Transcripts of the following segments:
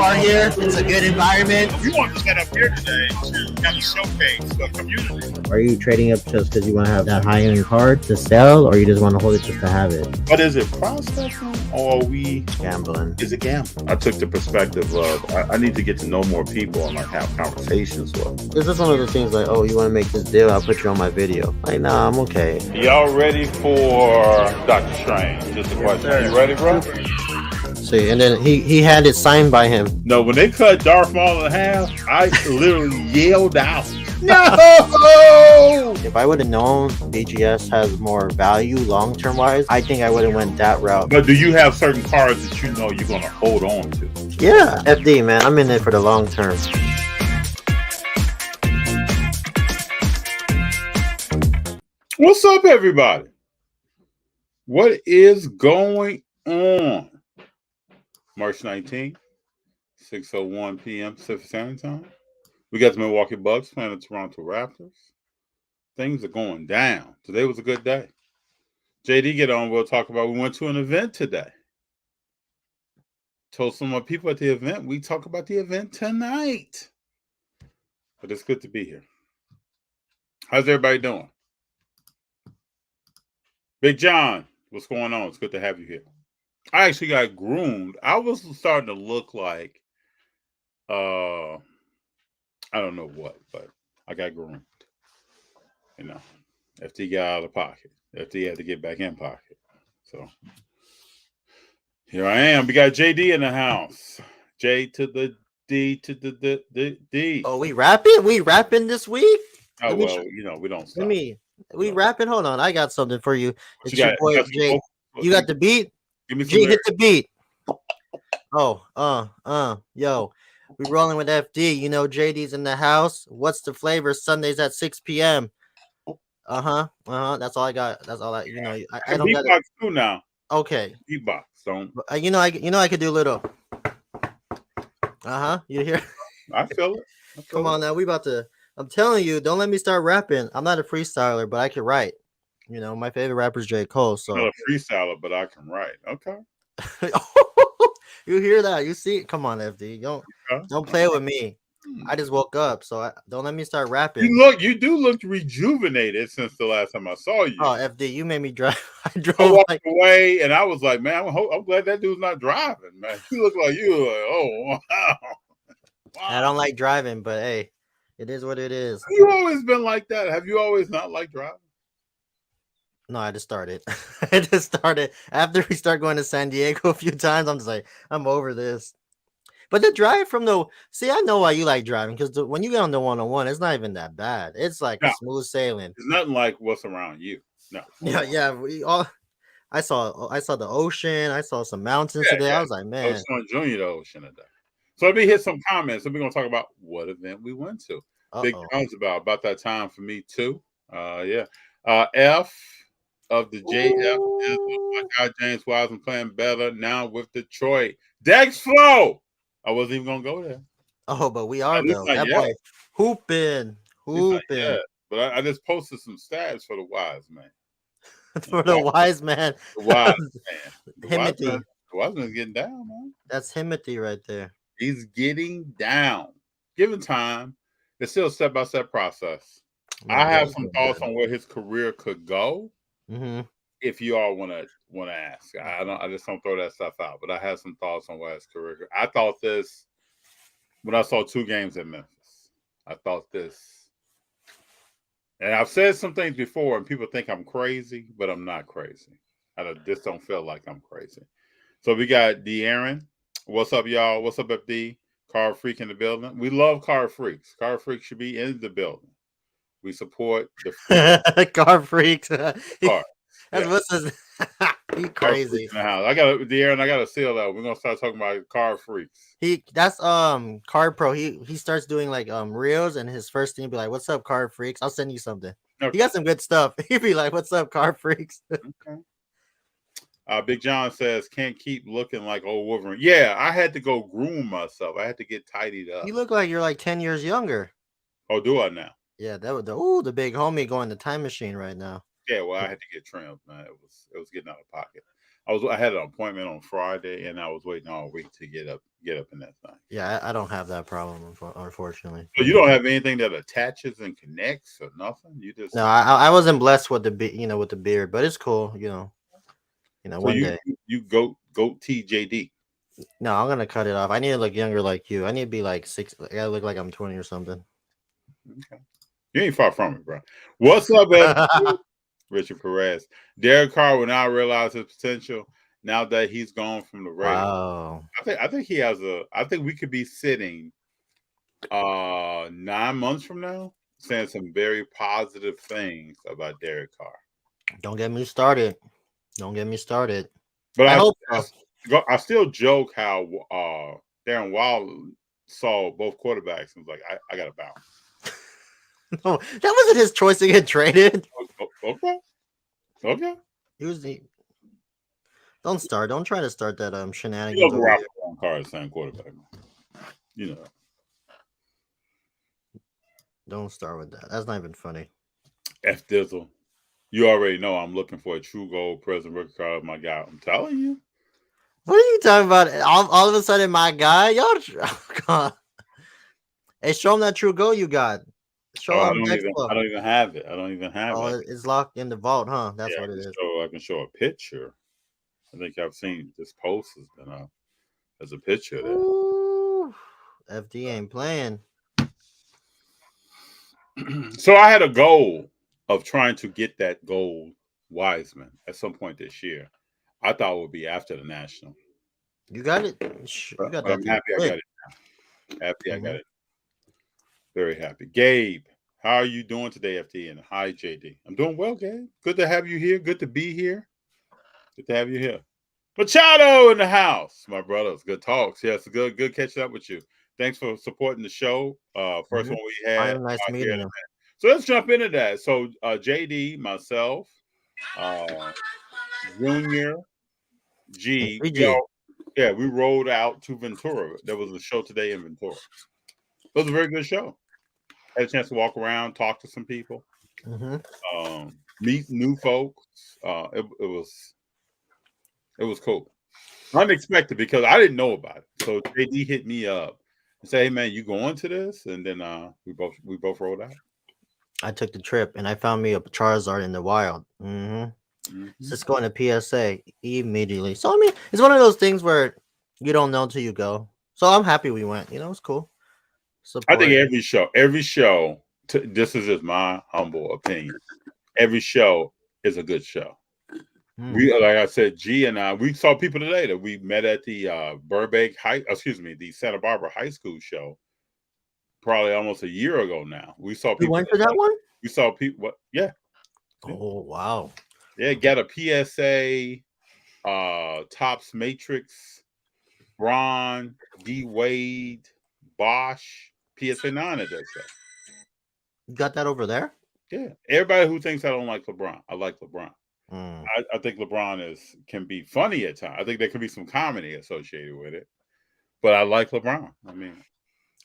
far here. It's a good environment. We want to set up here today to kind of showcase the community. Are you trading up just because you want to have that high-end card to sell, or you just want to hold it just to have it? But is it prospecting or are we Gambling. Is it gambling? I took the perspective of I need to get to know more people and like have conversations with. This is one of those things like, oh, you want to make this deal? I'll put you on my video. Like, nah, I'm okay. Y'all ready for Dr. Strange? Just a question. Are you ready, bro? See, and then he had it signed by him. No, when they cut Darth Maul in half, I literally yelled out, "No!" If I would have known BGS has more value long-term wise, I think I would have went that route. But do you have certain cards that you know you're gonna hold on to? Yeah, FD, man, I'm in it for the long term. What's up, everybody? What is going on? March 19th, 6:01 p.m. Pacific Standard Time. We got the Milwaukee Bucks playing the Toronto Raptors. Things are going down. Today was a good day. JD, get on. We'll talk about. We went to an event today. Told some more people at the event. We talk about the event tonight. But it's good to be here. How's everybody doing? Big John, what's going on? It's good to have you here. I actually got groomed. I was starting to look like, I don't know what, but I got groomed. You know, FT got out of pocket. FT had to get back in pocket. So here I am. We got JD in the house. J to the D to the D. Oh, we rapping? We rapping this week? Oh, well, you know, we don't stop. We rapping? Hold on. I got something for you. It's your boy, Jay. You got the beat? Give me some G, hit the beat. Yo. We rolling with FD. You know, JD's in the house. What's the flavor? Sundays at 6 p.m. That's all I got. That's all I don't got beatbox too now. Okay. Beatbox. Don't I could do a little. You hear? I feel it. Come on now. We about to. I'm telling you, don't let me start rapping. I'm not a freestyler, but I can write. You know, my favorite rapper is J. Cole. So I'm not a freestyler, but I can write. Okay. You hear that? You see it? Come on, FD. Don't play with me. I just woke up, so don't let me start rapping. You do look rejuvenated since the last time I saw you. Oh, FD, you made me drive. I walked away, and I was like, man, I'm glad that dude's not driving, man. You look like you were like, oh, wow. I don't like driving, but hey, it is what it is. Have you always been like that? Have you always not liked driving? No, I just started. After we start going to San Diego a few times. I'm just like, I'm over this. But the drive from I know why you like driving, because when you get on the 101, it's not even that bad. It's like a smooth sailing. It's nothing like what's around you. No. Yeah. I saw the ocean. I saw some mountains today. I was like, man. I was showing Junior the ocean today. So let me hit some comments, and we're gonna talk about what event we went to. Big John's about that time for me too. F of the JF is my guy James Wiseman playing better now with Detroit. Dex Flow. I wasn't even gonna go there. Oh, but we are though. That boy hooping. But I just posted some stats for the wise man. For the wise man. The wise man. The wise man's getting down, man. That's Himothy right there. He's getting down. Given time, it's still a step-by-step process. I have some thoughts on where his career could go. Mm-hmm. If you all want to ask, I just don't throw that stuff out. But I have some thoughts on where his career could. I thought this when I saw 2 games in Memphis. I thought this, and I've said some things before, and people think I'm crazy, but I'm not crazy. I just don't feel like I'm crazy. So we got De'Aaron. What's up, y'all? What's up, FD? Car Freak in the building. We love Car Freaks. Car Freaks should be in the building. We support the Car Freaks. Car. That's what's his. He crazy. I got De'Aaron. I got to seal that. We're gonna start talking about Car Freaks. That's Car Pro. He starts doing like reels, and his first thing be like, "What's up, Car Freaks? I'll send you something." Okay. He got some good stuff. He'd be like, "What's up, Car Freaks?" Okay. Big John says, "Can't keep looking like old Wolverine." Yeah, I had to go groom myself. I had to get tidied up. You look like you're like 10 years younger. Oh, do I now? Yeah, that was the big homie going the time machine right now. Yeah, well, I had to get trimmed, man. It was getting out of pocket. I had an appointment on Friday, and I was waiting all week to get up in that thing. Yeah, I don't have that problem, unfortunately. So you don't have anything that attaches and connects or nothing. You just No, I wasn't blessed with with the beard, but it's cool. so One day. you goat TJD. No, I'm gonna cut it off. I need to look younger like you. I need to be like 6. I gotta look like I'm 20 or something. Okay, you ain't far from it, bro. What's up, Richard Perez? Derek Carr will now realize his potential now that he's gone from the Raiders. Wow. I think he has I think we could be sitting 9 months from now saying some very positive things about Derek Carr. Don't get me started. But I hope so. I still joke how Darren Waller saw both quarterbacks and was like, I got to bounce. No, that wasn't his choice to get traded. Okay. He was the. Don't start. Don't try to start that shenanigans. You know, Garoppolo Carr is the same quarterback. You know. Don't start with that. That's not even funny. F Dizzle. You already know I'm looking for a true gold present rookie card of my guy. I'm telling you. What are you talking about? All of a sudden, my guy, y'all. Oh, God. Hey, show him that true gold you got. Show him. I don't even have it. I don't even have it. It's locked in the vault, huh? That's what it is. I can show a picture. I think I've seen this post has been up. There's a picture of that. Ooh, FD ain't playing. So I had a goal of trying to get that gold Wiseman at some point this year. I thought it would be after the National. You got it. You got that. I'm happy I got it now. I got it. Very happy. Gabe, how are you doing today, FD? And hi, JD. I'm doing well, Gabe. Good to have you here. Good to be here. Good to have you here. Machado in the house, my brothers. Good talks. Yes, good catching up with you. Thanks for supporting the show. First one we had. Nice meeting you. So let's jump into that. So JD, myself, Junior, G, we rolled out to Ventura. There was a show today in Ventura. It was a very good show. Had a chance to walk around, talk to some people, meet new folks. It was cool. Unexpected because I didn't know about it. So JD hit me up and said, "Hey man, you going to this?" And then we both rolled out. I took the trip and I found me a Charizard in the wild. Just going to PSA immediately. So I mean, it's one of those things where you don't know until you go. So I'm happy we went. It's cool. I think every show. This is just my humble opinion. Every show is a good show. We, like I said, G and I, we saw people today that we met at the the Santa Barbara High School show, probably almost a year ago now. We saw people. You went to that one? We saw people. Yeah. Oh wow. Yeah, got a PSA, Topps Matrix, Braun, D Wade, Bosch, PSA 9 at that show. You got that over there? Yeah. Everybody who thinks I don't like LeBron, I like LeBron. I think LeBron can be funny at times. I think there can be some comedy associated with it, but I like LeBron. I mean,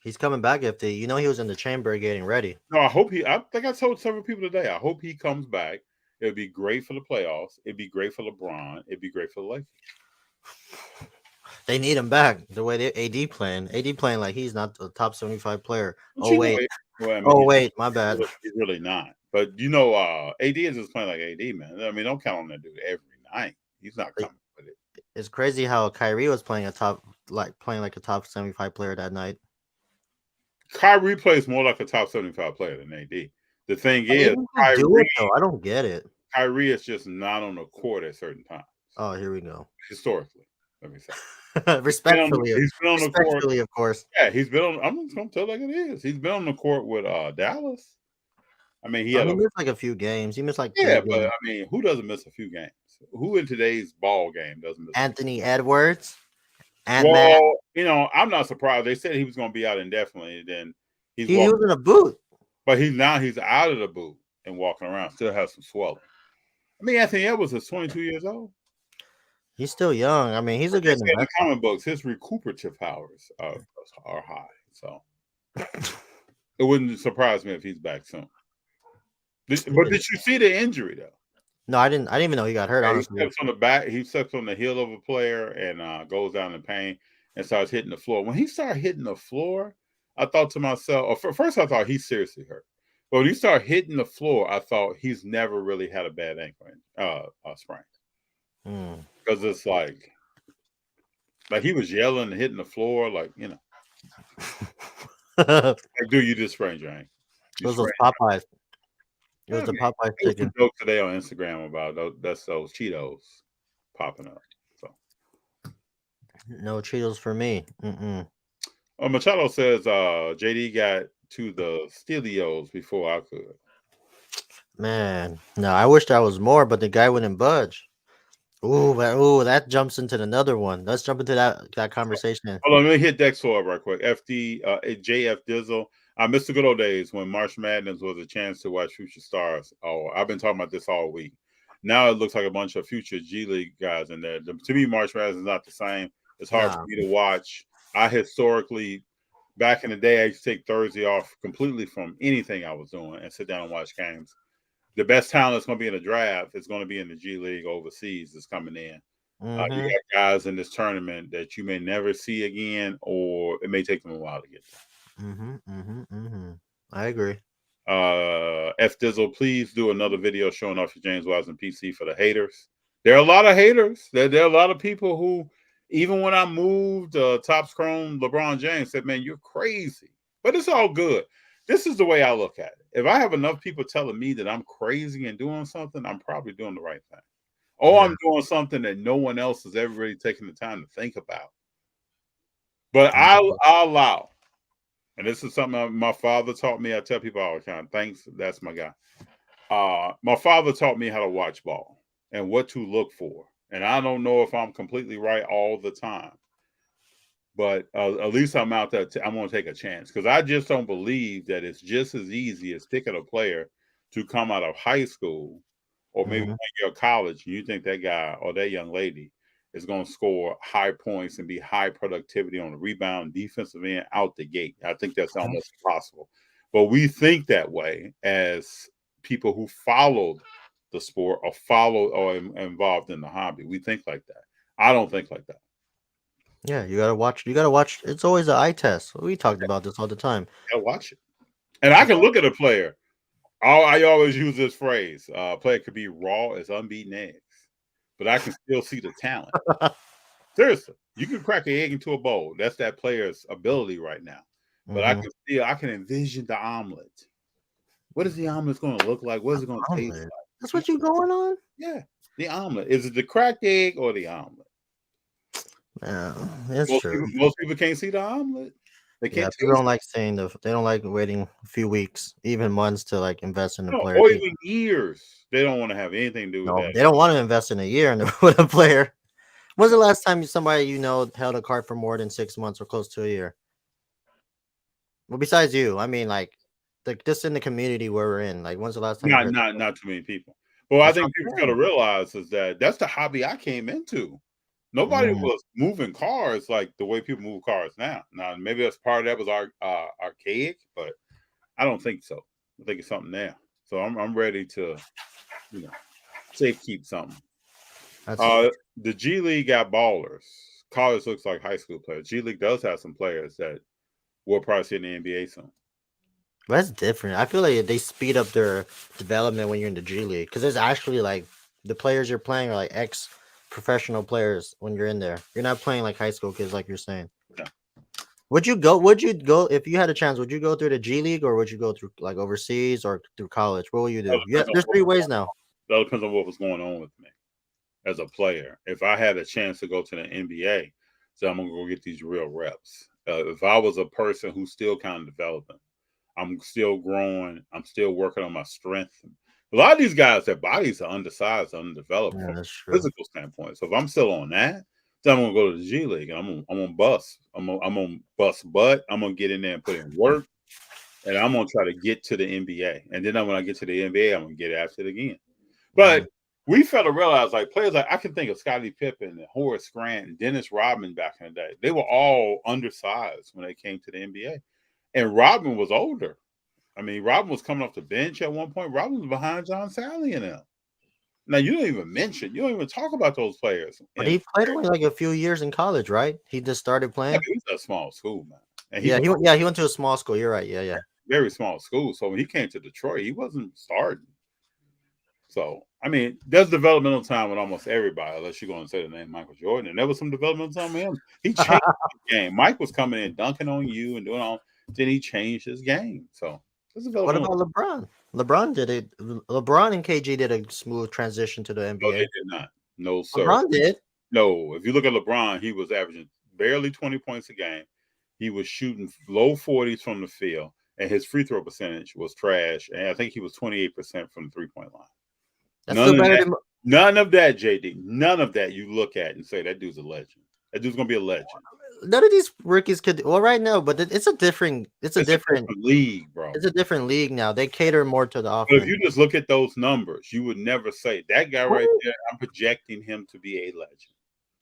he's coming back. If he was in the chamber getting ready. No, I think I told several people today. I hope he comes back. It would be great for the playoffs. It'd be great for LeBron. It'd be great for the Lakers. They need him back. The way they AD playing like he's not the top 75 player. But wait, my bad. He's really not. But AD is just playing like AD, man. I mean, don't count on that dude every night. He's not coming with it. It's crazy how Kyrie was playing like a top 75 player that night. Kyrie plays more like a top 75 player than AD. The thing is, I don't get it. Kyrie is just not on the court at certain times. Oh, here we go. Historically, let me say. Respectfully, he's been on the court, of course. Yeah, he's been on. I'm just gonna tell like it is. He's been on the court with Dallas. I mean, he missed like a few games. He missed like but I mean, who doesn't miss a few games? Who in today's ball game doesn't miss? Anthony Edwards. Well, I'm not surprised. They said he was going to be out indefinitely. Then he was in a boot, but he's out of the boot and walking around. Still has some swelling. I mean, Anthony Edwards is 22 years old. He's still young. I mean, he's a good. In the comic books, his recuperative powers are high. So it wouldn't surprise me if he's back soon. But did you see the injury though? No, I didn't even know he got hurt. Yeah, he Honestly, steps on the back. He steps on the heel of a player and goes down in pain and starts hitting the floor. When he started hitting the floor, I thought to myself, or first I thought he's seriously hurt. But when he started hitting the floor, I thought he's never really had a bad ankle sprain. Because it's like he was yelling and hitting the floor, like, you know. Like, dude, you just sprained your ankle. It was those Popeyes. It was the Popeyes There was chicken. a joke today on Instagram about those Cheetos popping up. So No Cheetos for me. Machado says JD got to the Steelios before I could. Man, no, I wish that was more, but the guy wouldn't budge. That jumps into another one. Let's jump into that conversation. Hold on, let me hit Dex for right quick. JF Dizzle. I miss the good old days when March Madness was a chance to watch future stars. Oh, I've been talking about this all week. Now it looks like a bunch of future G League guys in there. To me, March Madness is not the same. It's hard for me to watch. I historically, back in the day, I used to take Thursday off completely from anything I was doing and sit down and watch games. The best talent that's going to be in the draft is going to be in the G League overseas that's coming in. You got guys in this tournament that you may never see again, or it may take them a while to get there. I agree. F Dizzle, please do another video showing off your James Wiseman PC for the haters. There are a lot of haters. There are a lot of people who, even when I moved Topps Chrome LeBron James, said, man, you're crazy. But it's all good. This is the way I look at it. If I have enough people telling me that I'm crazy and doing something, I'm probably doing the right thing. Or I'm doing something that no one else has ever really taken the time to think about. But I'll allow. And this is something my father taught me. I tell people all the time, thanks, that's my guy. My father taught me how to watch ball and what to look for. And I don't know if I'm completely right all the time. But at least I'm out there. I'm going to take a chance because I just don't believe that it's just as easy as picking a player to come out of high school or maybe when you're at college and you think that guy or that young lady is going to score high points and be high productivity on the rebound, defensive end out the gate. I think that's almost impossible. But we think that way as people who followed the sport or followed or involved in the hobby. We think like that. I don't think like that. Yeah, you gotta watch. It's always an eye test. We talked about this all the time. I watch it, and I can look at a player. I always use this phrase: "Player could be raw as unbeaten eggs, but I can still see the talent." Seriously, you can crack an egg into a bowl. That's that player's ability right now. But I can envision the omelet. What is the omelet going to look like? What is it going to taste like? That's what you're going on? Yeah, the omelet. Is it the cracked egg or the omelet? Yeah, that's true. Most people can't see the omelet. They can't. People don't like saying they don't like waiting a few weeks, even months to like invest in the player. Or even years. They don't want to have anything to do with that. They don't want to invest in a year with a player. When's the last time somebody held a card for more than 6 months or close to a year? Well, besides you, I mean, like just in the community where we're in. Like, when's the last time? Not too many people. Well, I think people got to realize is that's the hobby I came into. Nobody was moving cars like the way people move cars now. Now, maybe that's part of that was archaic, but I don't think so. I think it's something there. So I'm ready to, safe keep something. The G League got ballers. College looks like high school players. G League does have some players that we'll probably see in the NBA soon. That's different. I feel like they speed up their development when you're in the G League because there's actually like the players you're playing are like professional players when you're in there. You're not playing like high school kids like you're saying. Yeah. Would you go if you had a chance, would you go through the G League or would you go through like overseas or through college? What will you do? Yeah, there's 3 ways now. That depends on what was going on with me as a player. If I had a chance to go to the NBA, so I'm gonna go get these real reps. If I was a person who's still kind of developing, I'm still growing, I'm still working on my strength. A lot of these guys, their bodies are undersized, undeveloped from a physical standpoint. So if I'm still on that, then I'm gonna go to the G League and I'm gonna bust. I'm gonna bust butt. I'm gonna get in there and put in work, and I'm gonna try to get to the NBA. And then when I get to the NBA, I'm gonna get after it again. But we fail to realize, like players like I can think of Scottie Pippen and Horace Grant and Dennis Rodman back in the day. They were all undersized when they came to the NBA, and Rodman was older. I mean, Rodman was coming off the bench at one point. Rodman was behind John Sally and them. Now you don't even talk about those players. But he played only like a few years in college, right? He just started Yeah, playing. he was at a small school, man, and Yeah, he went to a small school. You're right. Yeah, yeah. very small school. So when he came to Detroit, he wasn't starting. So I mean, there's developmental time with almost everybody, unless you're going to say the name Michael Jordan. And there was some developmental time with him. He changed the game. Mike was coming in, dunking on you and doing all. Then he changed his game. So there's What developmental. about LeBron? LeBron did it. LeBron and KG did a smooth transition to the No, NBA. they did not. No, sir. LeBron did. No, if you look at LeBron, he was averaging barely 20 points a game. He was shooting low 40s from the field, and his free throw percentage was trash. And I think he was 28% from the 3-point line. That's still better than None of that, JD. None of that you look at and say that dude's a legend. That dude's gonna be a legend. none of these rookies could. Well, right now, but it's a different. It's a different league, bro. It's a different league now. They cater more to the But offense. if you just look at those numbers, you would never say that guy right there. I'm projecting him to be a legend.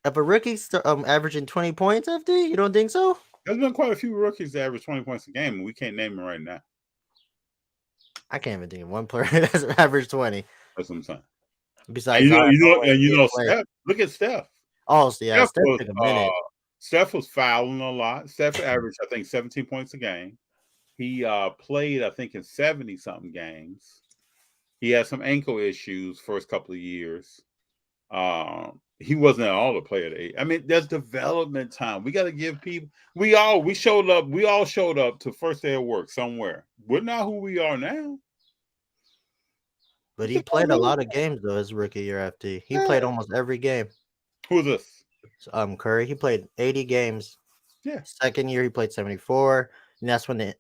If a rookie's averaging 20 points, FD, you don't think so? There's been quite a few rookies that average 20 points a game, and we can't name them right now. I can't even think of one player that's averaged 20. That's what I'm saying. Besides, Steph. Look at Steph. Oh, yeah, Steph was, took a minute. Steph was fouling a lot. Steph averaged, I think, 17 points a game. He played, I think, in 70-something games. He had some ankle issues first couple of years. He wasn't at all a player at 8. I mean, there's development time. We got to give people. We all showed up to first day of work somewhere. We're not who we are now. But he played a lot of games though his rookie year. FD, he played almost every game. Who's this? Curry. He played 80 games. Yeah. Second year he played 74, and that's when he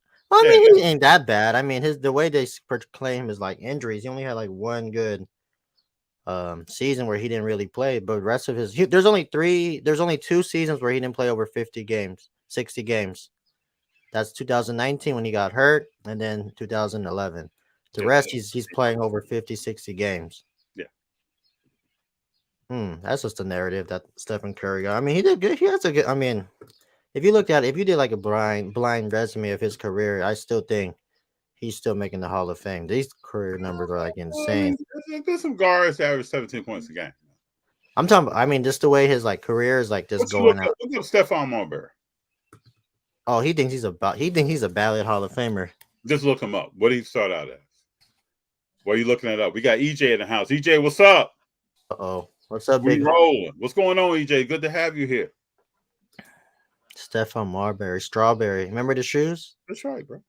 ain't that bad. I mean, the way they proclaim is like injuries. He only had like one good season where he didn't really play, but the rest of there's only 2 seasons where he didn't play over 50 games, 60 games. That's 2019 when he got hurt, and then 2011. The rest he's playing over 50, 60 games. Yeah. That's just the narrative that Stephen Curry got. I mean, he did good. He has a good. I mean, if you did like a blind resume of his career, I still think he's still making the Hall of Fame. These career numbers are like insane. There's some guards that average 17 points a game. I'm talking. I mean, just the way his like career is like just going out. Look up Stephon Marbury. Oh, he thinks he's a ballot Hall of Famer. Just look him up. What did he start out as? What are you looking it up? We got EJ in the house. EJ, what's up? Uh-oh. What's up, We big rolling. What's going on, EJ? Good to have you here. Stephon Marbury, strawberry. Remember the shoes? That's right, bro.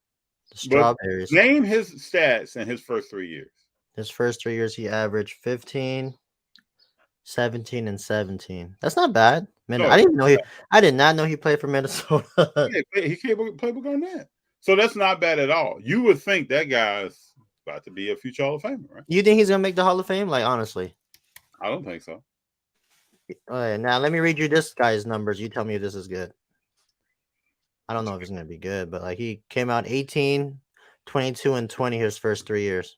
The strawberries. But name his stats in his first 3 years. His first 3 years, he averaged 15, 17, and 17. That's not bad. Man, I did not know he played for Minnesota. Yeah, he can't play with Garnett. So that's not bad at all. You would think that guy's about to be a future Hall of Famer, right? You think he's gonna make the Hall of Fame? Like, honestly. I don't think so. All right, now let me read you this guy's numbers. You tell me if this is good. I don't know if it's going to be good, but like he came out 18, 22, and 20 his first 3 years.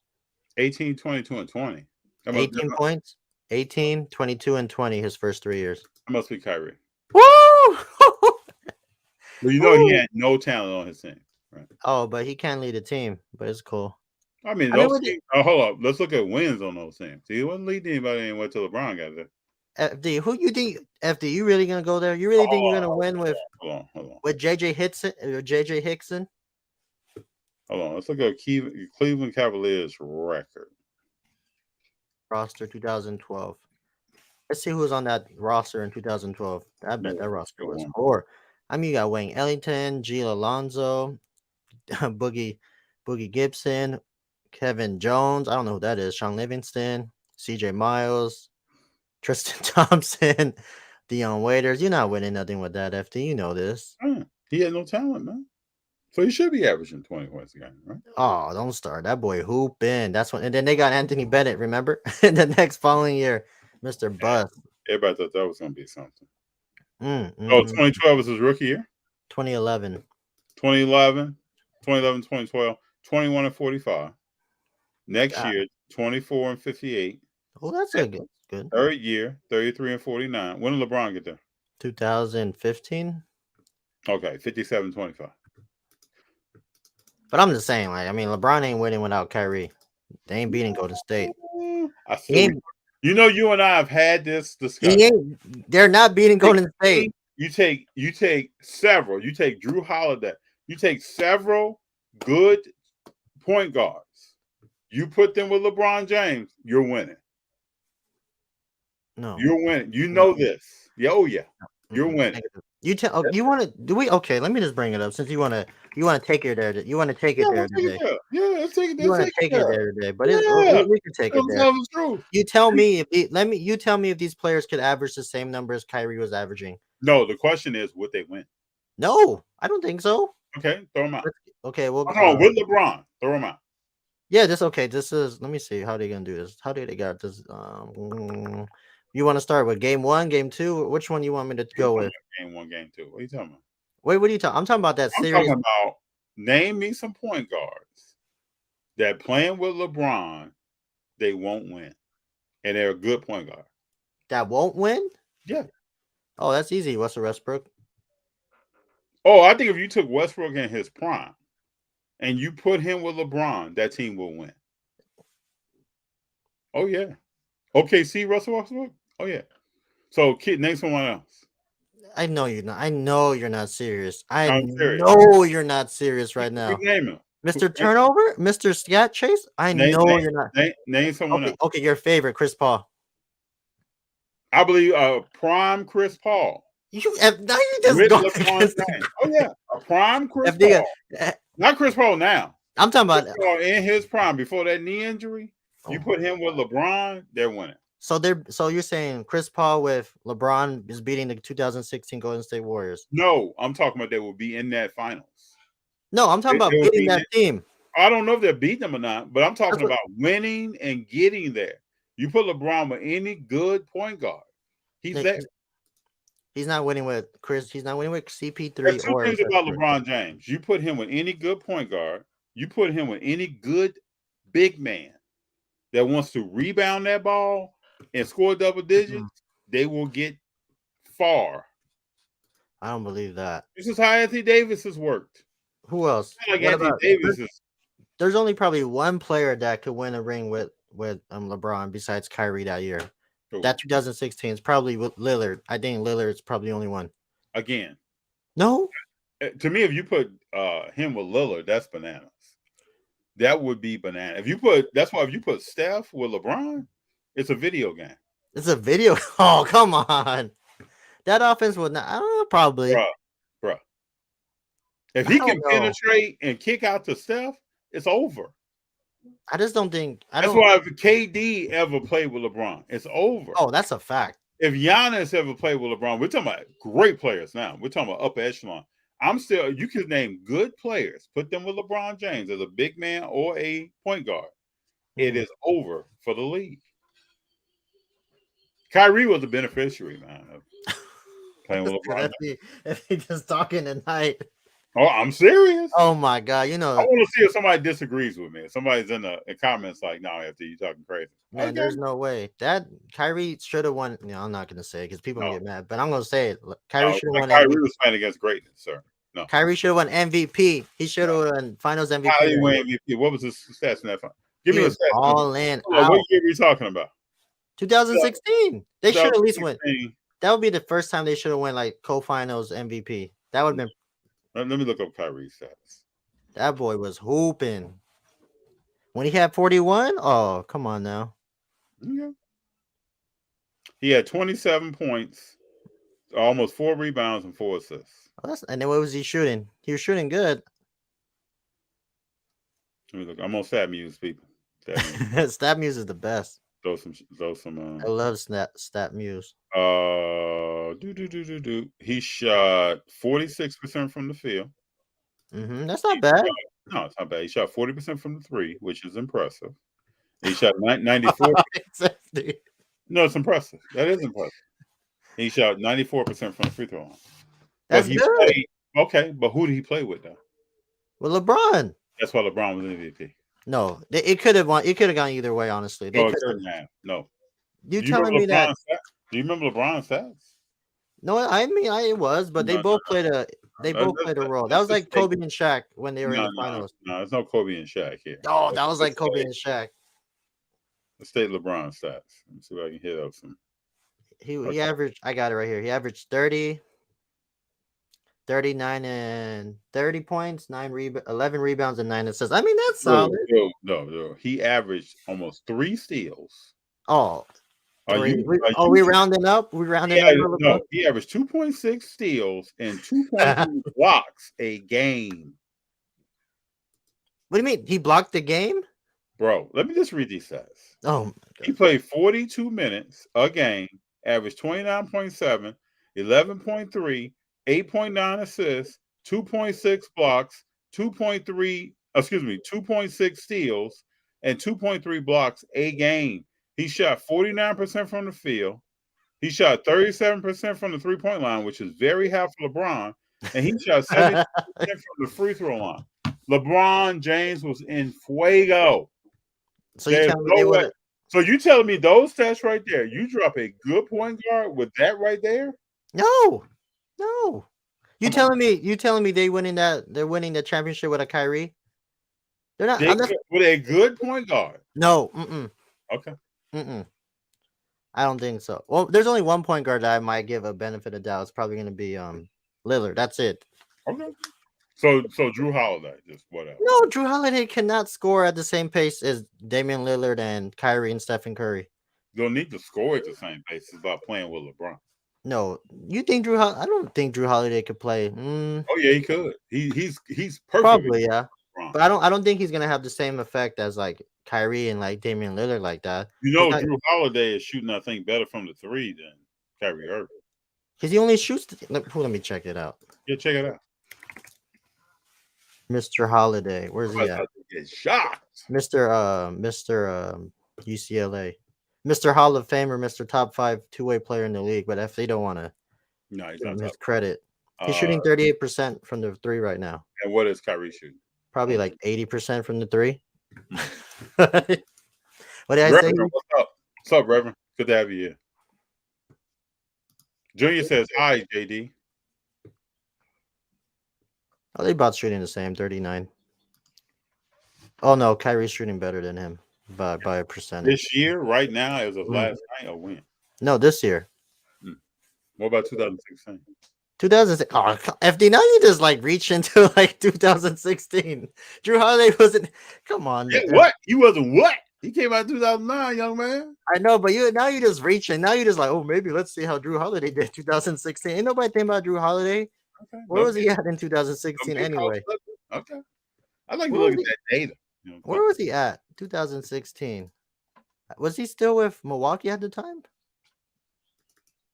18, 22, and 20. 18 points, 18, 22, and 20 his first 3 years. That must be Kyrie. Woo! Well, you know he had no talent on his team. Right? Oh, but he can lead a team, but it's cool. I mean, those teams, hold up. Let's look at wins on those teams. He wasn't leading anybody anyway until LeBron got there. FD, who you think? FD, you really gonna go there? You really think you're gonna win with? Hold on. With JJ Hickson? Hold on. Let's look at Cleveland Cavaliers record roster 2012. Let's see who was on that roster in 2012. I bet that roster was poor. I mean, you got Wayne Ellington, Gio Alonzo, Boogie Gibson, Kevin Jones. I don't know who that is. Sean Livingston, CJ Miles, Tristan Thompson, Dion Waiters. You're not winning nothing with that, FD. You know this. He had no talent, man. So he should be averaging 20 points a game, right? Oh, don't start. That boy hooping. That's when. And then they got Anthony Bennett, remember? In the next following year, Mr. Bust. Everybody thought that was going to be something. 2012 was his rookie year? 2011. 2012, 21 and 45. Next year, 24 and 58. Oh, that's a good. Third year, 33 and 49. When did LeBron get there? 2015. Okay, 57-25. But I'm just saying, like, I mean, LeBron ain't winning without Kyrie. They ain't beating Golden State. You know, you and I have had this discussion. He ain't. They're not beating Golden State. You take several. You take Drew Holiday. You take several good point guards. You put them with LeBron James. You're winning. No, You're winning. You know this. Yeah. Oh yeah. You're winning. You tell. You want to? Do we? Okay, let me just bring it up since you want to. You want to take it there. You want to take it there today. Yeah, let's take it. You want to take it there today, but we can take it there. True. You tell me if you tell me if these players could average the same numbers Kyrie was averaging. No, the question is, would they win? No, I don't think so. Okay, throw them out. Okay, well, with LeBron, throw them out. Yeah, this okay. This is. Let me see. How they gonna do this? How do they got this? You want to start with game 1, game 2? Which one you want me to go with? Game 1, game 2. What are you talking about? Wait, what are you talking? I'm talking about that I'm series. talking about name me some point guards that playing with LeBron, they won't win, and they're a good point guard. That won't win? Yeah. Oh, that's easy. Russell Westbrook. Oh, I think if you took Westbrook in his prime and you put him with LeBron, that team will win. Oh yeah. OKC, Russell Westbrook. Oh yeah. So, kid, name someone else. I know you're not. I know you're not serious. I'm serious. know you're not serious right now. Name him. Mr. Turnover, Mr. Scat Chase. I know you're not. Name someone else. Okay, your favorite, Chris Paul. I believe prime Chris Paul. Now you just With go LeBron James. Oh yeah, a prime Chris Paul. Not Chris Paul now. I'm talking about Chris Paul in his prime before that knee injury. You put him with LeBron, they're winning. So you're saying Chris Paul with LeBron is beating the 2016 Golden State Warriors? No, I'm talking about they will be in that finals. No, I'm talking about beating that team. I don't know if they're beating them or not, but I'm talking about winning and getting there. You put LeBron with any good point guard, he's there. He's not winning with Chris. He's not winning with CP3. There's two things about LeBron James. You put him with any good point guard. You put him with any good big man that wants to rebound that ball and score double digits, they will get far. I don't believe that. This is how Anthony Davis has worked. Who else? Like Anthony Davis is. There's only probably one player that could win a ring with LeBron besides Kyrie that year. Cool. That 2016 is probably with Lillard. I think Lillard's probably the only one. Again. No? To me, if you put him with Lillard, that's bananas. That would be banana. That's why if you put Steph with LeBron, it's a video game. It's a video. Oh, come on. That offense would not probably. Bruh. If he can penetrate and kick out to Steph, it's over. I just don't think. That's why if KD ever played with LeBron, it's over. Oh, that's a fact. If Giannis ever played with LeBron, we're talking about great players now. We're talking about upper echelon. You can name good players, put them with LeBron James as a big man or a point guard. It is over for the league. Kyrie was a beneficiary, man, of playing with LeBron. If he just talking tonight. Oh, I'm serious. Oh my God! I want to see if somebody disagrees with me. If somebody's in the comments like, "No, after you talking crazy." Man, there's no way that Kyrie should have won. No, I'm not gonna say it because people get mad, but I'm gonna say it. Kyrie should have won. Kyrie was playing against greatness, sir. No, Kyrie should have won MVP. He should have won Finals MVP. How did he win MVP? What was his stats in that final? Give me a stat. All in. What year are we talking about? 2016. They should at least win. That would be the first time they should have won like co-finals MVP. That would have been. Let me look up Kyrie's stats. That boy was hooping. When he had 41? Oh, come on now. Yeah. He had 27 points, almost 4 rebounds and 4 assists. And then what was he shooting? He was shooting good. Let me look. I'm on StatMuse, people. StatMuse is the best. Throw some. I love StatMuse. He shot 46% from the field. That's not bad. No, it's not bad. He shot 40% from the 3, which is impressive. He shot 94. No, it's impressive. That is impressive. He shot 94% from the free throw line. That's good. Okay, but who did he play with though? With LeBron. That's why LeBron was MVP. No, it could have won. It could have gone either way. Honestly, no, it couldn't have. No. You telling me that? Do you remember LeBron's stats? No, I mean it was, but they both played a role. That was like Kobe and Shaq when they were in the finals. No, there's no Kobe and Shaq here. Oh, that was like Kobe and Shaq. Let's take LeBron stats. Let me see if I can hit up some. He averaged. I got it right here. He averaged 30, 39 and 30 points, 11 rebounds, and 9 assists. I mean, that's solid. No. He averaged almost 3 steals. Oh, Are we you rounding up? We rounding up? No, he averaged 2.6 steals and 2.3 blocks a game. What do you mean? He blocked the game? Bro, let me just read these stats. Oh, my God. He played 42 minutes a game, averaged 29.7, 11.3, 8.9 assists, 2.6 blocks, 2.6 steals, and 2.3 blocks a game. He shot 49% from the field. He shot 37% from the 3-point line, which is very high for LeBron. And he shot 70% from the free throw line. LeBron James was in fuego. So you telling me those stats right there, you drop a good point guard with that right there? No. You telling me they're winning the championship with a Kyrie? They're not with a good point guard. No. Okay. I don't think so. Well, there's only one point guard that I might give a benefit of doubt. It's probably going to be Lillard. That's it. Okay. So Drew Holiday, just whatever. No, Drew Holiday cannot score at the same pace as Damian Lillard and Kyrie and Stephen Curry. You don't need to score at the same pace. It's about playing with LeBron. No, you think I don't think Drew Holiday could play. Oh yeah, he could. He's perfect. Probably, yeah. But I don't think he's gonna have the same effect as like Kyrie and like Damian Lillard like that. Drew Holiday is shooting, I think, better from the 3 than Kyrie Irving. Because he only shoots. Let me check it out. Yeah, check it out. Mr. Holiday, where's he at? Get shocked. Mr. UCLA, Mr. Hall of Famer, Mr. Top 5 2-way player in the league. But if they don't want to, he's give him not his credit. He's shooting 38% from the 3 right now. And what is Kyrie shooting? Probably like 80% from the 3. What did I say? What's up? What's up, Reverend? Good to have you here. Junior says hi, JD. Oh, they both shooting the same, 39. Oh no, Kyrie's shooting better than him by a percentage. This year, right now, as of last night, or when? No, this year. What about 2016? 2006. Oh, FD, now you just like reach into like 2016. Drew Holiday wasn't. Come on. Yeah, what? He wasn't what? He came out in 2009, young man. I know, but you just reaching. Now you just like, oh, maybe let's see how Drew Holiday did 2016. Ain't nobody thinking about Drew Holiday. Okay. Where was he at in 2016 anyway? Okay. I like to look at that data. Where was he at 2016? Was he still with Milwaukee at the time?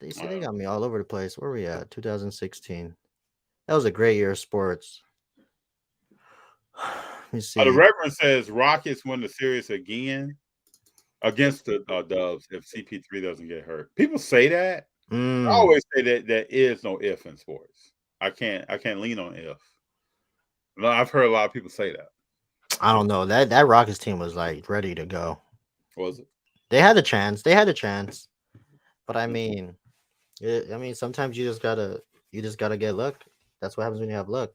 They got me all over the place. Where were we at? 2016. That was a great year of sports. Let me see. The Reverend says Rockets win the series again against the Dubs if CP3 doesn't get hurt. People say that. I always say that there is no if in sports. I can't lean on if. No, I've heard a lot of people say that. I don't know. That Rockets team was like ready to go. Was it? They had a chance. But I mean, sometimes you just gotta get luck. That's what happens when you have luck.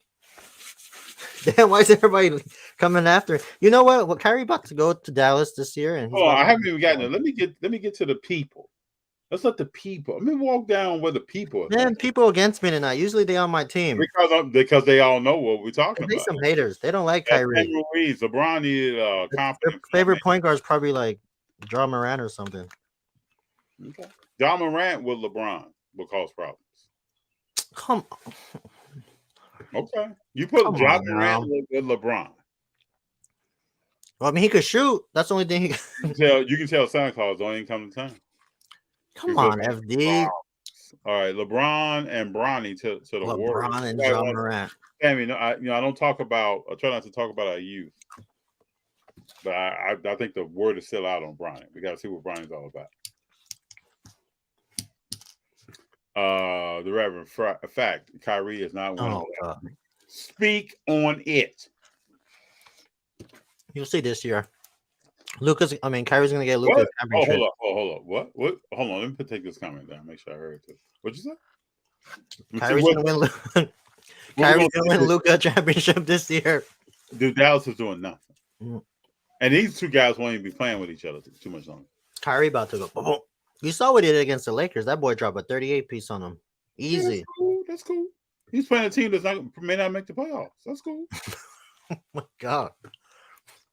Damn, why is everybody coming after? You know what? Kyrie about to go to Dallas this year, and I haven't even gotten it. Let me get to the people. Let's let the people. Let me walk down where the people are. Man, people against me tonight. Usually they on my team. Because they all know what we're talking about. Some haters. They don't like Kyrie. Ruiz, LeBron needed confidence. Their favorite point guard is probably like Ja Morant or something. Okay. Ja Morant with LeBron will cause problems. Come on. Okay. You put Ja Morant with LeBron. Well, I mean, he could shoot. That's the only thing he You can tell Santa Claus don't even come to town. Come on, FD. All right, LeBron and Bronny to the Warriors. LeBron and Ja Morant. I mean, I don't talk about. I try not to talk about our youth, but I think the word is still out on Bronny. We got to see what Bronny's all about. The Reverend fact, Kyrie is not one. Speak on it. You'll see this year. Kyrie's gonna get Luka's championship. Hold up. What? Hold on. Let me take this comment down. Make sure I heard it too. What'd you say? Kyrie's gonna win Luka championship this year. Dude, Dallas is doing nothing. And these two guys won't even be playing with each other too much longer. Kyrie about to go. Boom, boom. You saw what he did against the Lakers. That boy dropped a 38 piece on him. Yeah, Easy. that's cool. That's cool. He's playing a team may not make the playoffs. That's cool. Oh my God.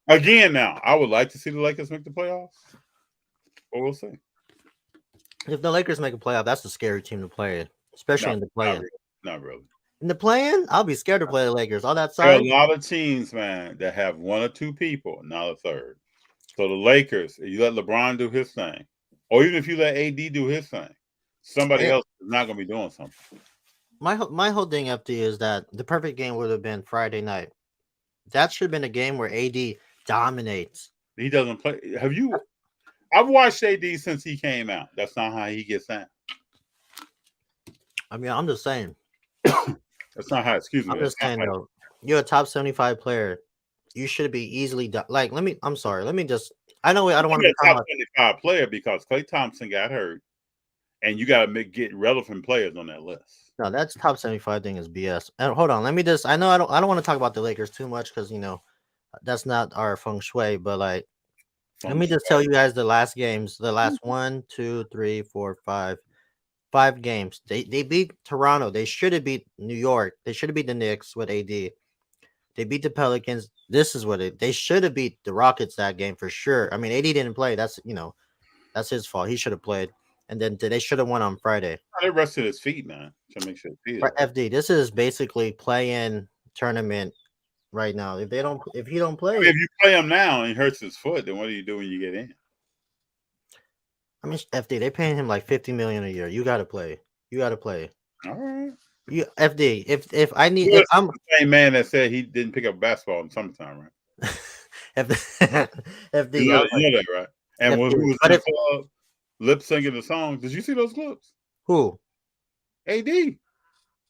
Again, now I would like to see the Lakers make the playoffs, but we'll see. If the Lakers make a playoff, that's a scary team to play, especially in the play-in. Not really. In the play-in, I'll be scared to play the Lakers. All that There are side. a lot of teams, man, that have one or two people, not a third. So the Lakers, if you let LeBron do his thing, or even if you let AD do his thing, somebody else is not going to be doing something. My whole thing, FD, is that the perfect game would have been Friday night. That should have been a game where AD dominates. He doesn't play. I've watched AD since he came out. That's not how he gets down. I mean, I'm just saying. That's not how. Excuse me. I'm just saying, though. You're a top 75 player. You should be easily like. I'm sorry. Let me just. I know I don't want to be a top 75 player because Klay Thompson got hurt, and you got to get relevant players on that list. No, that's top 75 thing is BS. And hold on, let me just. I know I don't want to talk about the Lakers too much because that's not our feng shui. But like, let me just tell you guys the last games, the last 1, 2, 3, 4, 5 games. They beat Toronto. They should have beat New York. They should have beat the Knicks with AD. They beat the Pelicans. This is what they should have beat the Rockets that game for sure. I mean, AD didn't play. That's his fault. He should have played. And then they should have won on Friday. They rested his feet, man. To make sure. For FD, this is basically play-in tournament right now. If he don't play, if you play him now and he hurts his foot, then what do you do when you get in? I mean, FD, they're paying him like $50 million a year. You got to play. All right. You FD, if I need, if I'm the same man that said he didn't pick up basketball in summertime, right? FD, you know that, right? And FD, who was in the club lip syncing the song? Did you see those clips? Who? AD.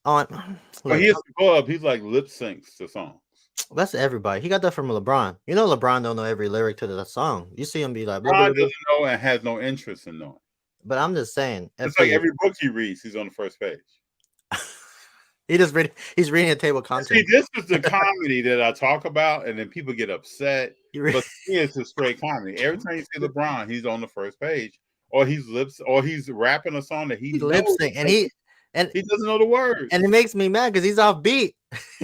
On. When he hits the club, he's like lip syncs the songs. That's everybody. He got that from LeBron. You know, LeBron don't know every lyric to the song. You see him be like, LeBron doesn't know and has no interest in knowing. But I'm just saying, it's like every book he reads, he's on the first page. He's reading a table of contents. See, this is the comedy that I talk about, and then people get upset. But it's a straight comedy. Every time you see LeBron, he's on the first page, or he's rapping a song that he's lip sync, and he doesn't know the words, and it makes me mad because he's off beat.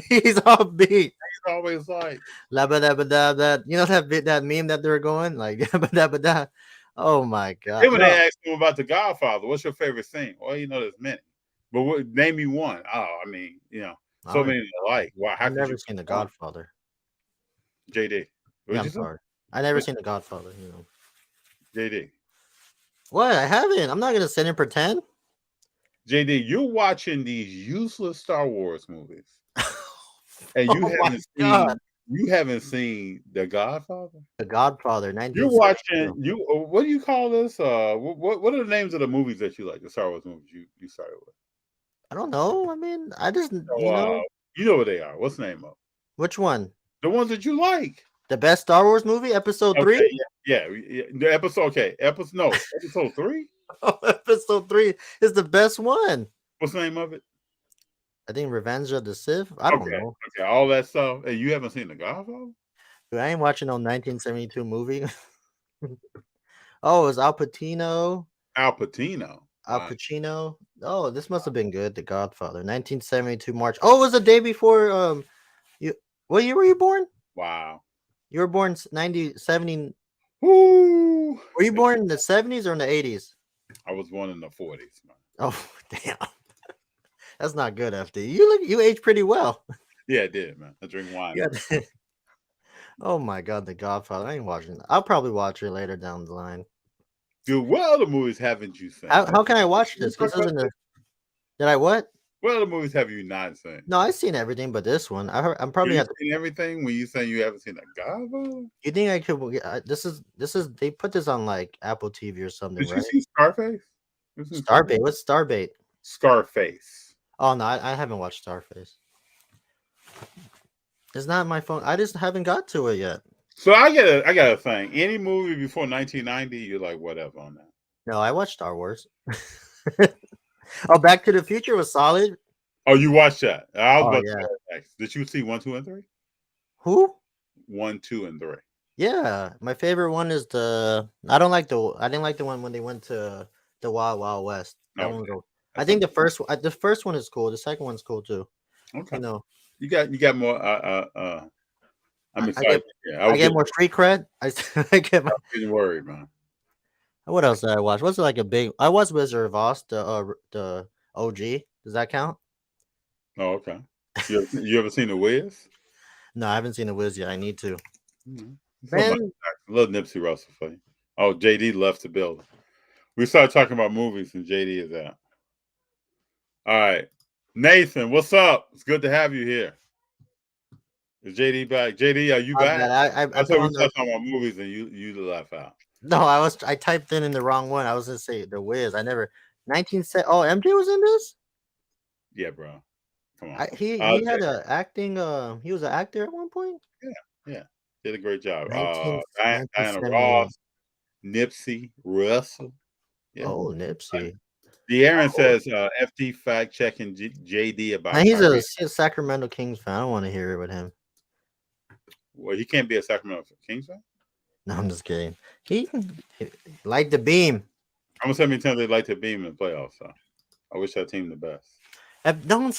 He's off beat. He's always like, la ba da ba da da. You know that meme that they're going like ba da ba da. Oh my God! Then when they asked him about The Godfather, what's your favorite scene? Well, there's many. But name me one. Oh, I mean, so many to like. Wow, I've never seen The Godfather. JD. Yeah, I'm sorry. I never seen The Godfather. JD. What? I haven't. I'm not gonna sit and pretend. JD, you're watching these useless Star Wars movies, and you haven't seen The Godfather. The Godfather. You're watching. What do you call this? What are the names of the movies that you like? The Star Wars movies you started with. I don't know. I mean, I just you know what they are. What's the name of? Which one? The ones that you like. The best Star Wars movie, Episode 3. Yeah. The episode. Okay, Episode 3. Oh, Episode 3 is the best one. What's the name of it? I think Revenge of the Sith. I don't know. Okay, all that stuff. And you haven't seen The Godfather? Dude, I ain't watching no 1972 movie. Oh, it's Al Pacino. Al Pacino. Al Pacino. Oh, this must have been good. The Godfather, 1972 March. Oh, it was the day before. What year were you born? Wow. You were born 70. Woo. Were you born in the 70s or in the 80s? I was born in the 40s, man. Oh, damn. That's not good, FD. You aged pretty well. Yeah, I did, man. I drink wine. Yeah. Oh my God, The Godfather. I ain't watching that. I'll probably watch it later down the line. Dude, what other movies haven't you seen? How can I watch this? Did I what? What other movies have you not seen? No, I've seen everything but this one. I'm probably seen everything when you say you haven't seen The Godfather? You think I could? This is they put this on like Apple TV or something. Did you see Scarface? Starbait. What's Starbait? Scarface. Oh no, I haven't watched Scarface. It's not my phone. I just haven't got to it yet. So I got a thing. Any movie before 1990, you're like whatever on that. No, I watched Star Wars. Oh, Back to the Future was solid. Oh, you watched that? I was about to say next. Did you see 1, 2, and 3? Who? 1, 2, and 3. Yeah, my favorite one is the. I don't like the. I didn't like the one when they went to the Wild Wild West. That Okay, one was. I that's think understandable. the first one is cool. The second one's cool too. Okay, You know, you got more. I'm I excited. get Yeah, I get more street cred. I get I my. was getting worried, man. What else did I watch? What's like a big? I watched Wizard of Oz, the OG. Does that count? Oh, okay. You ever seen the Wiz? No, I haven't seen the Wiz yet. I need to. Mhm. So much. Man, Little Nipsey Russell for you. Oh, JD left the building. We started talking about movies, and JD is out. All right, Nathan, what's up? It's good to have you here. Is JD back? JD, are you my bad. back? I I put said we on the. started talking about movies, and you left out. No, I typed in the wrong one. I was gonna say the Wiz. I never 19 set. Oh, MJ was in this. Yeah, bro. Come on. He had a acting. He was an actor at one point. Yeah, yeah, did a great job. 19, Diana 1978. Ross, Nipsey Russell. Yeah. Oh, Nipsey. De'Aaron Oh, says FD fact checking JD man, about he's Kyrie. a Sacramento Kings fan. I don't want to hear it with him. Well, he can't be a Sacramento Kings fan. No, I'm just kidding. He like the beam. I'm gonna say many times they like to beam in the playoffs. So I wish that team the best.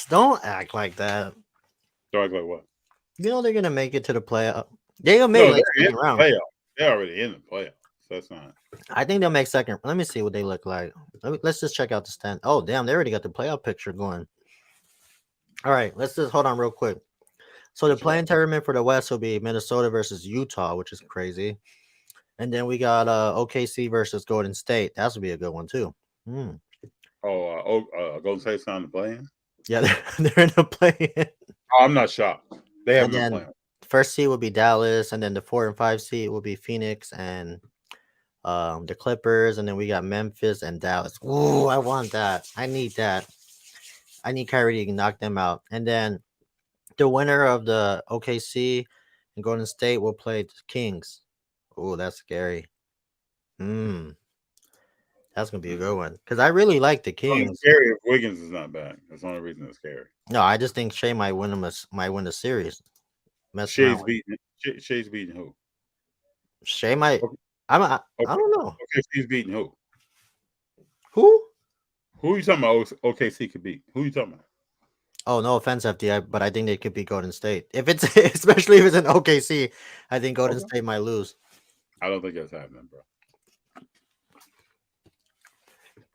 Don't act like that. Don't act like what? You know they're gonna make it to the playoff. They're gonna make No, like they're in second the round. playoffs. They're already in the playoffs. So that's not. I think they'll make second. Let me see what they look like. Let's just check out the stand. Oh, damn, they already got the playoff picture going. All right, let's just hold on real quick. So the What you got? playing tournament for the West will be Minnesota versus Utah, which is crazy. And then we got OKC versus Golden State. That would be a good one too. Hmm. Golden State's not in the play-in. Yeah, they're in the play. Oh, I'm not shocked. They And haven't been then playing. first seed will be Dallas, and then the 4 and 5 seed will be Phoenix and the Clippers, and then we got Memphis and Dallas. Ooh, I want that. I need that. I need Kyrie to knock them out. And then the winner of the OKC and Golden State will play the Kings. Oh, that's scary. Hmm. That's gonna be a good one. Because I really like the Only Kings. scary if Wiggins is not back. That's the only reason it's scary. No, I just think Shea might win them. Might win the series. Mess around Shay's with beating. Shay's beating who? Shea might. Okay, I don't know okay, she's beating who? who. Who you talking about? OKC could beat. Who you talking about? Oh, no offense, FDI, but I think they could beat Golden State. If it's especially if it's an OKC, I think Golden Okay. State might lose. I don't think that's happening, bro.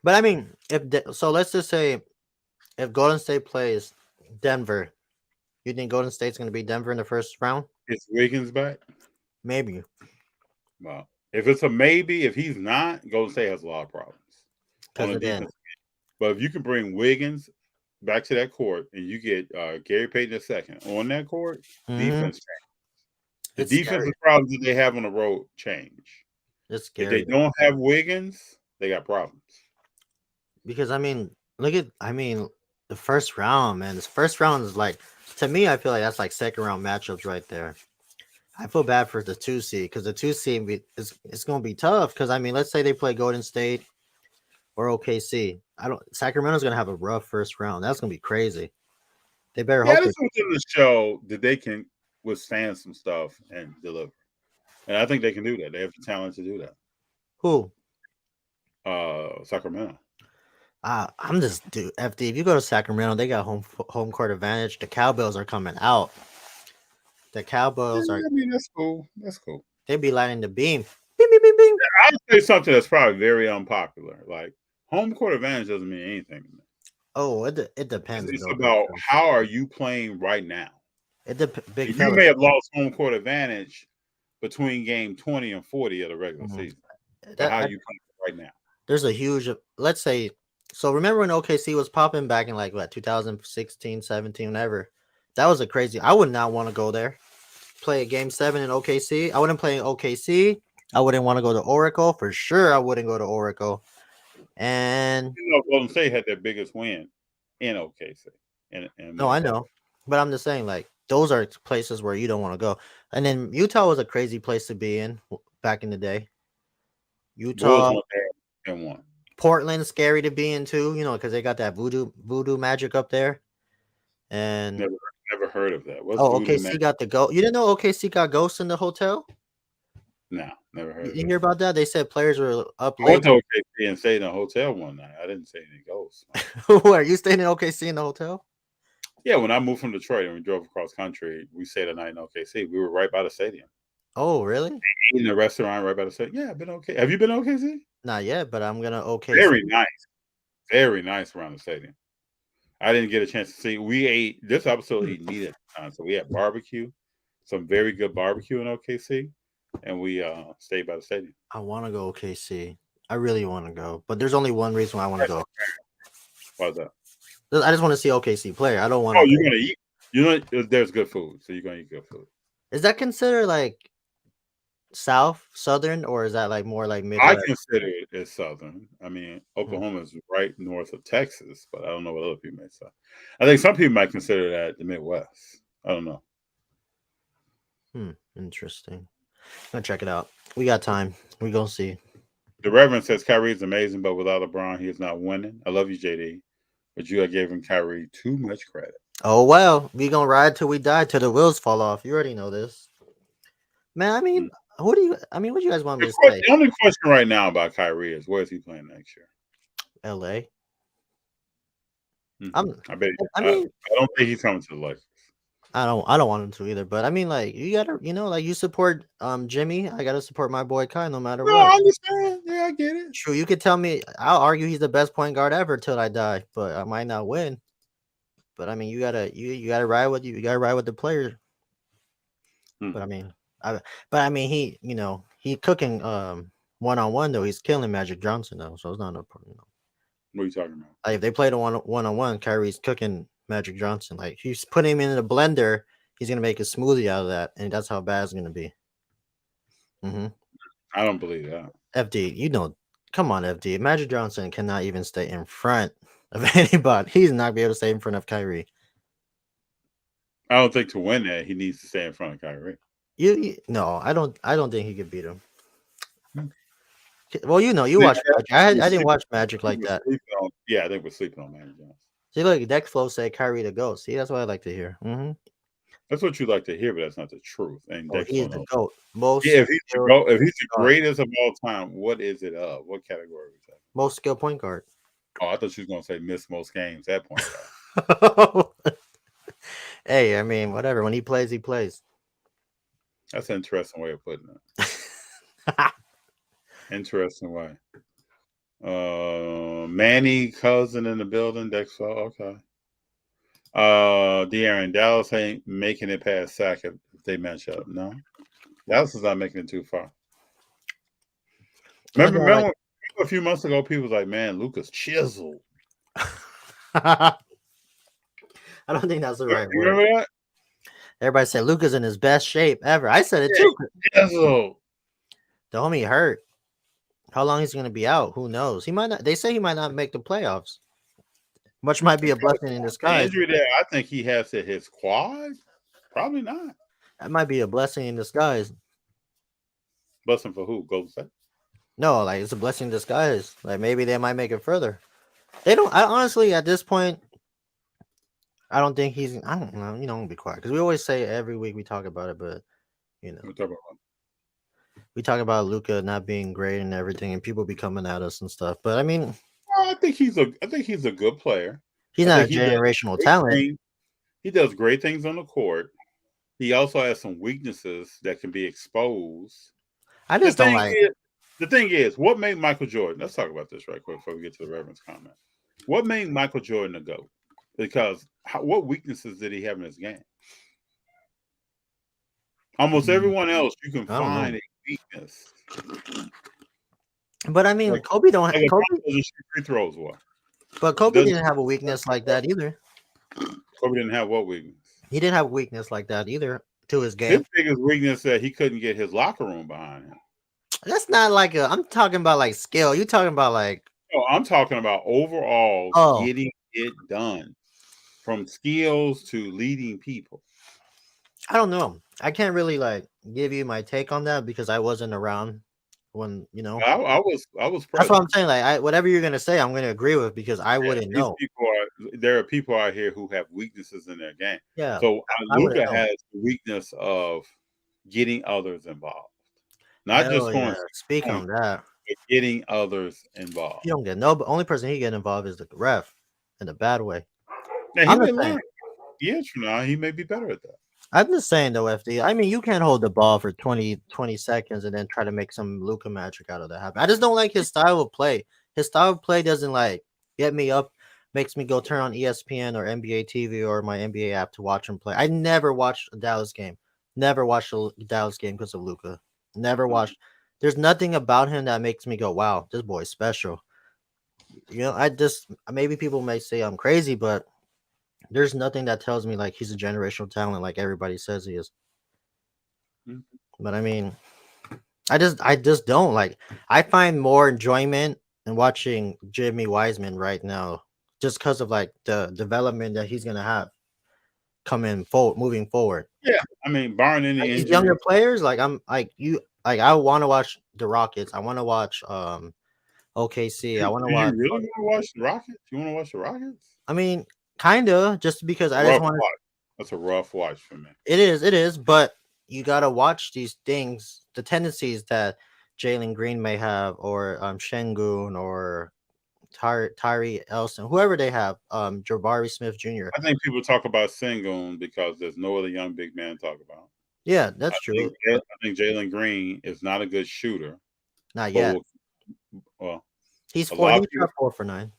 But I mean, so, let's just say if Golden State plays Denver, you think Golden State's going to beat Denver in the first round? Is Wiggins back? Maybe Well, if it's a maybe, if he's not, Golden State has a lot of problems on because the of then. defense. But if you can bring Wiggins back to that court and you get Gary Payton II on that court, Mhm. defense change. The It's defensive scary. problems that they have on the road change. It's If they scary don't have Wiggins, they got problems. because I mean, the first round, man. This first round is like, to me, I feel like that's like second round matchups right there. I feel bad for the 2 seed because the 2 seed is it's going to be tough. Because I mean, let's say they play Golden State or OKC. Sacramento's going to have a rough first round. That's going to be crazy. They better Yeah, hope this was to show that they can withstand some stuff and deliver. And I think they can do that. They have the talent to do that. who. Sacramento. I'm just FD. If you go to Sacramento, they got home court advantage. The Cowbells are coming out. The Cowbells Yeah, are. I mean, that's cool. That's cool. They be lighting the beam. Bing, bing, bing, bing. I'll say something that's probably very unpopular. Like home court advantage doesn't mean anything. Oh, it depends. It's Though. about how are you playing right now. Big You fella. may have lost home court advantage between game 20 and 40 of the regular Mhm. season. But how you playing right now? There's a huge. Let's say. So remember when OKC was popping back in like what 2016, 17, whenever. That was a crazy. I would not want to go there. Play a game 7 in OKC. I wouldn't play in OKC. I wouldn't want to go to Oracle for sure. I wouldn't go to Oracle. And You know, Golden State had their biggest win in OKC. no, I know, but I'm just saying like those are places where you don't want to go. And then Utah was a crazy place to be in back in the day. Bulls Utah, went there and won. Portland, scary to be in too. Because they got that voodoo magic up there. And Never heard of that. What's oh, voodoo OKC magic? got the ghost. You didn't know OKC got ghosts in the hotel? No, never heard You of didn't it. hear about that? They said players were up I went late. to OKC and stayed in a hotel one night. I didn't see any ghosts. Where you staying in OKC in the hotel? Yeah, when I moved from Detroit and we drove across country, we stayed a night in OKC. We were right by the stadium. Oh, really? In the restaurant right by the stadium. Yeah, I've been okay. Have you been OKC? Not yet, but I'm gonna OKC. Very nice around the stadium. I didn't get a chance to see. We ate this episode eating meat at the time, so we had barbecue, some very good barbecue in OKC, and we stayed by the stadium. I want to go OKC. I really want to go, but there's only one reason why I want to go. Why's that? I just want to see OKC play. I don't want. Oh, you're gonna eat. You know, there's good food, so you're gonna eat good food. Is that considered like southern, or is that like more like I Midwest? consider it as southern. I mean, Oklahoma is right north of Texas, but I don't know what other people may say. I think some people might consider that the Midwest. I don't know. Interesting. I'm gonna check it out. We got time. We gonna see. The Reverend says Kyrie is amazing, but without LeBron, he is not winning. I love you, JD, but you are giving Kyrie too much credit. Oh well, we gonna ride till we die, till the wheels fall off. You already know this, man. I mean, what do you guys want me to say? The only question right now about Kyrie is where is he playing next year? LA. I bet. I don't think he's coming to the Lakers. I don't want him to either. But I mean, like you gotta, like you support Jimmy. I gotta support my boy Kai no matter No, what. I understand. Yeah, I get it. True, you could tell me. I'll argue he's the best point guard ever till I die, but I might not win. But I mean, you gotta ride with the player. But I mean, he cooking 1-on-1 though. He's killing Magic Johnson though, so it's not a problem. What are you talking about? Like if they played a 1-on-1, Kyrie's cooking Magic Johnson. Like he's putting him in a blender. He's gonna make a smoothie out of that, and that's how bad it's gonna be. I don't believe that. FD, come on, FD. Magic Johnson cannot even stay in front of anybody. He's not be able to stay in front of Kyrie. I don't think to win that he needs to stay in front of Kyrie. No, I don't think he could beat him. Well, you watch Magic. I didn't watch Magic like that. I think we're sleeping on Magic Johnson. See, look, Dexflow said Kyrie to go. See, that's what I like to hear. That's what you like to hear, but that's not the truth. And he's the GOAT. If he's the greatest of all time, what is it of? What category is that? Most skilled point guard. Oh, I thought you was gonna say miss most games. That point guard. Hey, I mean, whatever. When he plays, he plays. That's an interesting way of putting it. Interesting way. Manny cousin in the building. Dexter. Okay. De'Aaron, Dallas ain't making it past Sac if they match up. No, Dallas is not making it too far. Remember a few months ago, people was like, "Man, Luka's chiseled." I don't think that's the right word. Remember that? Everybody said Luka's in his best shape ever. I said it too. Chiseled. The homie hurt. How long he's going to be out? Who knows? He might not. They say he might not make the playoffs. Which might be a blessing in disguise. Injury there, I think he has to his quad. Probably not. That might be a blessing in disguise. Blessing for who? Golden State? No, like it's a blessing in disguise. Like maybe they might make it further. They don't. I honestly, at this point, I don't think he's. I don't know. I'm gonna be quiet because we always say every week we talk about it, but we talk about Luka not being great and everything, and people be coming at us and stuff. But I mean, I think he's a good player. He's not a generational talent. He does great things on the court. He also has some weaknesses that can be exposed. I just don't like. The thing is, what made Michael Jordan? Let's talk about this right quick before we get to the Reverend's comment. What made Michael Jordan a GOAT? Because what weaknesses did he have in his game? Almost everyone else, you can find a weakness. But I mean, like, Kobe don't have free throws. What? But Kobe didn't have a weakness like that either. Kobe didn't have what weakness? He didn't have a weakness like that either to his game. His biggest weakness that he couldn't get his locker room behind him. That's not like I'm talking about like skill. You talking about like? No, I'm talking about overall getting it done, from skills to leading people. I don't know. I can't really like give you my take on that because I wasn't around when I was present. That's what I'm saying. Like whatever you're gonna say, I'm gonna agree with because I wouldn't know. There are people out here who have weaknesses in their game. Yeah. So Luka has the weakness of getting others involved. not just Hell scoring yeah. Speak on points, that. but getting others involved. You don't get no. Only person he get involved is the ref, in a bad way. Now he I'm may just saying. learn years from now. He may be better at that. I'm just saying though, FD. I mean, you can't hold the ball for 20 seconds and then try to make some Luka magic out of that happen. I just don't like his style of play. His style of play doesn't like get me up, makes me go turn on ESPN or NBA TV or my NBA app to watch him play. I never watched a Dallas game. Never watched a Dallas game because of Luka. Never watched. There's nothing about him that makes me go, "Wow, this boy's special." You know, I just maybe people may say I'm crazy, but there's nothing that tells me like he's a generational talent like everybody says he is. Mhm. But I mean, I just don't like. I find more enjoyment in watching Jimmy Wiseman right now, just because of like the development that he's gonna have coming forward, moving forward. Yeah, I mean, barring any Like these injury, younger players, like I'm like you, like I want to watch the Rockets. I want to watch OKC. I do want to you watch. really want to watch the Rockets? You want to watch the Rockets? I mean, kinda, just because I just Rough want to. watch. That's a rough watch for me. It is, but you gotta watch these things, the tendencies that Jalen Green may have, or Shengun, or Tyree Elson, whoever they have, Jabari Smith Jr. I think people talk about Sengun because there's no other young big man to talk about. Yeah, I that's true. think Jalen Green is not a good shooter, Not but yet. well, He's a four. lot of He people, shot 4 for 9.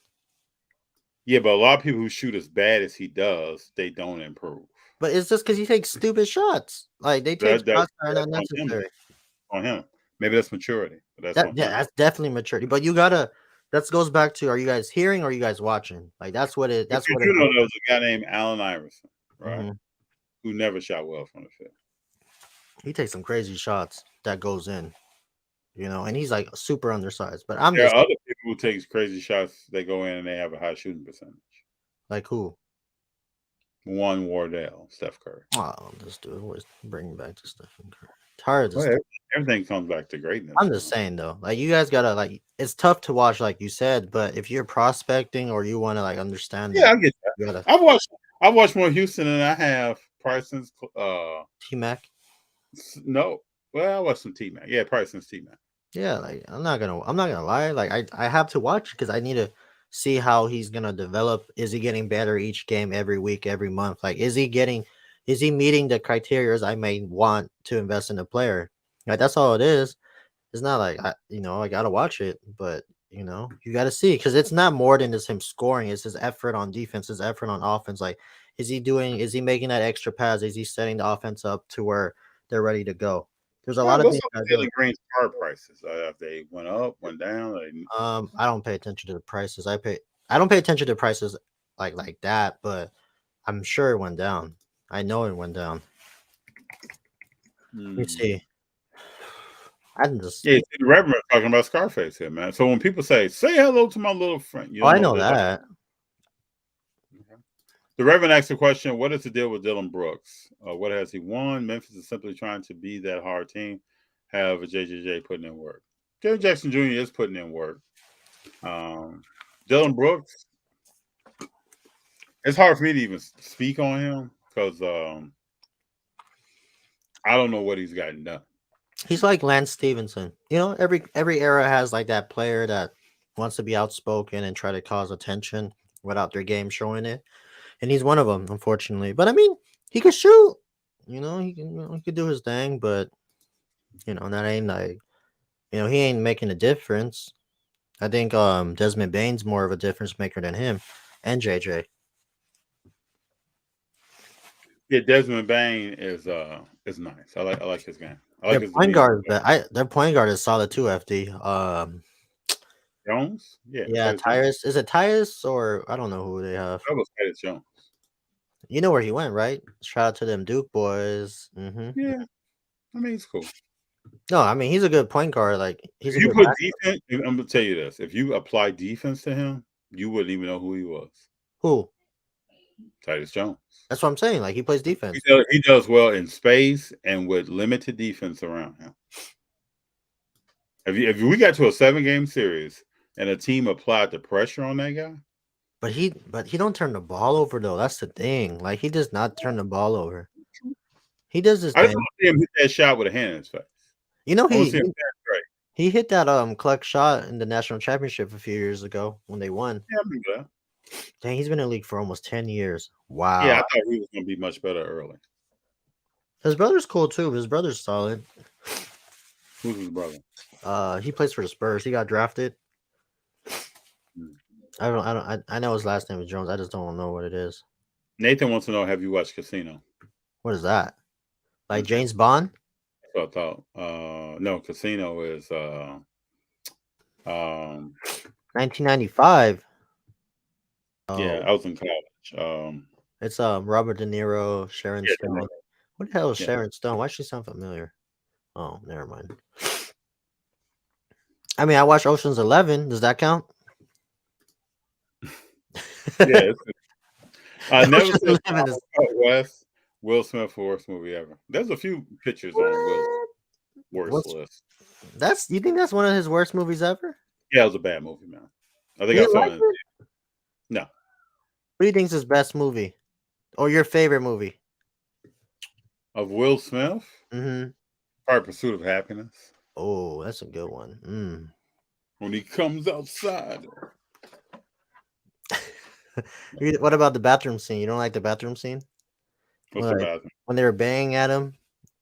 yeah, but a lot of people who shoot as bad as he does, they don't improve. But it's just because he takes stupid shots. Like they take That shots that are not that's on him. necessary. On him, maybe that's maturity, but that's on Yeah, him. that's definitely maturity. But you gotta. That goes back to: are you guys hearing or are you guys watching? Like that's what it. But That's you what do it. know there was a guy named Allen Iverson, right? Mhm. Who never shot well from the field. He takes some crazy shots that goes in. You know, and he's like super undersized. But I'm There just are other people who take crazy shots. They go in and they have a high shooting percentage. like, who? One Wardell, Steph Curry. Oh, this dude always bringing back to Stephen Curry. Tired of Well, this. everything comes back to greatness. I'm just saying though, like you guys gotta like. It's tough to watch, like you said, but if you're prospecting or you want to like understand, Yeah, it, I get that. you gotta I've watched more Houston than I have Parsons. T-Mac. No, well, I watched some T Mac. Yeah, Parsons T Mac. Yeah, like I'm not gonna lie. Like I have to watch because I need to see how he's gonna develop. Is he getting better each game, every week, every month? Like is he meeting the criteria I may want to invest in a player? Like that's all it is. It's not like I gotta watch it, but you gotta see because it's not more than just him scoring. It's his effort on defense, his effort on offense. Like, is he making that extra pass? Is he setting the offense up to where they're ready to go? There's a lot of What's things up that with do. Jalen Green's card prices? If they went up, went down? I don't pay attention to the prices. I don't pay attention to prices like that, but I'm sure it went down. I know it went down. Let me see. I can just. Yeah, the Reverend talking about Scarface here, man. So when people say hello to my little friend, you Oh, I don't know know that. The Reverend asked the question, what is the deal with Dylan Brooks? What has he won? Memphis is simply trying to be that hard team. Have a JJJ putting in work. Gary Jackson Jr. is putting in work. Dylan Brooks, it's hard for me to even speak on him because I don't know what he's gotten done. He's like Lance Stevenson. Every era has like that player that wants to be outspoken and try to cause attention without their game showing it. And he's one of them, unfortunately. But I mean, he could shoot. He could do his thing, but that ain't like, he ain't making a difference. I think Desmond Bane's more of a difference maker than him and JJ. Yeah, Desmond Bain is nice. I like his game. I like Their his point demeanor. guard, their point guard is solid too. FD. Jones, yeah, Yeah, Tyus Jones. Tyrus. Is it Tyrus or I don't know who they have. That was Tyus Jones. You know where he went, right? Shout out to them Duke boys. Yeah, I mean it's cool. No, I mean he's a good point guard. Like he's If a you good put defense, I'm gonna tell you this: if you apply defense to him, you wouldn't even know who he was. Who? Tyus Jones. That's what I'm saying. Like he plays defense. He does well in space and with limited defense around him. If we got to a 7-game series and a team applied the pressure on that guy, But he don't turn the ball over though. That's the thing. Like he does not turn the ball over. He does his I just thing. want to see him hit that shot with a hand in his face. You know I want to he see him dance right. he hit that clutch shot in the national championship a few years ago when they won. Yeah, I remember that. Dang, he's been in the league for almost 10 years. Yeah, I Wow. thought he was going to be much better early. His brother's cool too. His brother's solid. Who's his brother? He plays for the Spurs. He got drafted. Hmm. I know his last name is Jones. I just don't know what it is. Nathan wants to know: have you watched Casino? What is that? Like Hmm. James Bond? That's what I thought. No, Casino is 1995. yeah, Oh, I was in college. it's Robert De Niro, Sharon Yeah, Stone. What the hell is yeah. Sharon Stone? Why does she sound familiar? Oh, never mind. I mean, I watched Ocean's 11. Does that count? Yeah, I never Ocean's said 11 is West. Will Smith worst movie ever. There's a few pictures on Will's worst What's list. that's you think that's one of his worst movies ever? Yeah, it was a bad movie, man. I think You I didn't saw like it. it? No, What do you think's his best movie? Or your favorite movie? of Will Smith, Mm-hmm. probably Pursuit of Happiness. Oh, that's a good one. When he comes outside. What about the bathroom scene? You don't like the bathroom scene? What's When, the like, bathroom? when they were banging at him?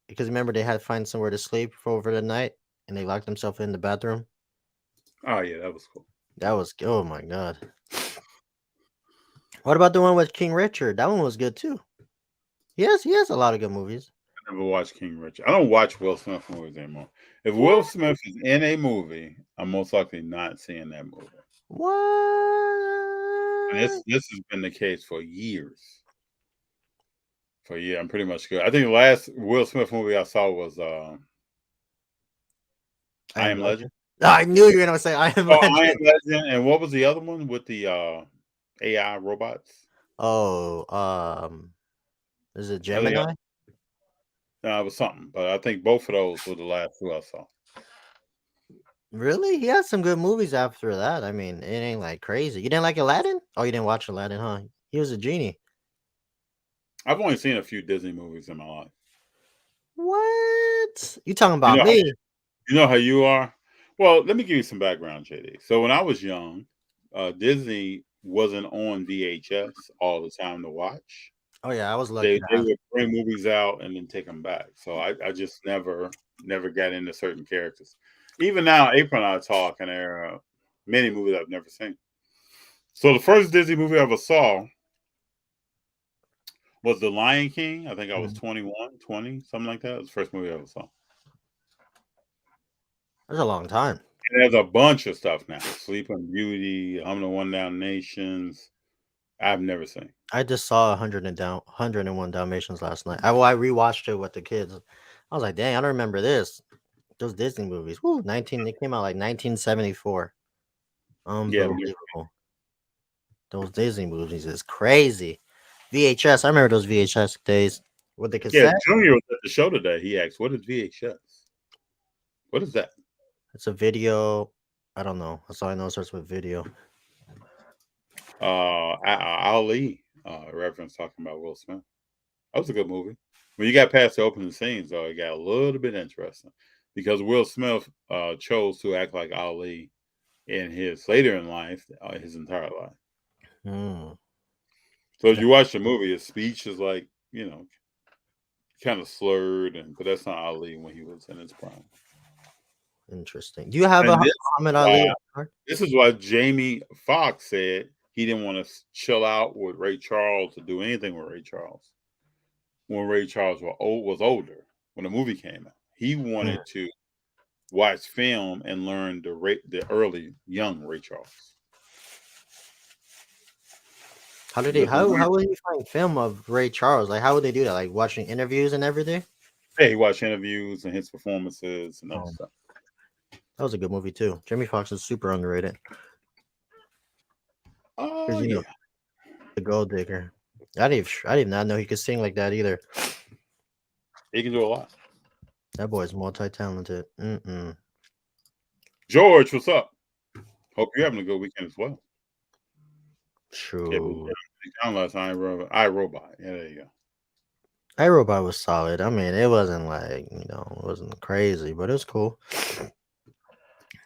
Because remember they had to find somewhere to sleep for over the night and they locked themselves in the bathroom. Oh yeah, that was cool. That was oh my god. What about the one with King Richard? That one was good too. He has a lot of good movies. I never watched King Richard. I don't watch Will Smith movies anymore. If Will Smith is in a movie, I'm most likely not seeing that movie. And What? this has been the case for years. So yeah, I'm pretty much good. I think the last Will Smith movie I saw was I Am Legend. I knew you were gonna say I Am Oh, I Legend. Am Legend. And what was the other one with the AI robots? Oh, is it I think Gemini? it was something, but I think both of those were the last two I saw. Really? He had some good movies after that. I mean, it ain't like crazy. You didn't like Aladdin? Oh, you didn't watch Aladdin, huh? He was a genie. I've only seen a few Disney movies in my life. What? You talking You about know, me? you know how you are. Well, let me give you some background, JD. So when I was young, Disney wasn't on VHS all the time to watch. Oh yeah, I was lucky They to they have. would bring movies out and then take them back. So I just never got into certain characters. Even now, April and I talk, and there are many movies I've never seen. So the first Disney movie I ever saw was The Lion King. I think I was Mhm. 21, 20, something like that. It was the first movie I ever saw. That's a long time. And there's a bunch of stuff now. Sleeping Beauty, I'm the One Down Nations. I've never seen. I just saw 101 Dalmatians last night. I rewatched it with the kids. I was like, dang, I don't remember this. Those Disney movies. Woo, 19. They came out like 1974. Yeah, I've never- Unbelievable. Those Disney movies is crazy. VHS. I remember those VHS days with the yeah. cassette. Junior was at the show today. He asked, "What is VHS? What is that?" It's a video. I don't know. That's all I know. It starts with video. Ali reference talking about Will Smith. That was a good movie. When you got past the opening scenes, though, it got a little bit interesting because Will Smith chose to act like Ali in his later in life, his entire life. Hmm. So as you watch the movie, his speech is like, kind of slurred, but that's not Ali when he was in his prime. Interesting. Do you have a And Muhammad Ali? this is why Jamie Foxx said he didn't want to chill out with Ray Charles or do anything with Ray Charles when Ray Charles was older when the movie came out. He wanted to watch film and learn the early young Ray Charles. How did how would you find film of Ray Charles? Like how would they do that? Like watching interviews and everything? Yeah, he watched interviews and his performances and other stuff. That was a good movie too. Jamie Foxx is super underrated. Oh yeah, the Gold Digger. I did not know he could sing like that either. he can do a lot. That boy's multi-talented. George, what's up? Hope you're having a good weekend as well. True. Yeah, last iRobot. Yeah, there you go. iRobot was solid. I mean, it wasn't like it wasn't crazy, but it was cool.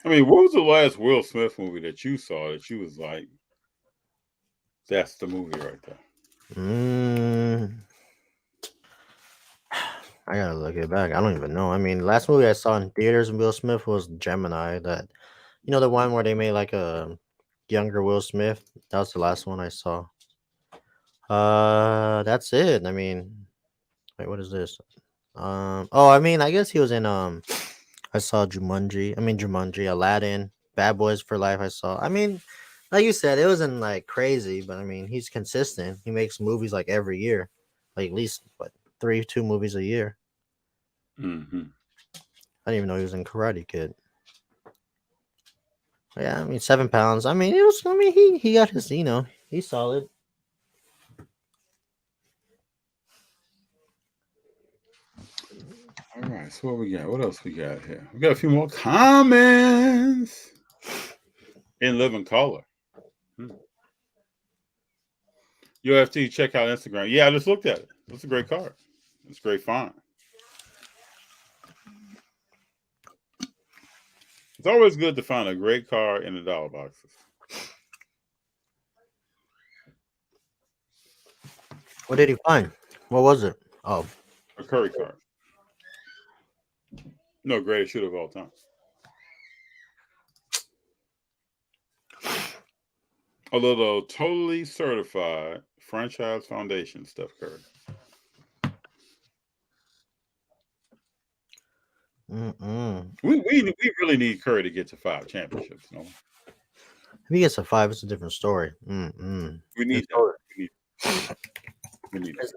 I mean, what was the last Will Smith movie that you saw that you was like, that's the movie right there? Mm, I gotta look it back. I don't even know. I mean, last movie I saw in theaters with Will Smith was Gemini. That the one where they made like a younger Will Smith. That was the last one I saw. That's it. I mean, wait, what is this? Oh, I mean, I guess he was in I saw Jumanji. I mean Jumanji, Aladdin, Bad Boys for Life. I saw. I mean, like you said, it wasn't like crazy, but I mean, he's consistent. He makes movies like every year, like at least what 2 movies a year. Mm-hmm. I didn't even know he was in Karate Kid. Yeah, I mean 7 pounds. I mean, it was. I mean, he got his. He's solid. All right, so what we got? What else we got here? We got a few more comments. In living color. UFT, check out Instagram. Yeah, I just looked at it. It's a great card. It's great font. It's always good to find a great card in the dollar boxes. What did he find? What was it? Oh, A Curry card. No, greatest shooter of all time. A little totally certified franchise foundation, Steph Curry. We really need Curry to get to 5 championships. No, if he gets a 5, it's a different story. we need that. We need that.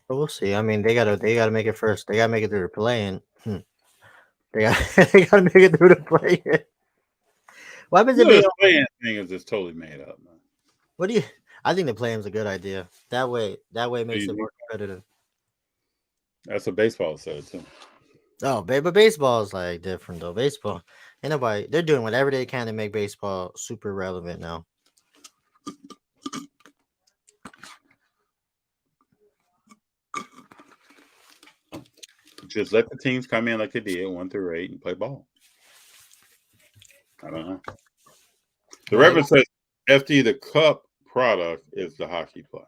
But we'll see. I mean, they gotta make it first. They gotta make it through the play-in. They got they gotta make it through the play-in. What happens if The play-in thing is just totally made up, man. What do you? I think the play-in's a good idea. That way it makes it more competitive. That's what baseball said too. Oh, but baseball is like different though. Baseball, ain't nobody. They're doing whatever they can to make baseball super relevant now. Just let the teams come in like they did 1 through 8 and play ball. I don't know. The reference says FD the cup product is the hockey play.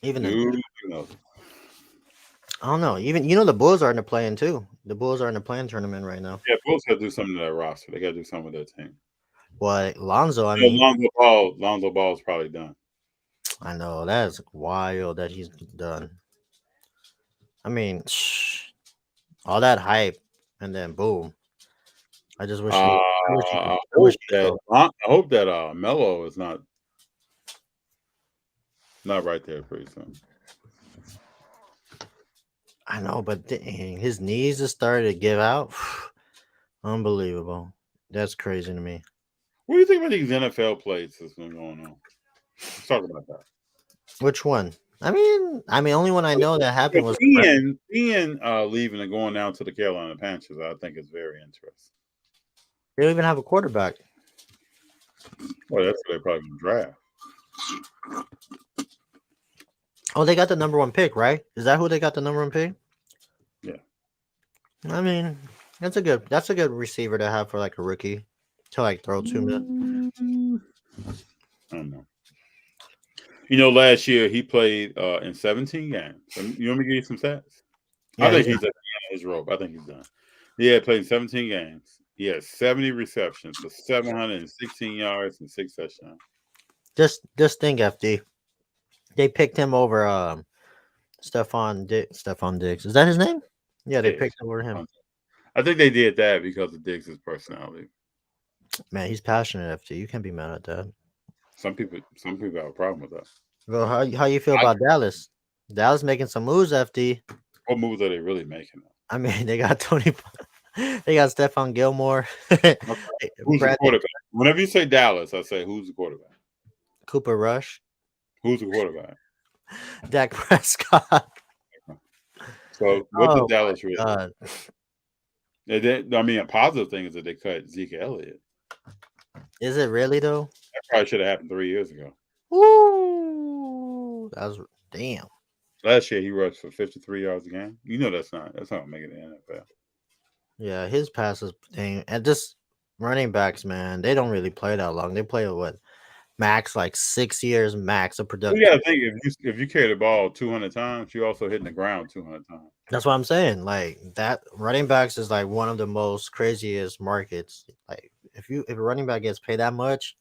Even I don't know. Even the Bulls are in the play-in too. The Bulls are in the play-in tournament right now. Yeah, Bulls got to do something to their roster. They got to do something with their team. What Lonzo? I mean, Lonzo Ball is probably done. I know that's wild that he's done. I mean, all that hype and then boom. I just wish. I hope that Melo is not right there pretty soon. I know, but dang, his knees just started to give out. Unbelievable. That's crazy to me. What do you think about these NFL plays that's been going on? Let's talk about that. Which one? I mean, only one I know that happened was Ian leaving and going down to the Carolina Panthers. I think is very interesting. They don't even have a quarterback. Well, that's what they probably draft. Oh, they got the number 1 pick, right? Is that who they got the number 1 pick? Yeah. I mean, that's a good receiver to have for like a rookie to like throw 2 minutes. I don't know. Last year he played in 17 games. You want me to give you some stats? Yeah, I think he's at the end of his rope. I think he's done. Yeah, played in 17 games. He had 70 receptions for 716 yards and 6 touchdowns. Just think, FD. They picked him over Stephon Diggs. Is that his name? Yeah, they picked over him. I think they did that because of Diggs' personality. Man, he's passionate, FD. You can't be mad at that. Some people have a problem with that. Well, how you feel about Dallas? Dallas making some moves, FD. What moves are they really making? I mean, they got Tony. They got Stephon Gilmore. Who's the quarterback? Whenever you say Dallas, I say who's the quarterback? Cooper Rush. Who's the quarterback? Dak Prescott. So what did Dallas really? A positive thing is that they cut Zeke Elliott. Is it really though? probably should have happened 3 years ago. Woo! That was damn. Last year he rushed for 53 yards a game. You know that's not gonna make it in the NFL. Yeah, his passes dang, and just running backs, man, they don't really play that long. They play what max like 6 years max of You production. gotta think if you carry the ball 200 times, you're also hitting the ground 200 times. That's what I'm saying. Like that running backs is like one of the most craziest markets. Like if a running back gets paid that much,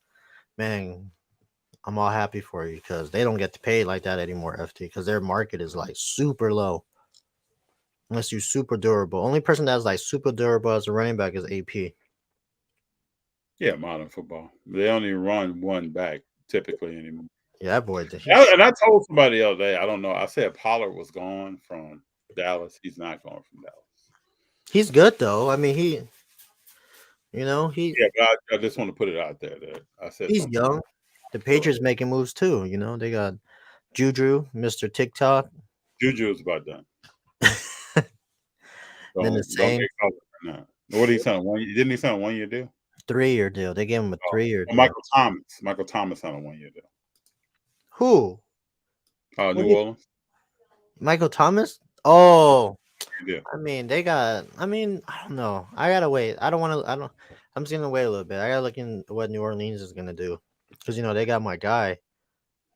man, I'm all happy for you because they don't get to pay like that anymore, FT, because their market is like super low. Unless you're super durable. Only person that's like super durable as a running back is AP. Yeah, modern football. They only run one back typically anymore. Yeah, that boy. And I told somebody the other day, I don't know. I said Pollard was gone from Dallas. He's not going from Dallas. He's good though. I mean, he. Yeah, but I just want to put it out there that I said He's something. young. The Patriots making moves too. They got Juju, Mr. TikTok. Juju is about done. Then the same. What did he sign? Didn't he sign a 1 year deal? 3-year deal. They gave him a 3-year deal. Michael Thomas signed a 1 year deal. Who? New Orleans. Michael Thomas? Oh. Yeah. I mean, I don't know. I gotta wait. I'm just gonna wait a little bit. I gotta look in what New Orleans is gonna do. Because they got my guy.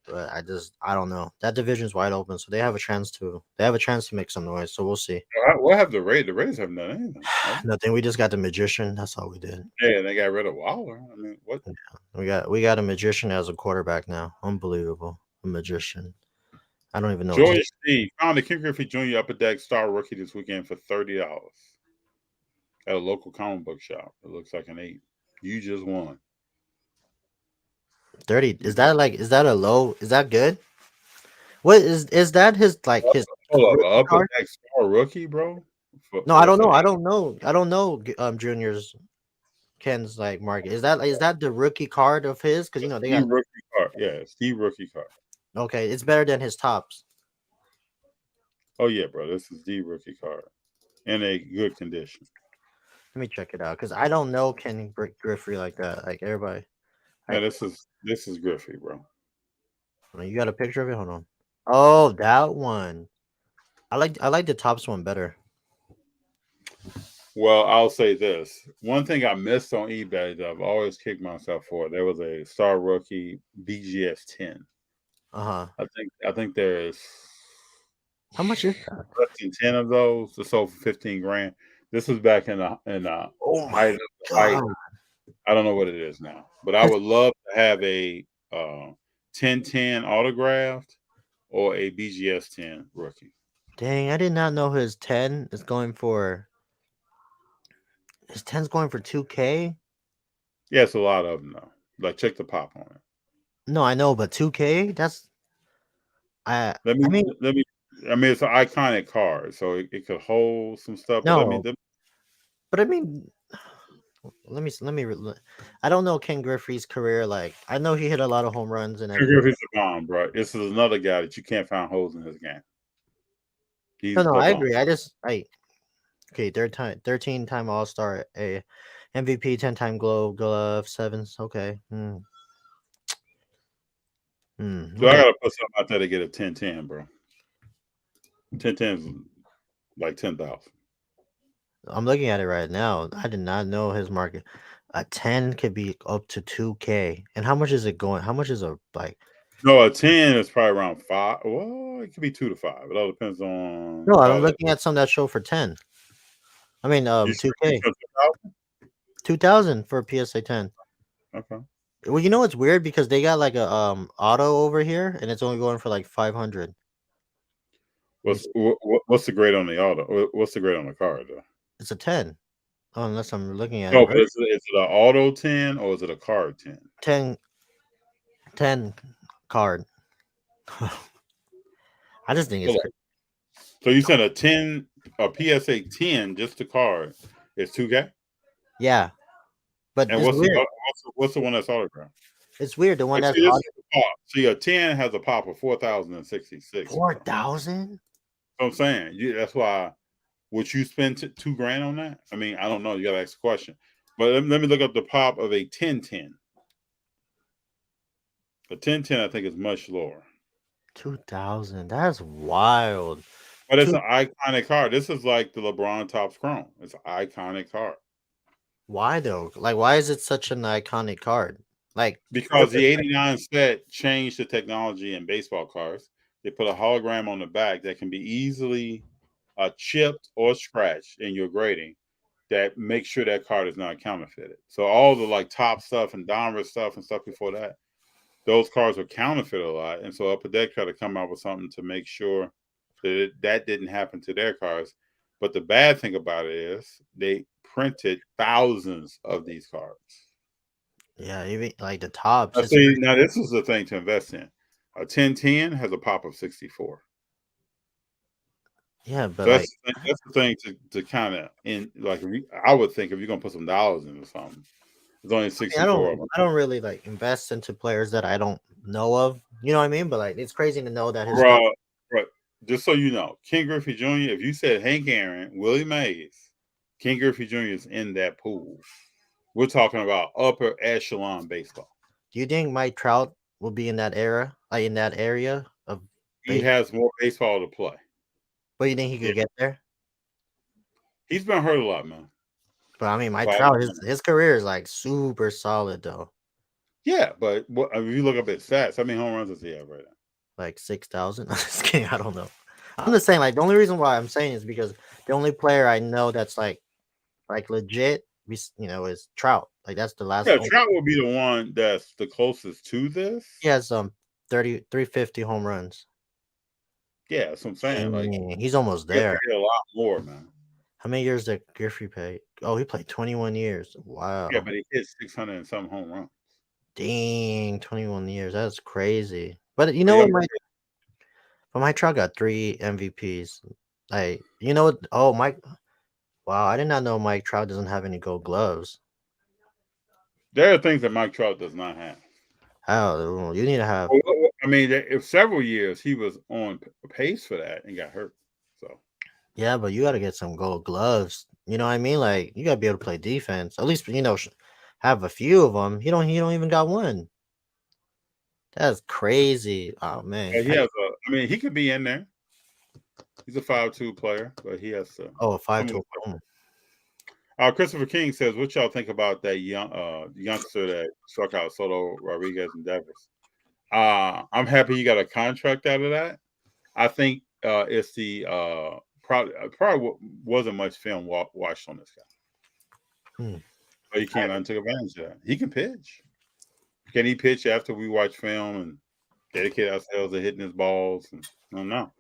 But I don't know. That division's wide open, so they have a chance to make some noise. So we'll see. What have the Raiders? The Raiders haven't done anything. Nothing. We just got the magician. That's all we did. Yeah, they got rid of Waller. I mean, what? Yeah, we got a magician as a quarterback now. Unbelievable. A magician. I don't even know. George Steve found the Ken Griffey Jr. Upper Deck Star Rookie this weekend for $30 at a local comic book shop. It looks like an 8. You just won. 30. Is that a low? Is that good? What is that his his Upper Deck Star Rookie, bro? No, I don't know. I don't know. Junior's Ken's market. Is that the rookie card of his? Because they got rookie card. Yeah, it's the rookie card. Okay, it's better than his tops. Oh yeah, bro. This is the rookie card in a good condition. Let me check it out because I don't know Ken Griffey like that. Like everybody. Yeah, this is Griffey, bro. You got a picture of it? Hold on. Oh, that one. I like the tops one better. Well, I'll say this. One thing I missed on eBay that I've always kicked myself for, there was a Star Rookie BGS 10. Uh-huh. I think there's how much is that? Less than 10 of those. They sold for $15,000. This was back in oh my God. I don't know what it is now, but I would love to have a 10-10 autographed or a BGS 10 rookie. Dang, I did not know his 10 is going for. His 10's going for $2K. Yeah, it's a lot of them though. Like check the pop on it. No, I know, but $2K. That's. I mean, it's an iconic card, so it could hold some stuff. No, but I mean, let me. I don't know Ken Griffey's career. Like, I know he hit a lot of home runs and everything. Ken Griffey's a bomb, bro. This is another guy that you can't find holes in his game. No, I agree. Okay, 13-time All-Star, a MVP, 10-time Glove, 7s. Okay. So I gotta put something out there to get a 10-10, bro. 10-10 is like 10,000. I'm looking at it right now. I did not know his market. A 10 could be up to $2K. And how much is it going? How much is a No, a 10 is probably around 5. Well, it could be 2 to 5. It all depends on. No, I'm looking at some that show for 10. I mean, 2K. 2,000 for a PSA 10. Okay. Well, it's weird because they got like a auto over here, and it's only going for like 500. What's the grade on the auto? What's the grade on the card though? It's a 10. Oh, unless I'm looking at it. But is it an auto 10 or is it a card 10? 10 card. I just think it's crazy. So you said a PSA 10, just the card, is $2K? Yeah. But and what's the one that's autographed? It's weird. The one that's see, a 10 has a pop of 4,066. 4,000? I'm saying that's why. Would you spend $2,000 on that? I mean, I don't know. You got to ask a question. But let me look up the pop of a 10-10. The 1010, I think, is much lower. 2000. That's wild. But it's Two. an iconic card. This is like the LeBron Topps Chrome. It's an iconic card. Why though? Like, why is it such an iconic card? Like, Because the 89 set changed the technology in baseball cards. They put a hologram on the back that can be easily chipped or scratched in your grading that makes sure that card is not counterfeited. So all the like top stuff and Donruss stuff and stuff before that, those cards were counterfeited a lot. And so Upper Deck tried to come out with something to make sure that that didn't happen to their cards. But the bad thing about it is they printed thousands of these cards. yeah, even like the tops. Now, It's see, now this is the thing to invest in. A 1010 has a pop of 64. yeah, but So like, that's the thing to kind of in like I would think if you're gonna put some dollars into something, it's only I 64 of them. don't really like invest into players that I don't know of. You know what I mean? But like, it's crazy to know that his stuff. Bro, just so you know, Ken Griffey Jr. If you said Hank Aaron, Willie Mays, Ken Griffey Jr. is in that pool. We're talking about upper echelon baseball. Do you think Mike Trout will be in that era, like in that area of He baseball? has more baseball to play. But you think he could get there? He's been hurt a lot, man. But I mean, Mike But Trout, his career is like super solid though. yeah, but if you look up his stats, how many home runs does he have right now? Like 6,000. I'm just kidding. I don't know. I'm just saying, like, the only reason why I'm saying is because the only player I know that's like legit, is Trout. Like that's the last. Yeah, Trout will be the one that's the closest to this. He has 350 home runs. Yeah, that's what I'm saying. Like he's almost there. A lot more, man. How many years did Griffey play? Oh, he played 21 years. Wow. Yeah, but he hit 600 and some home runs. Dang, 21 years. That's crazy. But you know what? Mike Trout got 3 MVPs. Like, you know what? Oh, Mike. Wow, I did not know Mike Trout doesn't have any gold gloves. There are things that Mike Trout does not have. How? You need to have. I mean, if several years he was on pace for that and got hurt. So yeah, but you got to get some gold gloves. You know what I mean? Like you got to be able to play defense. At least have a few of them. He don't even got one. That's crazy. Oh man. yeah, he has I mean, he could be in there. He's a 5'2" player, but he has to. Oh, 5'2". Christopher King says, "What y'all think about that youngster that struck out Soto, Rodriguez, and Devers?" I'm happy he got a contract out of that. I think it's the probably wasn't much film watched on this guy, but he can't take advantage of that. He can pitch. Can he pitch after we watch film and dedicate ourselves to hitting his balls? And, I don't know.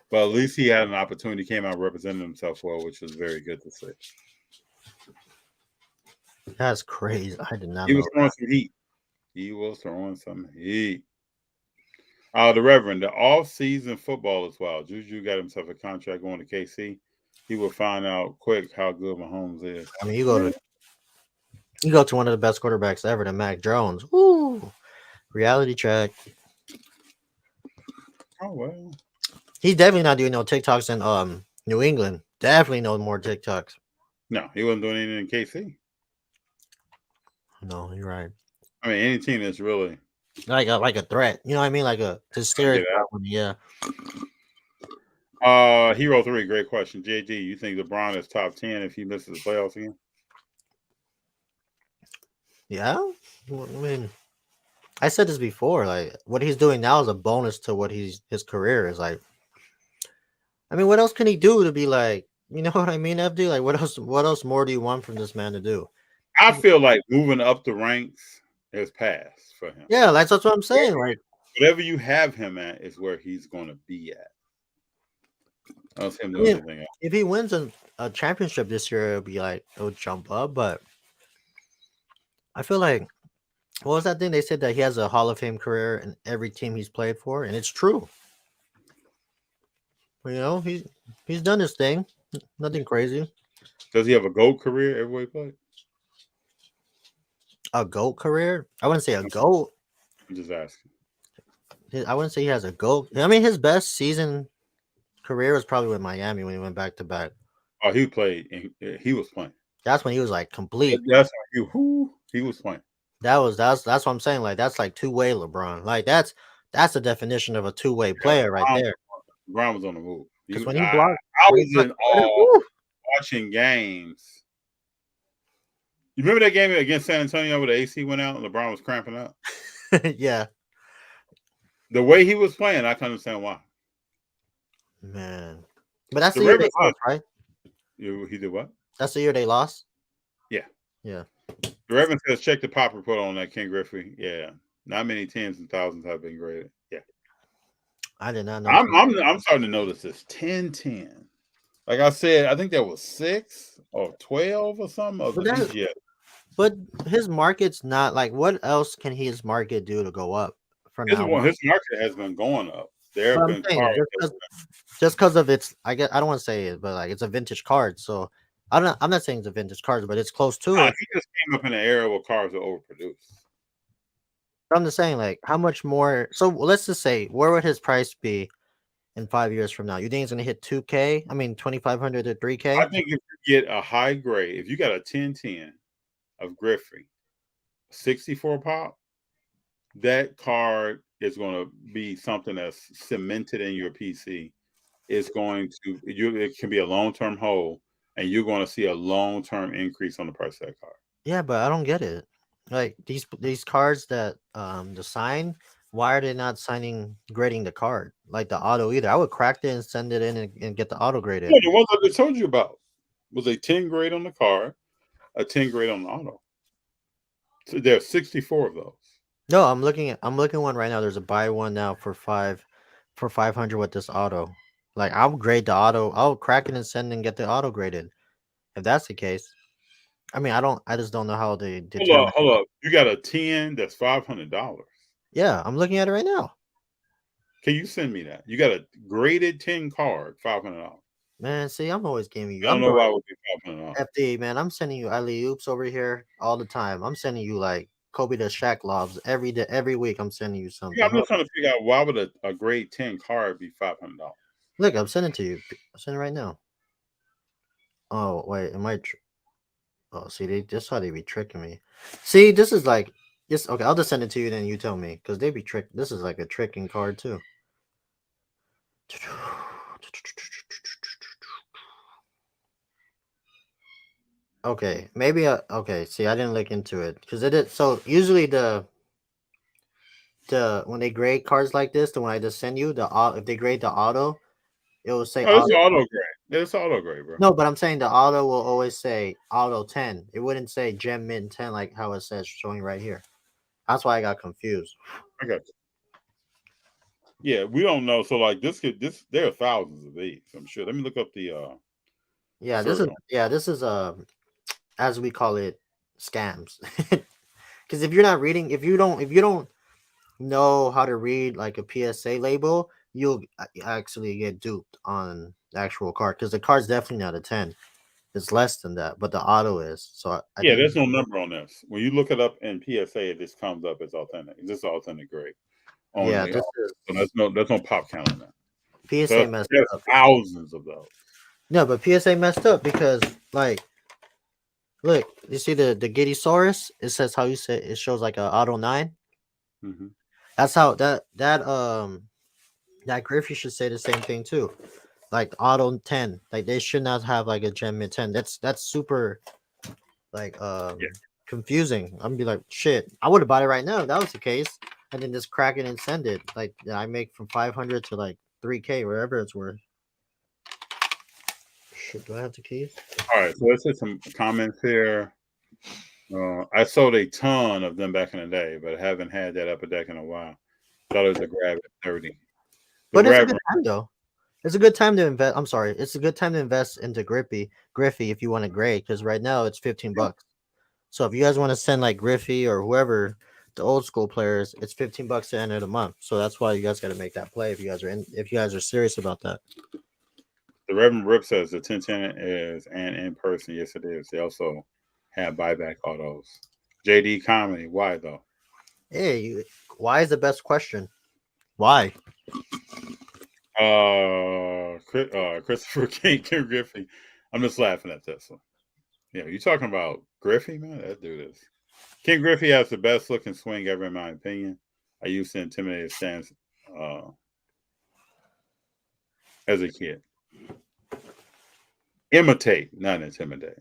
But at least he had an opportunity, came out representing himself well, which was very good to see. That's crazy. I did not He know. Was throwing some heat. He was throwing some heat. The Reverend, the off-season football is wild. Juju got himself a contract going to KC. He will find out quick how good Mahomes is. I mean, you go to one of the best quarterbacks ever, to Mac Jones. Woo! Reality check. Oh well. He's definitely not doing no TikToks in New England. Definitely no more TikToks. No, he wasn't doing anything in KC. No, you're right. I mean, any team that's really like a threat. You know what I mean? Like to steer it. Yeah. Hero 3, great question. JD, you think LeBron is top 10 if he misses the playoffs again? Yeah. I mean, I said this before. Like, what he's doing now is a bonus to what his career is. Like, I mean, what else can he do to be like, you know what I mean, FD? Like, what else more do you want from this man to do? I feel like moving up the ranks is passed for him. Yeah, that's what I'm saying. Like, whatever you have him at is where he's going to be at. I don't see him doing anything else. If he wins a championship this year, it'll jump up. But I feel like, what was that thing they said, that he has a Hall of Fame career in every team he's played for, and it's true. You know, he's done his thing. Nothing crazy. Does he have a GOAT career everywhere he played? A GOAT career? I wouldn't say a GOAT. I'm just asking. I wouldn't say he has a GOAT. I mean, his best season career was probably with Miami when he went back to back. Oh, he played. He was playing. That's when he was like complete. That's when he was playing. That's what I'm saying. Like that's like two-way LeBron. Like that's the definition of a two-way Yeah, player right LeBron, there. LeBron was on the move. Because You, when he I, blocked, I when he was blocked in the credit, awe woo! watching games. You remember that game against San Antonio where the AC went out and LeBron was cramping up? Yeah, The way he was playing, I can understand why. man. But that's The the year they Ravens, lost, right? he did what? That's the year they lost. Yeah. Yeah, The Ravens says check the pop report on that Ken Griffey. Yeah. Not many tens and thousands have been graded. Yeah. I did not know. I'm starting to notice this 10-10. Like I said, I think there was 6 or 12 or something of But the that, BGS. but his market's not like. What else can his market do to go up from His now on? market has been going up. There But have I'm been saying cards. just because of its, I guess I don't want to say it, but like it's a vintage card, so I'm not saying it's a vintage card, but it's close to it. He just came up in an era where cars are overproduced. I'm just saying, like, how much more? So let's just say, where would his price be in 5 years from now? You think it's gonna hit 2K? I mean, 2,500 to 3K? I think if you get a high grade, if you got a 10-10 of Griffey, 64 pop, that card is going to be something that's cemented in your PC. It's going to it can be a long-term hold, and you're going to see a long-term increase on the price of that card. Yeah, but I don't get it. Like these cards that the sign, why are they not grading the card like the auto either? I would crack it and send it in and get the auto graded. Yeah, the ones I just told you about was a 10 grade on the card, a 10 grade on the auto. So there are 64 of those. No, I'm looking one right now. There's a buy one now for 500 with this auto. Like I'll grade the auto, I'll crack it and send and get the auto graded. If that's the case. I mean, I just don't know how they determine. Hold up. You got a 10 that's $500. Yeah, I'm looking at it right now. Can you send me that? You got a graded 10 card, $500. Man, see, I'm always giving you. I don't know why it would be $500. FD, man, I'm sending you alley oops over here all the time. I'm sending you like Kobe to Shaq lobs every day, every week. I'm sending you something. Yeah, I'm just trying to figure out why would a grade 10 card be $500? Look, I'm sending it to you. I'm sending it right now. Oh wait, it might. Oh, see, this how they be tricking me. See, this is like this. Okay, I'll just send it to you, then you tell me because they be trick. This is like a tricking card too. Okay, maybe okay. See, I didn't look into it because it is so usually the when they grade cards like this, the one I just send you, if they grade the auto, it will say Oh, it's auto. auto grade. It's auto grade, bro. No, but I'm saying the auto will always say auto 10. It wouldn't say gem mint 10 like how it says showing right here. That's why I got confused. I got you. Yeah, we don't know. So like this there are thousands of these, I'm sure. Let me look up the Yeah, this is as we call it scams. Because if you're not reading, if you don't know how to read like a PSA label, you'll actually get duped on the actual card because the card's definitely not a 10. It's less than that, but the auto is. So I yeah, think, there's no number on this. When you look it up in PSA, it just comes up as authentic. This is authentic grade. Only. yeah, So there's no pop count on that. PSA messed there's up. thousands of those. No, but PSA messed up because like, look, you see the Giddysaurus? It says how you say it shows like a auto 9. Mm-hmm. That's how that Griffey should say the same thing too. Like auto 10. Like they should not have like a gem mid 10. That's super like confusing. I'm gonna be like, shit, I would have bought it right now if that was the case. And then just crack it and send it. Like I make from 500 to like 3K, wherever it's worth. Shit, do I have the keys? All right, so let's hit some comments here. I sold a ton of them back in the day, but I haven't had that upper deck in a while. Thought it was a grab at 30. But it's a good time though. It's a good time to invest. I'm sorry, it's a good time to invest into Griffey if you want to grade because right now it's $15. So if you guys want to send like Griffey or whoever, the old school players, it's $15 at the end of the month. So that's why you guys got to make that play if you guys are serious about that. The Reverend Rip says the 1010 is and in person. Yes, it is. They also have buyback autos. JD Comedy. Why though? Hey, why is the best question? Why? Christopher King Griffey. I'm just laughing at this one. Yeah, you talking about Griffey, man? That dude is. Ken Griffey has the best looking swing ever, in my opinion. I used to intimidate his stance as a kid. Imitate, not intimidate.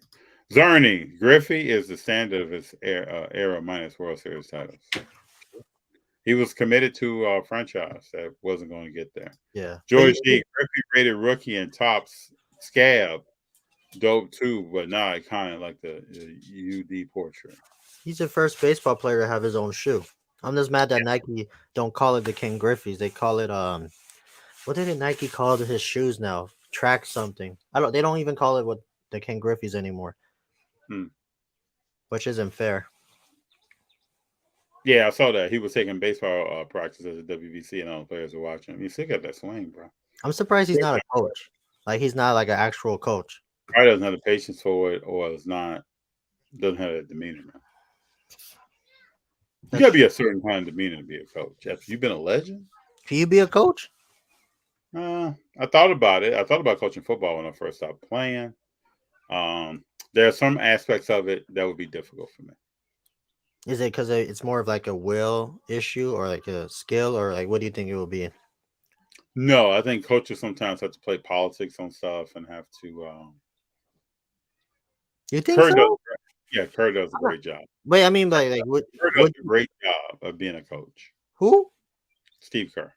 Zerny, Griffey is the standard of his era minus World Series titles. He was committed to a franchise that wasn't going to get there. Yeah. George D. Griffey rated rookie and tops scab. Dope too, but not kind of like the UD portrait. He's the first baseball player to have his own shoe. I'm just mad that Nike don't call it the King Griffey's. They call it what did Nike call his shoes now? Track something. They don't even call it what the King Griffey's anymore. Which isn't fair. Yeah, I saw that. He was taking baseball practice at the WBC and all the players were watching him. He still got that swing, bro. I'm surprised he's not a coach. Like he's not like an actual coach. Probably doesn't have the patience for it, or doesn't have that demeanor, man. You gotta be a certain kind of demeanor to be a coach. After you've been a legend. Can you be a coach? I thought about it. I thought about coaching football when I first started playing. There are some aspects of it that would be difficult for me. Is it because it's more of like a will issue or like a skill, or like what do you think it will be? No, I think coaches sometimes have to play politics on stuff and have to. You think so? Kerr does a great job. Wait, I mean, like what? Kerr does a great job of being a coach. Who? Steve Kerr.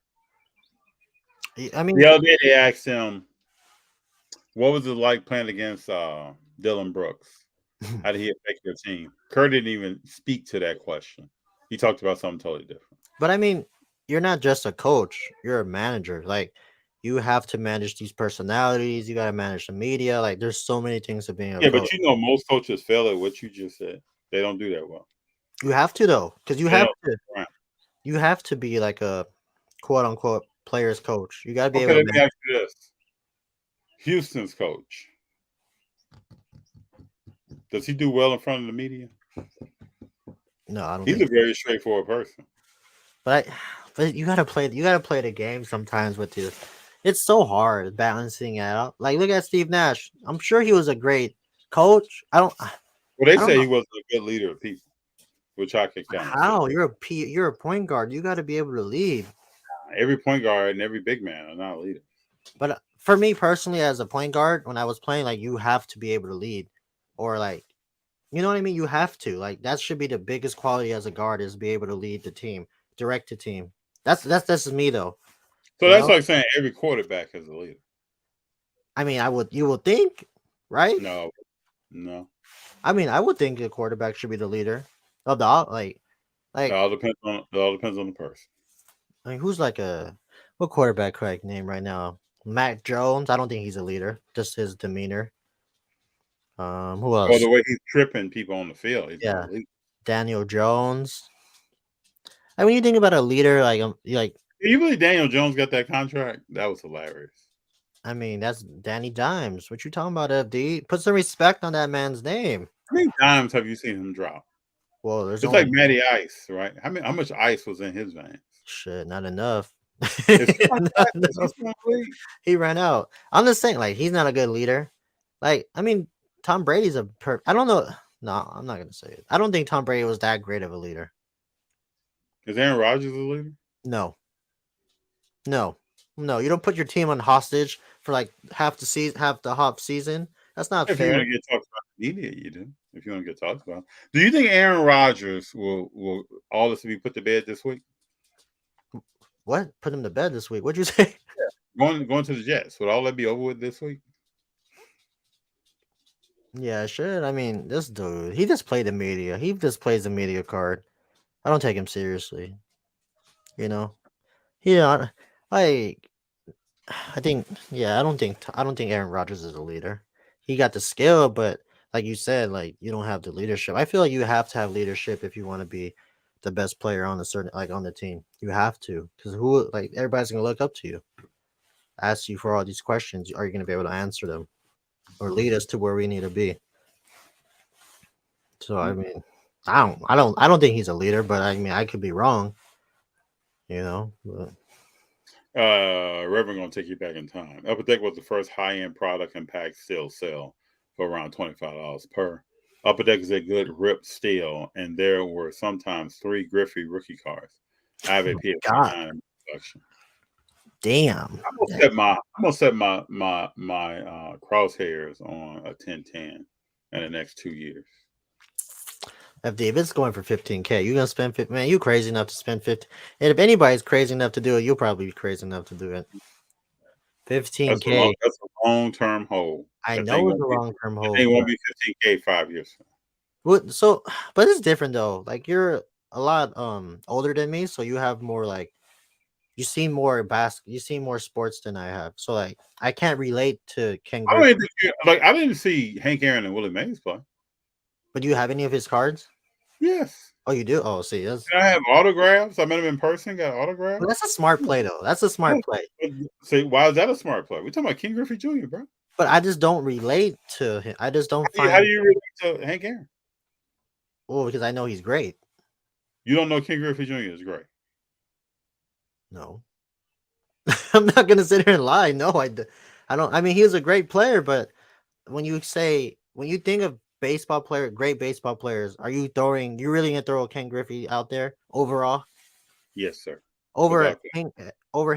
I mean, the other day they asked him, "What was it like playing against Dylan Brooks? How did he affect your team?" Kerr didn't even speak to that question. He talked about something totally different. But I mean, you're not just a coach; you're a manager. Like, you have to manage these personalities. You got to manage the media. Like, there's so many things to being a coach. But most coaches fail at what you just said. They don't do that well. You have to though, because you have to. Right. You have to be like a quote unquote player's coach. You got to be able to. Let me ask you this: Houston's coach, does he do well in front of the media? No, I don't. He's a very straightforward person. But you gotta play. You gotta play the game sometimes with you. It's so hard balancing it out. Like, look at Steve Nash. I'm sure he was a great coach. Well, they say he wasn't a good leader of people, which I could count. How you're a point guard. You got to be able to lead. Every point guard and every big man are not leaders. But for me personally, as a point guard, when I was playing, like, you have to be able to lead, or like, you know what I mean. You have to, like, that should be the biggest quality as a guard, is be able to lead the team, direct the team. That's me though. So that's like saying every quarterback is a leader. I mean, you would think, right? No. I mean, I would think the quarterback should be the leader of the like. It all depends on the person. I mean, who's like what quarterback could I name right now? Mac Jones. I don't think he's a leader. Just his demeanor. Who else? Well, the way he's tripping people on the field. Yeah. Daniel Jones. I mean, you think about a leader like you believe Daniel Jones got that contract? That was hilarious. I mean, that's Danny Dimes. What you talking about, FD? Put some respect on that man's name. How many times have you seen him drop? Well, there's like Matty Ice, right? How much ice was in his veins? Shit, not enough. He ran out. I'm just saying, like, he's not a good leader. Like, I mean, Tom Brady's I don't know. No, I'm not gonna say it. I don't think Tom Brady was that great of a leader. Is Aaron Rodgers a leader? No. You don't put your team on hostage for like half the half season. That's not fair. If you want to get talked about the media, you do. If you want to get talked about, do you think Aaron Rodgers will all this be put to bed this week? What? Put him to bed this week? What'd you say? Yeah. Going to the Jets. Would all that be over with this week? Yeah, it should. I mean, this dude, he just played the media. He just plays the media card. I don't take him seriously. You know? Yeah, I think, I don't think Aaron Rodgers is a leader. He got the skill, but like you said, like, you don't have the leadership. I feel like you have to have leadership if you want to be the best player on on the team. You have to, because everybody's gonna look up to you, ask you for all these questions. Are you gonna be able to answer them or lead us to where we need to be? So I mean, I don't think he's a leader, but I mean, I could be wrong. You know. But... Reverend gonna take you back in time. Upper Deck was the first high-end product and pack still sell for around $25 per. Upper Deck is a good rip steal, and there were sometimes 3 Griffey rookie cards. I have a Oh, PS God, 9 in my collection. damn. I'm gonna set my crosshairs on a 1010 in the next 2 years. FD, if it's going for 15K, you gonna spend 50? Man, you crazy enough to spend 50? And if anybody's crazy enough to do it, you'll probably be crazy enough to do it. 15K. That's a long term hold. I That thing know it's won't a be long term that hold, thing won't but be 15K 5 years from so, but it's different though. Like you're a lot older than me, so you have more like you see more you see more sports than I have. So like I can't relate to Ken now. I don't Griffey. even think like I didn't see Hank Aaron and Willie Mays play. But do you have any of his cards? Yes. Oh, you do. Oh, see, And I have autographs. I met him in person, got well, autographs. that's a smart play though. That's a smart play. See, why is that a smart play? We're talking about King Griffey Jr., bro. But I just don't relate to him. I just don't How do find you relate to Hank Aaron? well because I know he's great. You don't know King Griffey Jr. is great. No, I'm not gonna sit here and lie. No, I don't. I mean, he was a great player, but when you think of baseball player, great baseball players, are you throwing? You really gonna throw Ken Griffey out there overall Yes, sir. over Without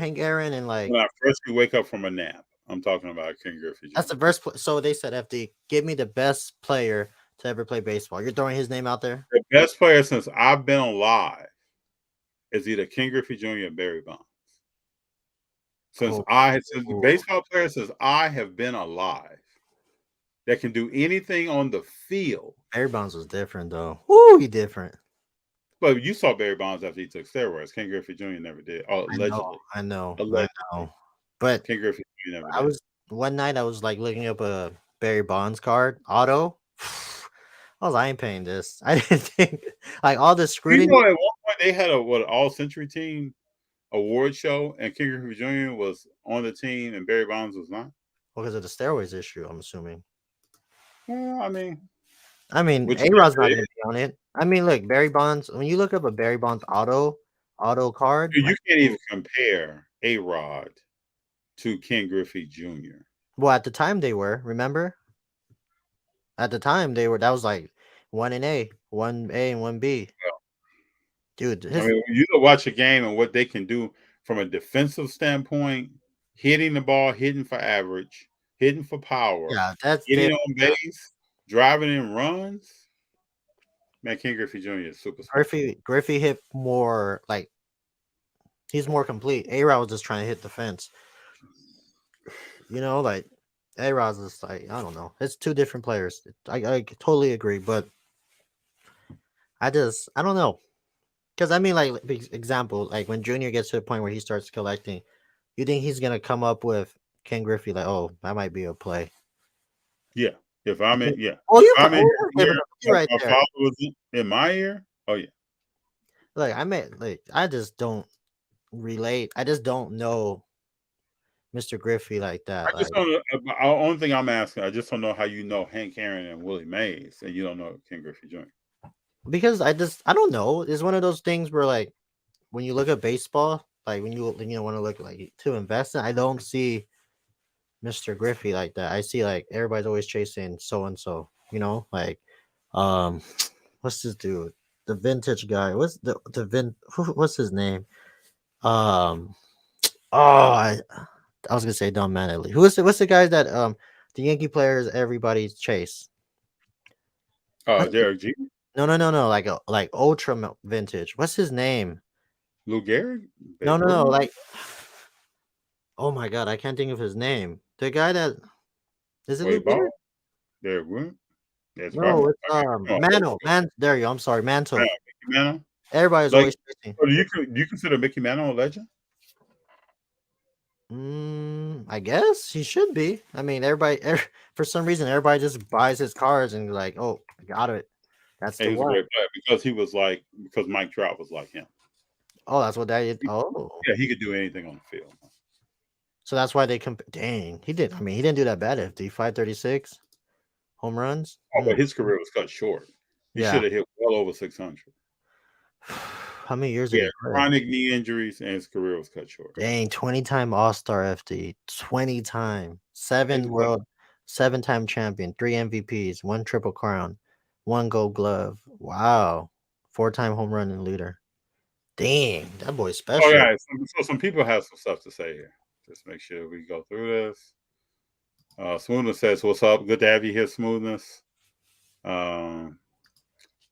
Hank Aaron and like when I first wake up from a nap, I'm talking about King Griffey Jr. that's the first. So they said, FD, give me the best player to ever play baseball. You're throwing his name out there. The best player since I've been alive is either King Griffey Jr. or Barry Bonds. Since Oh. baseball players since I have been alive that can do anything on the field. Barry Bonds was different though. Woo, he different. But you saw Barry Bonds after he took steroids. King Griffey Jr. never did. Oh, allegedly. I know. Allegedly. But King Griffey Jr. never did. one night I was like looking up a Barry Bonds card auto. I was like, I ain't paying this. I didn't think like all the scrutiny. You know, at one point they had a all century team award show, and King Griffey Jr. was on the team, and Barry Bonds was not. Because of the steroids issue, I'm assuming. Well, I mean, A-Rod's not gonna be on it. I mean, look, Barry Bonds. When you look up a Barry Bonds auto card, you can't even compare A-Rod to King Griffey Jr. Well, at the time they were. Remember? At the time they were. That was like 1A and 1B. Yeah. Dude, I mean, you watch a game and what they can do from a defensive standpoint, hitting the ball, hitting for average, hitting for power, that's getting on base, driving in runs. Man, King Griffey Jr. is super. Griffey hit more like he's more complete. A-Rod was just trying to hit the fence. You know, like A-Rod's just like I don't know. It's two different players. I totally agree, but I don't know. Because I mean, like example, like when Junior gets to the point where he starts collecting, you think he's gonna come up with Ken Griffey like, oh, that might be a play. Yeah, if I'm in, yeah. Oh, you're right there. Father was in my ear. Oh yeah. Like I just don't relate. I just don't know Mr. Griffey like that. I just don't know. The only thing I'm asking, I just don't know how you know Hank Aaron and Willie Mays, and you don't know Ken Griffey Jr. Because I don't know. It's one of those things where like when you look at baseball, like when you want to look like to invest in, I don't see Mr. Griffey like that. I see like everybody's always chasing so and so, like what's this dude? The vintage guy. What's what's his name? I was gonna say Don Mattingly. What's the guy that the Yankee players everybody chase? Derek Jeter. No, like ultra vintage. What's his name? Lou Gehrig? No, like oh my god, I can't think of his name. The guy that is it Lou Gehrig? Derek Williams? No, it's Mano. There you go. I'm sorry, Mantle. Mickey Mantle. Everybody's always chasing. So do you consider Mickey Mantle a legend? I guess he should be. I mean, for some reason, everybody just buys his cards and like, oh, I got it. That's the one. Because Mike Trout was like him. Oh, that's what that is. Oh, yeah, he could do anything on the field. So that's why they dang, he did. I mean, he didn't do that bad. 536 home runs. Oh, but his career was cut short. He should have hit well over 600. How many years? Yeah, chronic knee injuries, and his career was cut short. Dang, 20-time All-Star FD, 20-time, 7-time champion, 3 MVPs, 1 Triple Crown, 1 Gold Glove. Wow, 4-time home run leader. Dang, that boy's Oh special. yeah, so some people have some stuff to say here. Just make sure we go through this. Smoothness says, "What's up? Good to have you here, Smoothness." Um,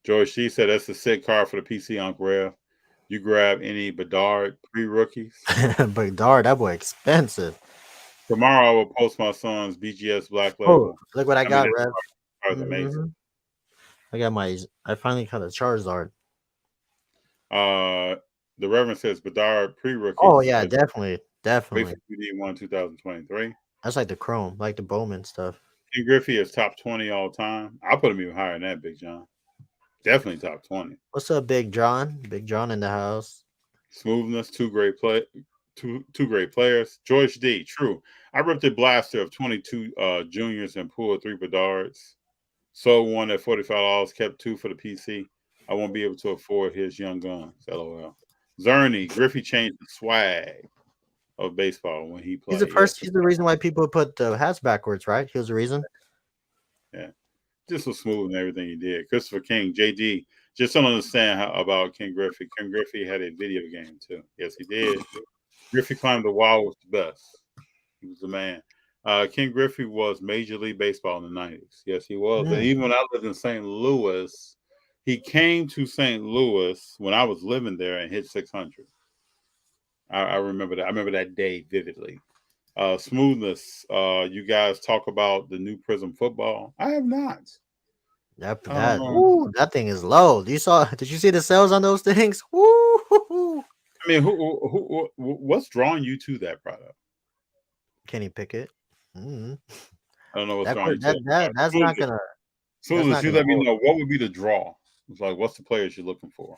George G said, "That's a sick card for the PC, Uncle Rev. You grab any Bedard pre-rookies. But Dart, that boy expensive. Tomorrow I will post my son's BGS Black Oh, Label. look what I I mean, got, this Rev. card is amazing. I got my. I finally got a Charizard. The Reverend says Bedard pre-rookies. Oh yeah, Wait definitely. for PD1 2023. That's like the Chrome, like the Bowman stuff. Ken Griffey is top 20 all time. I'll put him even higher than that, Big John. Definitely top 20. What's up, Big John? Big John in the house. Smoothness, two great players. George D, true. I ripped a blaster of 22 juniors and pulled 3 Bedards. Sold one at $45, kept 2 for the PC. I won't be able to afford his young guns. LOL. Zerny, Griffey changed the swag of baseball when he played. He's the first. He's the reason why people put the hats backwards, right? He was the reason. Yeah, just so smooth and everything he did. Christopher King, JD, just don't understand about Ken Griffey. Ken Griffey had a video game too. Yes, he did. Griffey climbed the wall was the best. He was the man. Ken Griffey was Major League Baseball in the 90s. Yes, he was. And even when I lived in St. Louis, he came to St. Louis when I was living there and hit 600. I remember that. I remember that day vividly. Smoothness. You guys talk about the new Prism football. I have not. That thing is low. Did you see the sales on those things? Woo! I mean, what's drawing you to that product? Kenny Pickett. Mm-hmm. I don't know what's drawing you to that. That's not gonna. Smoothness, you let me know what would be the draw. It's like, what's the players you're looking for?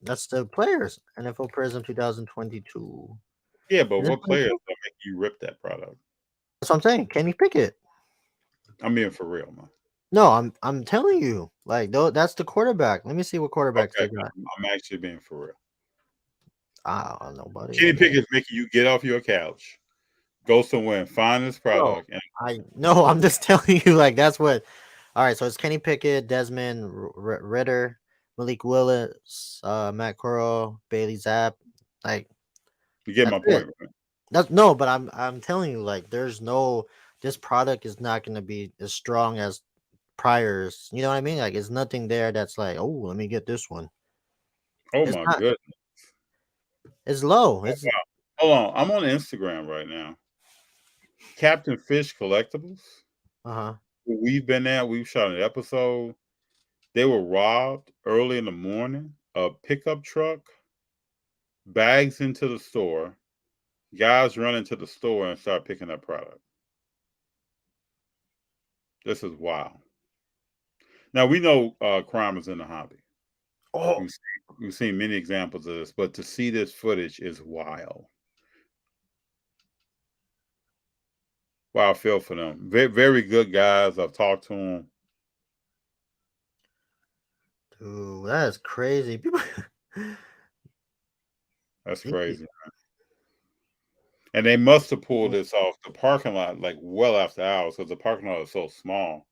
That's the players. NFL Prism 2022. Yeah, but what players will make you rip that product? That's what I'm saying. Kenny Pickett. I'm being for real, man. No, I'm telling you, like, that's the quarterback. Let me see what quarterbacks they got. I'm actually being for real. I don't know, buddy. Kenny Pickett's making you get off your couch, go somewhere and find this product. I'm just telling you, like, that's what. All right, so it's Kenny Pickett, Desmond Ritter, Malik Willis, Matt Corral, Bailey Zapp. Like, you get my point, right? That's no, but I'm telling you, like, this product is not going to be as strong as priors. You know what I mean? Like, it's nothing there that's like, oh, let me get this one. Oh my goodness, it's low. Wow. Hold on, I'm on Instagram right now. Captain Fish Collectibles. We've been there. We've shot an episode. They were robbed early in the morning. A pickup truck, bags into the store. Guys run into the store and start picking up product. This is wild. Now we know crime is in the hobby. Oh, we've seen many examples of this, but to see this footage is wild. Wow, I feel for them. Very, very good guys. I've talked to them. Dude, that is crazy. People... That's crazy, man. And they must have pulled this off the parking lot like well after hours because the parking lot is so small.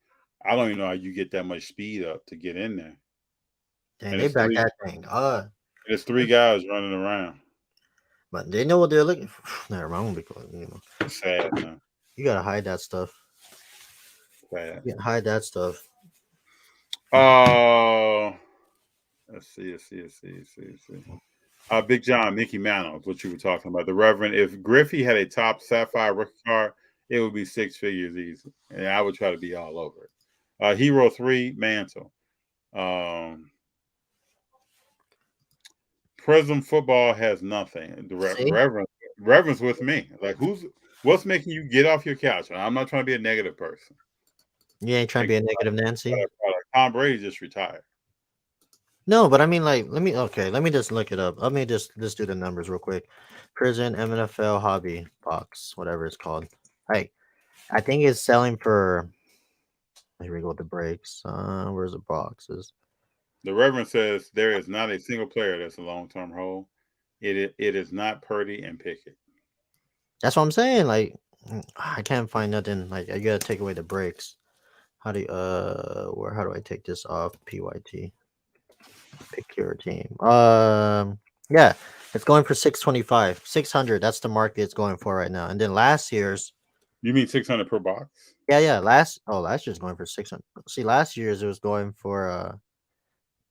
I don't even know how you get that much speed up to get in there. Dang, they back that thing. There's 3 guys running around. But they know what they're looking for. Never mind, because It's sad, man. You gotta hide that stuff. Sad. You hide that stuff. Let's see. Big John, Mickey Mantle, what you were talking about. The Reverend, if Griffey had a top Sapphire rookie card, it would be 6 figures easy. And I would try to be all over it. Hero 3, Mantle. Prism football has nothing. The Reverend's with me. Like, what's making you get off your couch? I'm not trying to be a negative person. You ain't trying to be a negative Nancy. Tom Brady just retired. No, but I mean, like, let me just look it up. Let me just do the numbers real quick. Prison NFL hobby box, whatever it's called. Hey, I think it's selling for. Here we go with the breaks. Where's the boxes? The Reverend says there is not a single player that's a long-term hold. It is not Purdy and Pickett. That's what I'm saying. Like, I can't find nothing. Like, you gotta take away the breaks. How do you, how do I take this off? PYT. Pick your team. Yeah, it's going for 625, 600. That's the market it's going for right now. And then last year's, You mean 600 per box? yeah, last year's going for 600. See, last year's it was going for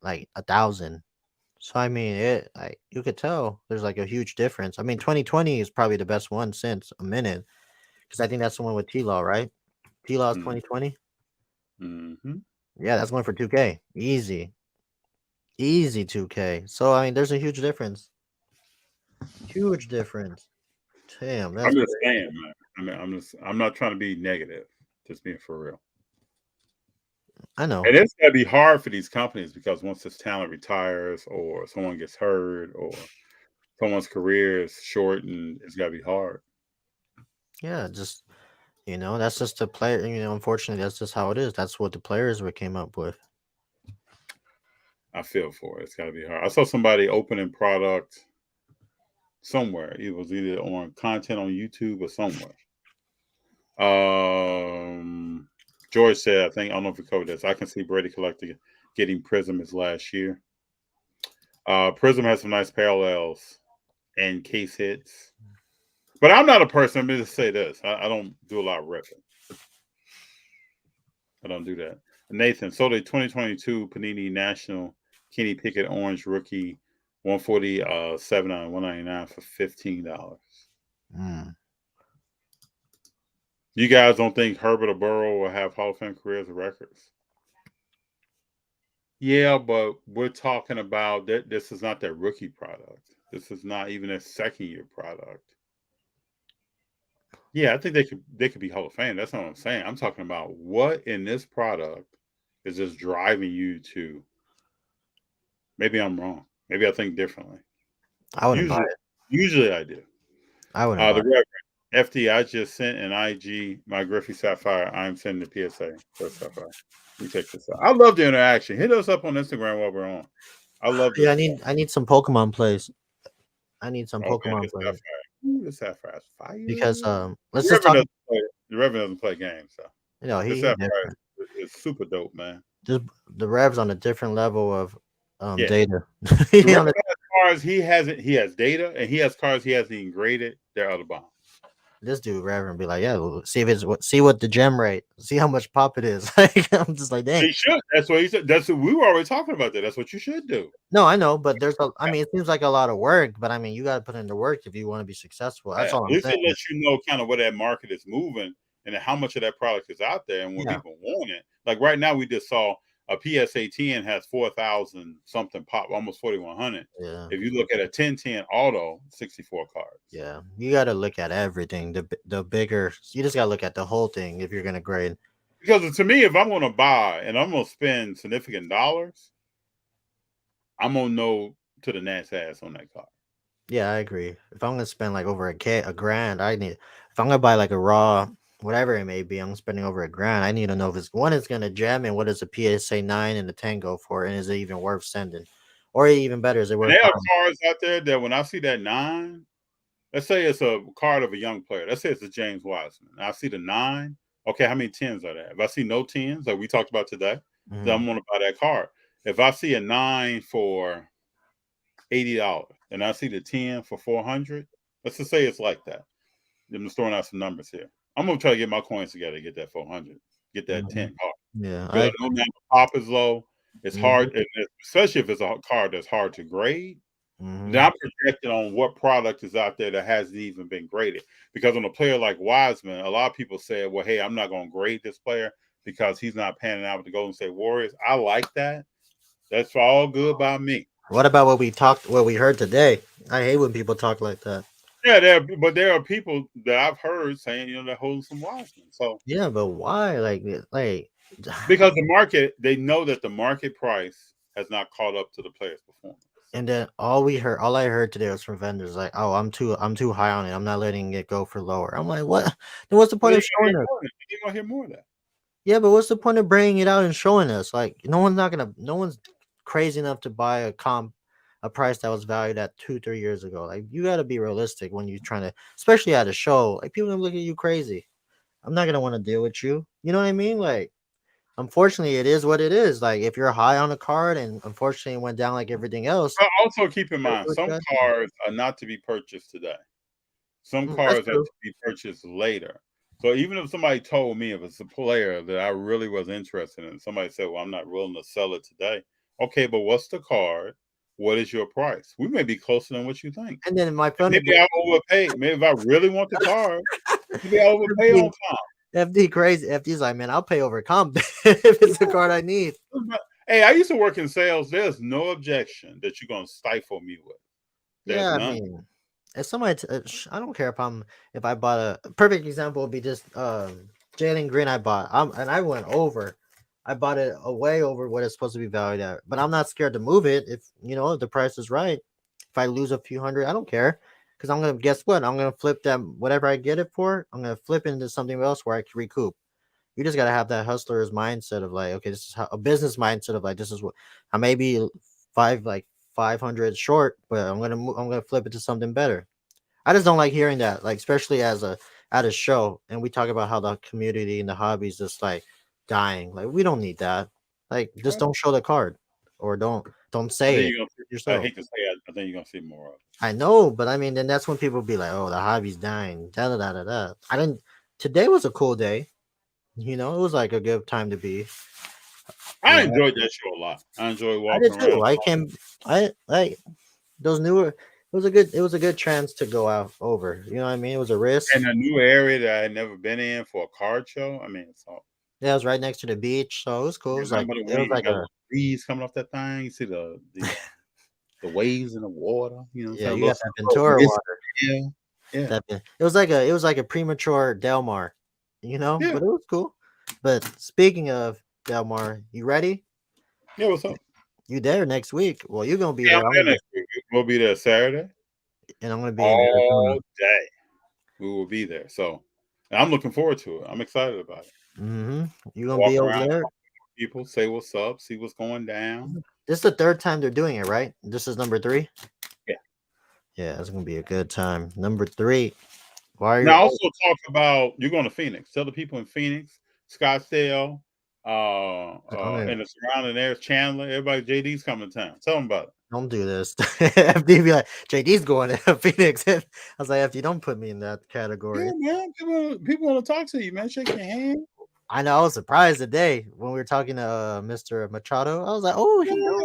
like 1,000. So I mean, it like you could tell there's like a huge difference. I mean, 2020 is probably the best one since a minute because I think that's the one with T Law, right? T Law's Mm-hmm. 2020. Mm-hmm. Yeah, that's going for 2K. Easy, easy 2K. So I mean, there's a huge difference. Huge difference. Damn, I'm that's just crazy. saying, man. I'm not trying to be negative. Just being for real. I know. And it's gotta be hard for these companies because once this talent retires or someone gets hurt or someone's career is shortened, it's gotta be hard. Yeah, just that's just the player. Unfortunately, that's just how it is. That's what the players were came up with. I feel for it. It's gotta be hard. I saw somebody opening product somewhere. It was either on content on YouTube or somewhere. George said, I don't know if we covered this. I can see Brady Collector getting Prism his last year. Prism has some nice parallels and case hits. But I'm not a person. I'm going to say this. I don't do a lot of ripping. I don't do that. Nathan, so the 2022 Panini National Kenny Pickett Orange Rookie 147 on 199 for $15. Mm. You guys don't think Herbert or Burrow will have Hall of Fame careers or records? Yeah, but we're talking about that. This is not their rookie product. This is not even a second year product. Yeah, I think they could be Hall of Fame. That's not what I'm saying. I'm talking about what in this product is just driving you to. Maybe I'm wrong. Maybe I think differently. I wouldn't buy Usually, it. usually I do. I wouldn't buy The it. Reverend FD, I just sent an IG my Griffey Sapphire. I'm sending the PSA for Sapphire. We check this out. I love the interaction. Hit us up on Instagram while we're on. I love Yeah, this. I need some Pokemon plays. I need some Okay, Pokemon this plays Sapphire. Ooh, this Sapphire's fire. because The let's just Reverend talk. doesn't play. The Reverend doesn't play games, so this He Sapphire different. is super dope, man. Just the Rev's on a different level of Yeah, data. the He on Reverend a- has cars. He has data, and he has cars he hasn't even graded. They're out of bounds. this dude Rev be like, yeah, well, see what the gem rate, see how much pop it is. Like I'm just like, dang. He should. That's what he said. That's what we were already talking about. That. That's what you should do. No, I know, but I mean, it seems like a lot of work, but I mean, you got to put in the work if you want to be successful. Yeah, That's at all I'm least saying. it lets you know kind of where that market is moving and how much of that product is out there and when Yeah. people want it. Like right now, we just saw a PSA 10 has 4,000 something pop, almost 4,100. Yeah. If you look at a 1010 auto, 64 cards. Yeah. You got to look at everything. The bigger, you just got to look at the whole thing if you're going to grade. Because to me, if I'm going to buy and I'm going to spend significant dollars, I'm going to know to the Nat's ass on that card. Yeah, I agree. If I'm gonna spend like over a grand, if I'm gonna buy like a raw, whatever it may be, I'm spending over a grand. I need to know if it's gonna gem and what is a PSA 9 and a 10 go for, and is it even worth sending, or even better, is it And worth there are buying? cards out there that when I see that 9, let's say it's a card of a young player. Let's say it's a James Wiseman. I see the 9. Okay, how many 10s are there? If I see no 10s, like we talked about today, then I'm going to buy that card. If I see a 9 for $80 and I see the 10 for 400, let's just say it's like that. I'm just throwing out some numbers here. I'm going to try to get my coins together to get that 400, get that 10 card. Yeah, Because I know now the pop is low. It's hard, especially if it's a card that's hard to grade. Now I'm projecting on what product is out there that hasn't even been graded. Because on a player like Wiseman, a lot of people said, well, hey, I'm not going to grade this player because he's not panning out with the Golden State Warriors. I like that. That's all good by me. What about what we heard today? I hate when people talk like that. Yeah, there are people that I've heard saying, they're holding some Wiseman. So yeah, but why? Like because the market, they know that the market price has not caught up to the player's performance. And then all I heard today was from vendors like, "Oh, I'm too high on it. I'm not letting it go for lower." I'm like, "What? Then what's the point of showing us?" You're gonna hear more of that. Yeah, but what's the point of bringing it out and showing us? Like, no one's crazy enough to buy a price that was valued at 2-3 years ago. Like, you got to be realistic when you're trying to, especially at a show. Like, people gonna look at you crazy. I'm not gonna want to deal with you. You know what I mean? Like, unfortunately, it is what it is. Like if you're high on a card, and unfortunately it went down like everything else. But also keep in gotta mind, do what you some gotta do. cars are not to be purchased today. Some That's cars are true. to be purchased later. So even if somebody told me if it's a player that I really was interested in, somebody said, "Well, I'm not willing to sell it today." Okay, but what's the card? What is your price? We may be closer than what you think. And then my And funny maybe I overpaid. Maybe if I really want the card, maybe I overpay on FD crazy. FD's like, man, I'll pay over comp if it's the card I need. time. Hey, I used to work in sales. There's no objection that you're gonna stifle me with. There's Yeah, I none. mean, if somebody, I don't care if I bought a perfect example would be just Jalen Green. And I went over. I bought it a way over what it's supposed to be valued at, but I'm not scared to move it if if the price is right. If I lose a few hundred, I don't care because I'm gonna guess what I'm gonna flip that whatever I get it for. I'm gonna flip it into something else where I can recoup. You just gotta have that hustler's mindset of like, okay, this is how a business mindset of like, this is what I may be 500 short, but I'm gonna flip it to something better. I just don't like hearing that, like especially as a at a show, and we talk about how the community and the hobbies just like dying. Like we don't need that. Like just Well, don't show the card, or don't I think say it you're gonna. I yourself. hate to say it. I think you're gonna see more of it. I know, but I mean, then that's when people be like, "Oh, the hobby's dying." Da da da da da. I didn't. Today was a cool day. It was like a good time to be. I Yeah, enjoyed that show a lot. I enjoyed I walking did around. too. I came. I like those newer. It was a good chance to go out over. You know what I mean? It was a risk. In a new area that I had never been in for a card show. I mean, so Yeah, it was right next to the beach, so it was cool. It yeah, was nothing like but the it was wind. You like got a a little breeze coming off that thing. You see the waves in the water. You know, what I'm yeah. saying a You got little, that little Ventura mist. water. Yeah, yeah, It was like a premature Del Mar, yeah, but it was cool. But speaking of Del Mar, you ready? yeah. What's up? You there next week? Well, you're gonna be Yeah, I'm there. I'm there gonna be, next week. We'll be there Saturday and I'm gonna be in Arizona. all day. We will be there. So, and I'm looking forward to it. I'm excited about it. You're gonna Walk be over around, there. talk to people, say what's up, see what's going down. This is the third time they're doing it, right? This is number three. Yeah. Yeah, it's gonna be a good time. Number three. Why are you? Now, also talk about you're going to Phoenix. Tell the people in Phoenix, Scottsdale, I'm gonna and the surrounding areas, Chandler, everybody, JD's coming to town. Tell them about it. don't do this. FD be like, JD's going to Phoenix. I was like, FD, don't put me in that category. Yeah, man. People want to talk to you, man. Shake your hand. I know I was surprised today when we were talking to Mr. Machado. I was like, oh, he knows.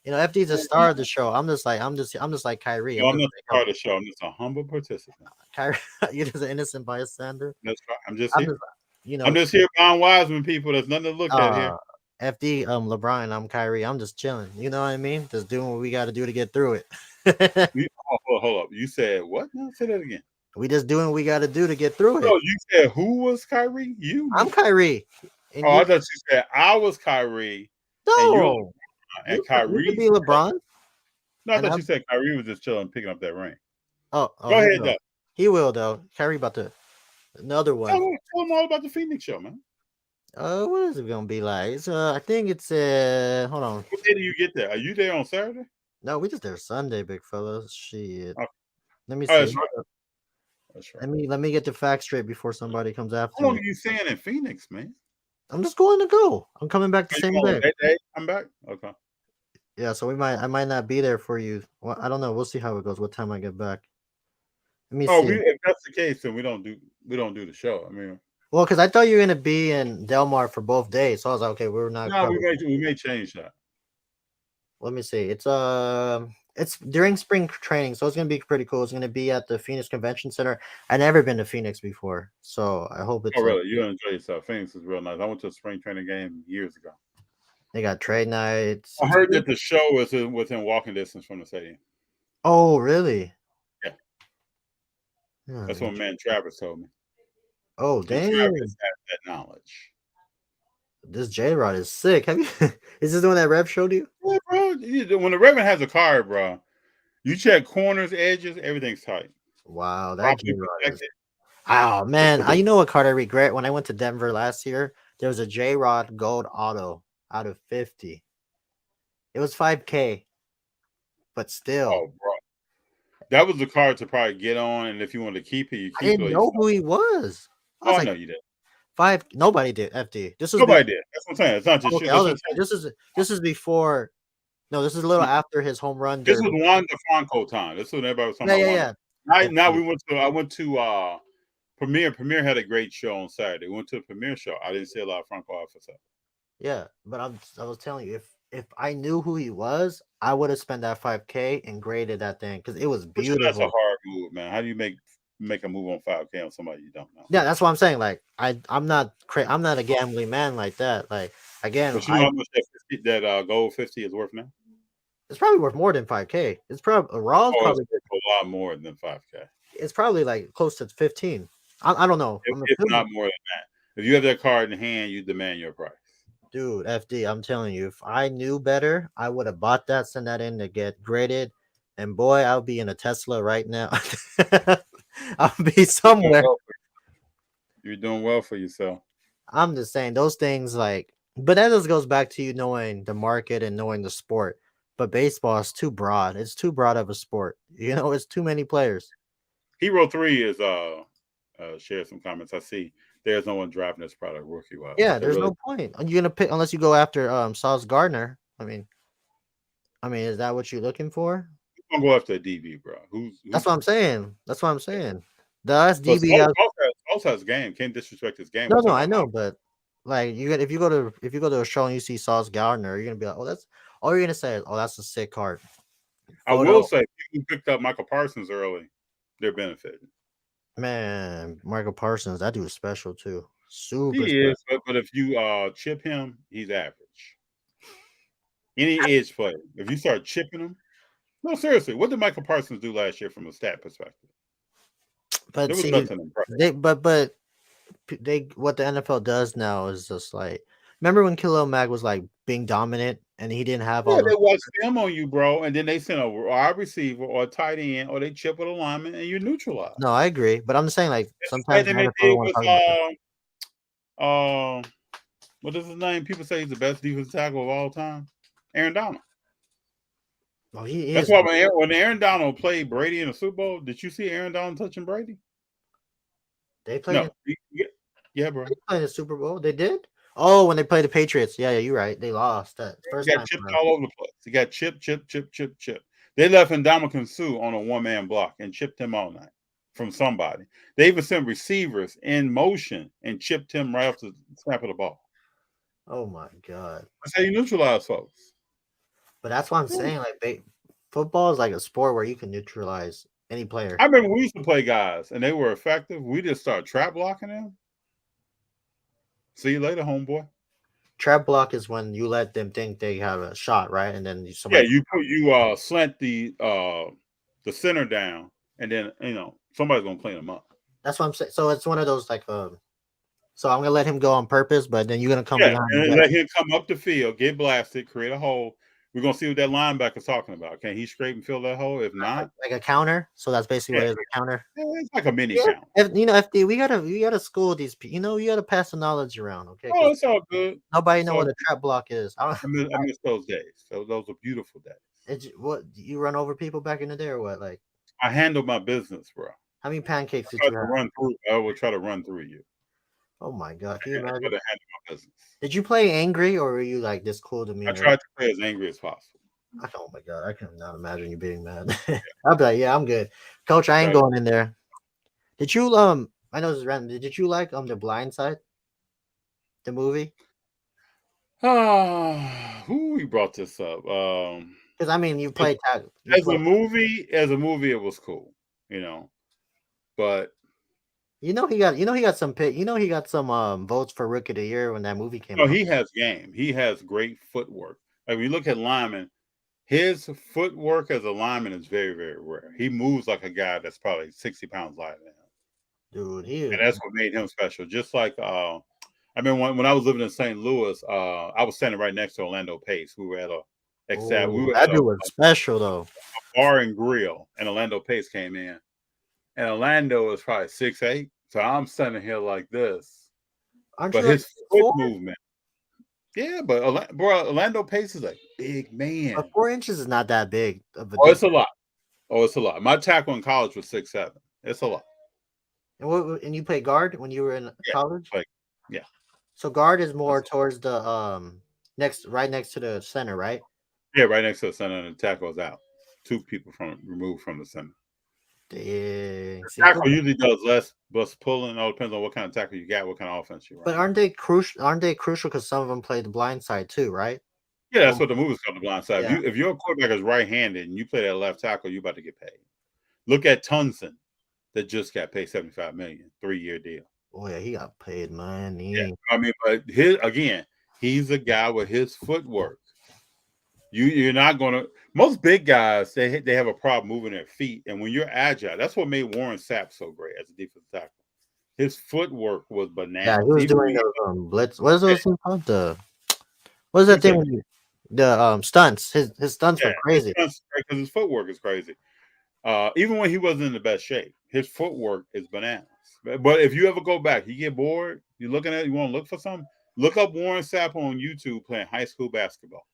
Yeah. FD's a star of the show. I'm just like Kyrie. No, I'm I'm just not like, part of the show. I'm just a humble participant. Kyrie, you're just an innocent bystander. That's right. I'm just I'm here. just, you I'm know, just here buying Wiseman people. There's nothing to look at here. uh, FD, LeBron, I'm Kyrie. I'm just chilling. You know what I mean? Just doing what we got to do to get through it. Hold up. You said what? No, say that again. We just doing what we got to do to get through No, it. you said who was Kyrie? You. I'm Kyrie. And Oh, I thought you said I was Kyrie and you're no, and you Kyrie. could be LeBron. No, I And thought I'm, you said Kyrie was just chilling, picking up that ring. oh, Go he ahead, will. though. He will though. Kyrie about to another one. Tell them all about the Phoenix show, man. What is it gonna be like? I think it's hold on. What day do you get there? Are you there on Saturday? No, we just there Sunday, big fella. Shit. Okay. Let me Oh, see. that's right. That's right. Let me get the facts straight before somebody comes How after long me. are you staying in Phoenix, man? I'm just going to go. I'm coming back the Are you same going day. that day? I'm back. Okay. Yeah, so I might not be there for you. Well, I don't know. We'll see how it goes. What time I get back. Let me Oh, see. if that's the case, then we don't do the show. I mean, Well, because I thought you were gonna be in Del Mar for both days, so I was like, okay, we're not no, covered. we may change that. Let me see. It's during spring training, so it's gonna be pretty cool. It's gonna be at the Phoenix Convention Center. I've never been to Phoenix before, so I hope it's Oh, really? You'll enjoy yourself. Phoenix is real nice. I went to a spring training game years ago. they got trade nights. I heard that the show is within walking distance from the stadium. Oh, really? Yeah. Yeah, That's what man Travis told me. oh, And dang. Travis has that knowledge. This J Rod is sick. Have you? Is this the one that Rev showed you? Yeah, bro. When the Reverend has a card, bro, you check corners, edges, everything's tight. Wow, that J Properly Rod is. protected. Oh man, you know what card I regret? When I went to Denver last year, there was a J Rod Gold Auto out of 50. It was 5K, but still, Oh, bro. That was the card to probably get on, and if you want to keep it, you I keep didn't it. know who he was. I Oh, was I like, know you did. 5. Nobody did FD. This was Nobody did. That's what I'm saying. It's not just okay. you. That's what I'm This is before. No, this is a little after his home run This was derby. Juan DeFranco time. This is when everybody was talking Yeah, about yeah, Juan. yeah. Now I went to Premiere. Premiere had a great show on Saturday. We went to the Premiere show. I didn't see a lot of Franco Officer. Yeah, but I was telling you, if I knew who he was, I would have spent that 5K and graded that thing because it was That's a beautiful. hard move, man. How do you make a move on 5K on somebody you don't know? Yeah, that's what I'm saying. Like I'm not I'm not a gambling man like that. Like again, But you know how much that gold 50 is worth now? it's probably worth more than 5K. It's probably Raw's Oh, probably it's a lot more than 5K. it's probably like close to 15. I don't know. If not more than that. If you have that card in hand, you demand your price. Dude, FD, I'm telling you, if I knew better, I would have bought that, send that in to get graded, and boy, I'll be in a Tesla right now. I'll be somewhere. You're doing well for yourself. I'm just saying those things like, but that just goes back to you knowing the market and knowing the sport. But baseball is too broad. It's too broad of a sport. You know, it's too many players. Hero 3 is shared some comments. I see there's no one drafting this product rookie wise. Yeah, there's no point. You're gonna pick unless you go after Sauce Gardner. I mean, is that what you're looking for? I'm gonna go after a DB, bro. That's what I'm saying. That's what I'm saying. That's DB. Also has game. Can't disrespect his game. No, I know, but like if you go to a show and you see Sauce Gardner, you're gonna be like, oh, that's all you're gonna say is, oh, that's a sick card. I will say, people picked up Michael Parsons early. They're benefiting. Man, Michael Parsons, that dude is special too. Super. He is, but if you chip him, he's average. Any edge player, if you start chipping him, no, seriously, what did Michael Parsons do last year from a stat perspective? But there was see, nothing impressive. But what the NFL does now is just like, remember when Khalil Mack was like being dominant and he didn't have all. They watch film on you, bro, and then they send a wide receiver or a tight end or they chip with a lineman and you're neutralized. No, I agree, but I'm just saying like sometimes what is his name? People say he's the best defensive tackle of all time. Aaron Donald. Oh, he That's why when Aaron Donald played Brady in the Super Bowl, did you see Aaron Donald touching Brady? They played. Yeah, bro. They played the Super Bowl. They did. Oh, when they played the Patriots. Yeah, you're right. They lost that first. He got chipped all over the place. He got chip. They left Ndamukong Suh on a one-man block and chipped him all night from somebody. They even sent receivers in motion and chipped him right off the snap of the ball. Oh my God! That's how you neutralize folks. But that's what I'm saying. Like football is like a sport where you can neutralize any player. I remember we used to play guys and they were effective. We just started trap blocking them. See you later, homeboy. Trap block is when you let them think they have a shot, right? And then you slant the center down, and then somebody's gonna clean them up. That's what I'm saying. So it's one of those like so I'm gonna let him go on purpose, but then you're gonna come behind and let him come up the field, get blasted, create a hole. We're gonna see what that linebacker's talking about. Can he scrape and fill that hole? If not, like a counter. So that's basically what it is, a counter. It's like a mini count. FD, we gotta school these people. You gotta pass the knowledge around. Okay. Oh, it's all good. Nobody know what a trap block is. I miss those days. Those are beautiful days. What you run over people back in the day or what? Like I handle my business, bro. How many pancakes did you have? I will try to run through you. Oh my God! Can you imagine? To handle my business. Did you play angry or were you like this cool to me? I tried to play as angry as possible. Oh my God! I cannot imagine you being mad. I'll be like, yeah, I'm good, Coach. I ain't going in there. Did you I know this is random. Did you like The Blind Side, the movie? Who brought this up? Because I mean, you played as a movie. As a movie, it was cool, but. He got some he got some votes for Rookie of the Year when that movie came out. He has game. He has great footwork. Like when you look at Lyman, his footwork as a lineman is very, very rare. He moves like a guy that's probably 60 pounds lighter than him. Dude, and that's what made him special. Just like I mean, when I was living in St. Louis, I was standing right next to Orlando Pace. We were at that dude was special though. A bar and grill, and Orlando Pace came in. And Orlando is probably 6'8", so I'm standing here like this. But his foot movement, yeah. But Orlando Pace is a big man. But 4 inches is not that big. It's a lot. My tackle in college was 6'7". It's a lot. And you played guard when you were in college? Yeah. So guard is more towards the right next to the center, right? Yeah, right next to the center, and the tackle is out. Two people removed from the center. Dang. The tackle usually does less pulling. It all depends on what kind of tackle you got, what kind of offense you run. But aren't they crucial? Aren't they crucial because some of them play the blind side too, right? Yeah, that's what the movie's called, the blind side. Yeah. If your quarterback is right-handed and you play that left tackle, you're about to get paid. Look at Tunson, that just got paid $75 million, 3-year deal. Oh yeah, he got paid money. Yeah, I mean, but he's a guy with his footwork. You're not gonna. Most big guys they have a problem moving their feet, and when you're agile, that's what made Warren Sapp so great as a defensive tackle. His footwork was bananas. Yeah, he was doing the blitz. What is those things called? What is that thing? The stunts. His stunts were crazy. Because his footwork is crazy. Even when he wasn't in the best shape, his footwork is bananas. But if you ever go back, you get bored, you're looking at it, you want to look for something, look up Warren Sapp on YouTube playing high school basketball.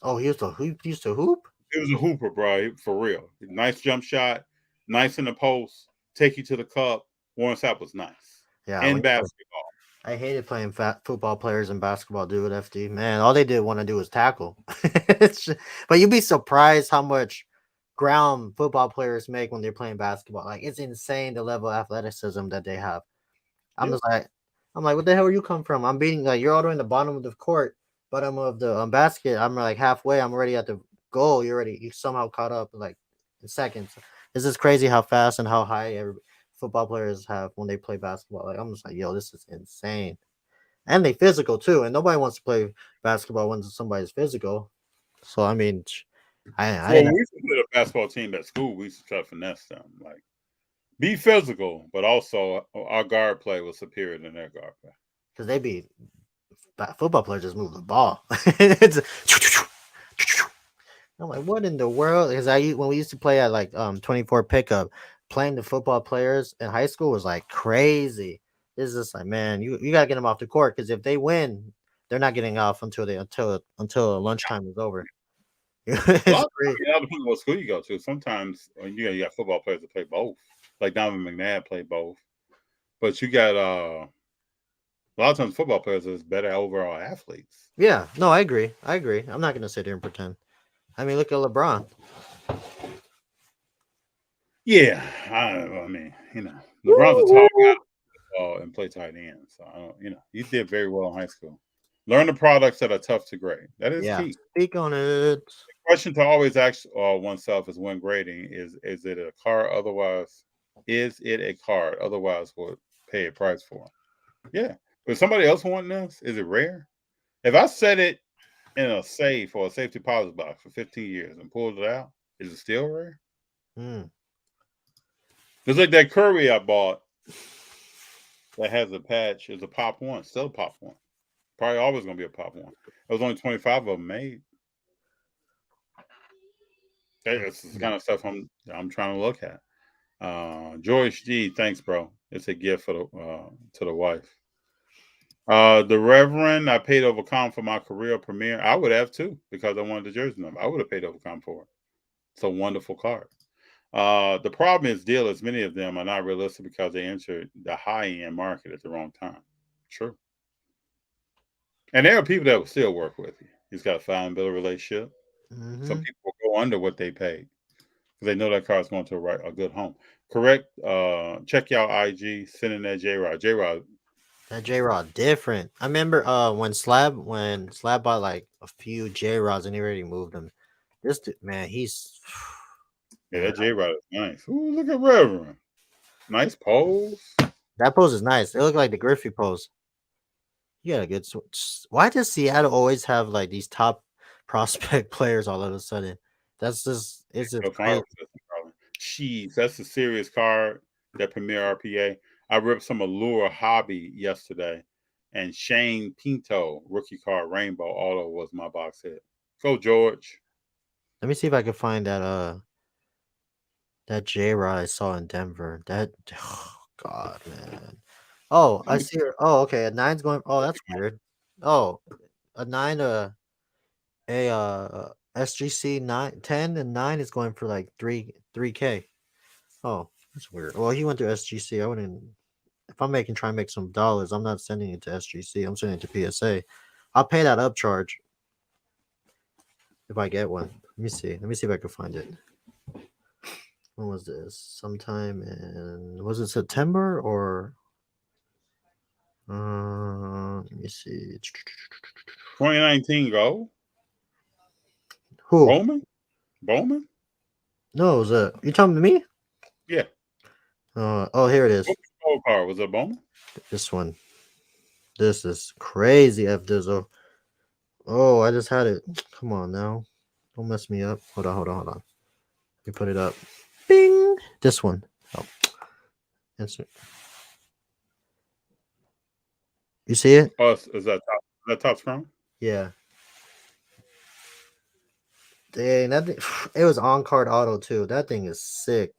Oh, he used to hoop. He was a hooper, bro, for real. Nice jump shot, nice in the post, take you to the cup. Warren Sapp was nice. Yeah, in basketball. I hated playing football players in basketball, dude. FD, man, all they did want to do was tackle. But you'd be surprised how much ground football players make when they're playing basketball. Like, it's insane the level of athleticism that they have. I'm like, what the hell where you come from? I'm beating, like, you're all the way in the bottom of the court, bottom of the basket. I'm like halfway. I'm already at the goal. You somehow caught up like in seconds. This is crazy how fast and how high football players have when they play basketball. Like, I'm just like, yo, this is insane. And they physical too. And nobody wants to play basketball when somebody's physical. So I mean, we used to play a basketball team at school. We used to try to finesse them, like be physical, but also our guard play was superior than their guard play. Because football players just move the ball. It's I'm like, what in the world? Because when we used to play at like 24 pickup, playing the football players in high school was like crazy. It's just like, man, you gotta get them off the court because if they win, they're not getting off until lunchtime is over. It all depends on what school you go to. Sometimes you got football players that play both. Like Donovan McNabb played both, but you got a lot of times football players are better overall athletes. Yeah, no, I agree. I'm not gonna sit here and pretend. I mean, look at LeBron. Yeah, I mean, LeBron's a tall guy and play tight end, so he did very well in high school. Learn the products that are tough to grade. That is key. Speak on it. The question to always ask oneself is when grading is it a card? Otherwise, is it a card? Otherwise, we'll pay a price for it. Yeah. If somebody else wanting this, is it rare? If I set it in a safe or a safety deposit box for 15 years and pulled it out, is it still rare? It's like that Curry I bought that has a patch is a Pop One, still a Pop One. Probably always going to be a Pop One. There was only 25 of them made. That's the kind of stuff I'm trying to look at. George D, thanks, bro. It's a gift for to the wife. The Reverend, I paid Overcom for my career premiere. I would have too because I wanted the jersey number. I would have paid Overcom for it. It's a wonderful card. The problem is dealers, many of them are not realistic because they entered the high-end market at the wrong time. True. And there are people that will still work with you. He's got a fine bill of relationship. Mm-hmm. Some people go under what they paid because they know that car's going to a good home. Correct. Check y'all IG, sending that J-Rod. That J-Rod different. I remember when Slab bought like a few J-Rods and he already moved them. This dude, man, he's that J-Rod is nice. Ooh, look at Reverend. Nice pose. That pose is nice. It looked like the Griffey pose. You got a good switch. Why does Seattle always have like these top prospect players all of a sudden? It's just crazy. Jeez, that's a serious card, that Premier RPA. I ripped some Allure Hobby yesterday, and Shane Pinto, rookie card Rainbow Auto was my box hit. Go, George. Let me see if I can find that J-Rod I saw in Denver. God, man. Oh, I see her. Oh, okay. A 9's going. Oh, that's weird. Oh, a 9, SGC 9, 10 and 9 is going for like 3K. Oh, that's weird. Well, he went to SGC. I wouldn't I'm trying to make some dollars, I'm not sending it to SGC. I'm sending it to PSA. I'll pay that upcharge if I get one. Let me see. Let me see if I can find it. When was this? Sometime in, was it September or? Let me see. 2019 goal. Who? Bowman. No, was it? You talking to me? Yeah. Oh, here it is. What gold card was it? Bowman. This one. This is crazy, F Dizzle. Oh, I just had it. Come on now. Don't mess me up. Hold on. Let me put it up. Bing. This one. Oh. Insert. You see it? Oh, is that top scrum? Yeah. Dang, that thing, it was on card auto too. That thing is sick.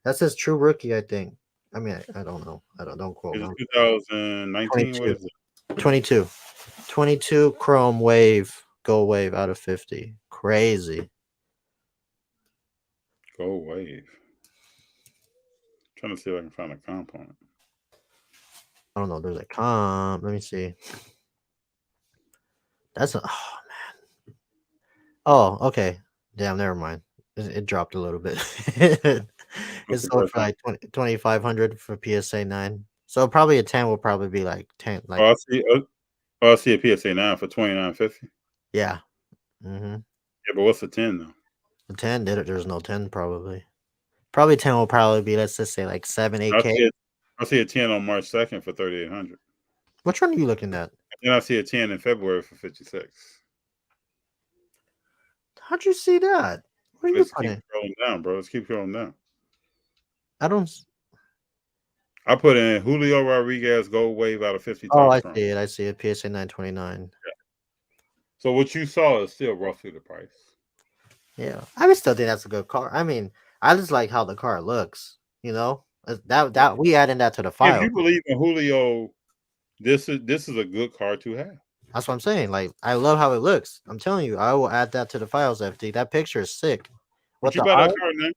That says true rookie, I think. I mean, I don't know. Don't quote Is me. it 2019? What is it? 22. 22 Chrome Wave, Gold Wave out of 50. Crazy. Go Wave. Trying to see if I can find a component. I don't know. There's a comp. Let me see. That's a, oh man. Oh, okay. Damn, never mind. It dropped a little bit. It's sold for like 2,500 for PSA 9. So probably a 10 will probably be like 10. Like, I see a PSA 9 for $29.50. yeah. Mm-hmm. Yeah, but what's the 10 though? The 10 there's no 10 probably. Probably 10 will probably be, let's just say, like 7, 8K. I see a 10 on March 2nd for $3,800. Which one are you looking at? And I see a 10 in February for $56. How'd you see that? Where are you Let's putting keep it? scrolling down, bro. Let's keep scrolling down. I don't. I put in Julio Rodriguez Gold Wave out of 50. Oh, I see it. I see it. PSA 929. Yeah. So what you saw is still roughly the price. Yeah, I still think that's a good car. I mean, I just like how the car looks. You know, that we adding that to the file. If you believe in Julio, this is a good car to have. That's what I'm saying. Like, I love how it looks. I'm telling you, I will add that to the files, FD. That picture is sick. Would you buy that car now?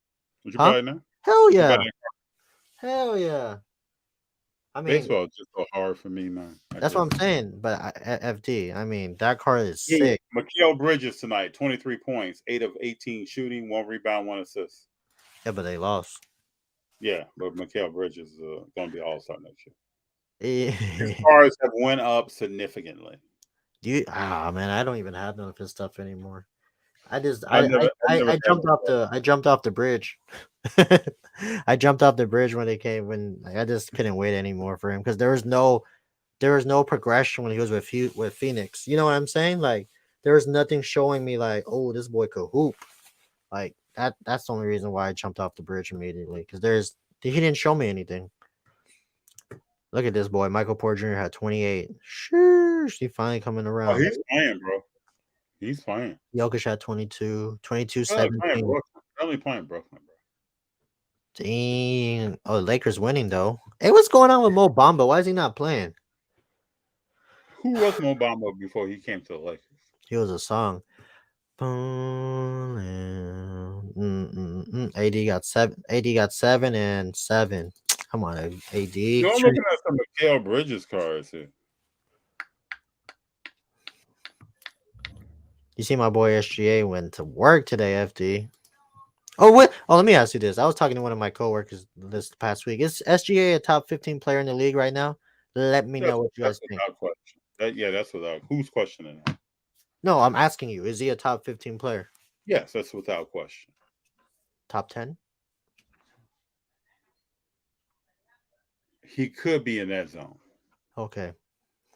Would you buy it now? Hell yeah. Hell yeah. I mean, baseball is just so hard for me, man. That's what I'm saying. But FD, I mean, that car is sick. Mikal Bridges tonight, 23 points, 8 of 18 shooting, 1 rebound, 1 assist. Yeah, but they lost. Yeah, but Mikal Bridges is going to be all-star next year. His cars have went up significantly. Man, I don't even have none of his stuff anymore. I jumped off the bridge. I jumped off the bridge when they came. When I just couldn't wait anymore for him because there was no progression when he was with Phoenix. You know what I'm saying? Like there was nothing showing me like, oh, this boy could hoop. Like that. That's the only reason why I jumped off the bridge immediately because he didn't show me anything. Look at this boy. Michael Porter Jr. had 28. Sheesh, he finally coming around. Oh, he's playing, bro. He's playing. Jokic had 22, 17. Only playing Brooklyn, bro. Dang. Oh, Lakers winning though. Hey, what's going on with Mo Bamba? Why is he not playing? Who was Mo Bamba before he came to the Lakers? He was a song. AD got 7. AD got 7 and 7. Come on, AD. I'm looking at some Mikal Bridges cards here. You see my boy SGA went to work today, FD. Oh, what? Oh, let me ask you this. I was talking to one of my coworkers this past week. Is SGA a top 15 player in the league right now? Let me know what you guys think. That's without. Who's questioning that? No, I'm asking you. Is he a top 15 player? Yes, that's without question. Top 10? He could be in that zone. Okay,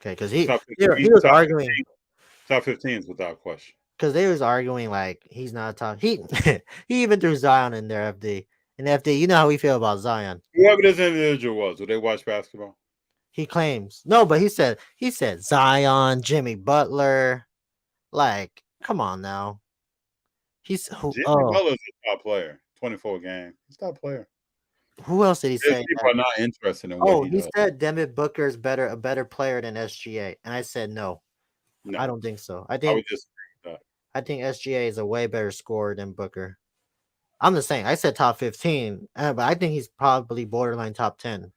because he was arguing. Top 15 is without question. Because they was arguing like he's not a top. He even threw Zion in there, FD. And FD, you know how we feel about Zion. Whoever this individual was, do they watch basketball? He claims no, but he said Zion, Jimmy Butler. Like, come on now. Jimmy Butler's a top player. 24 game. He's a top player. Who else did he say? People are not interested in what he does. Said Devin Booker is a better player than SGA, and I said no. I don't think so. I think SGA is a way better scorer than Booker. I'm just saying. I said top 15, but I think he's probably borderline top 10.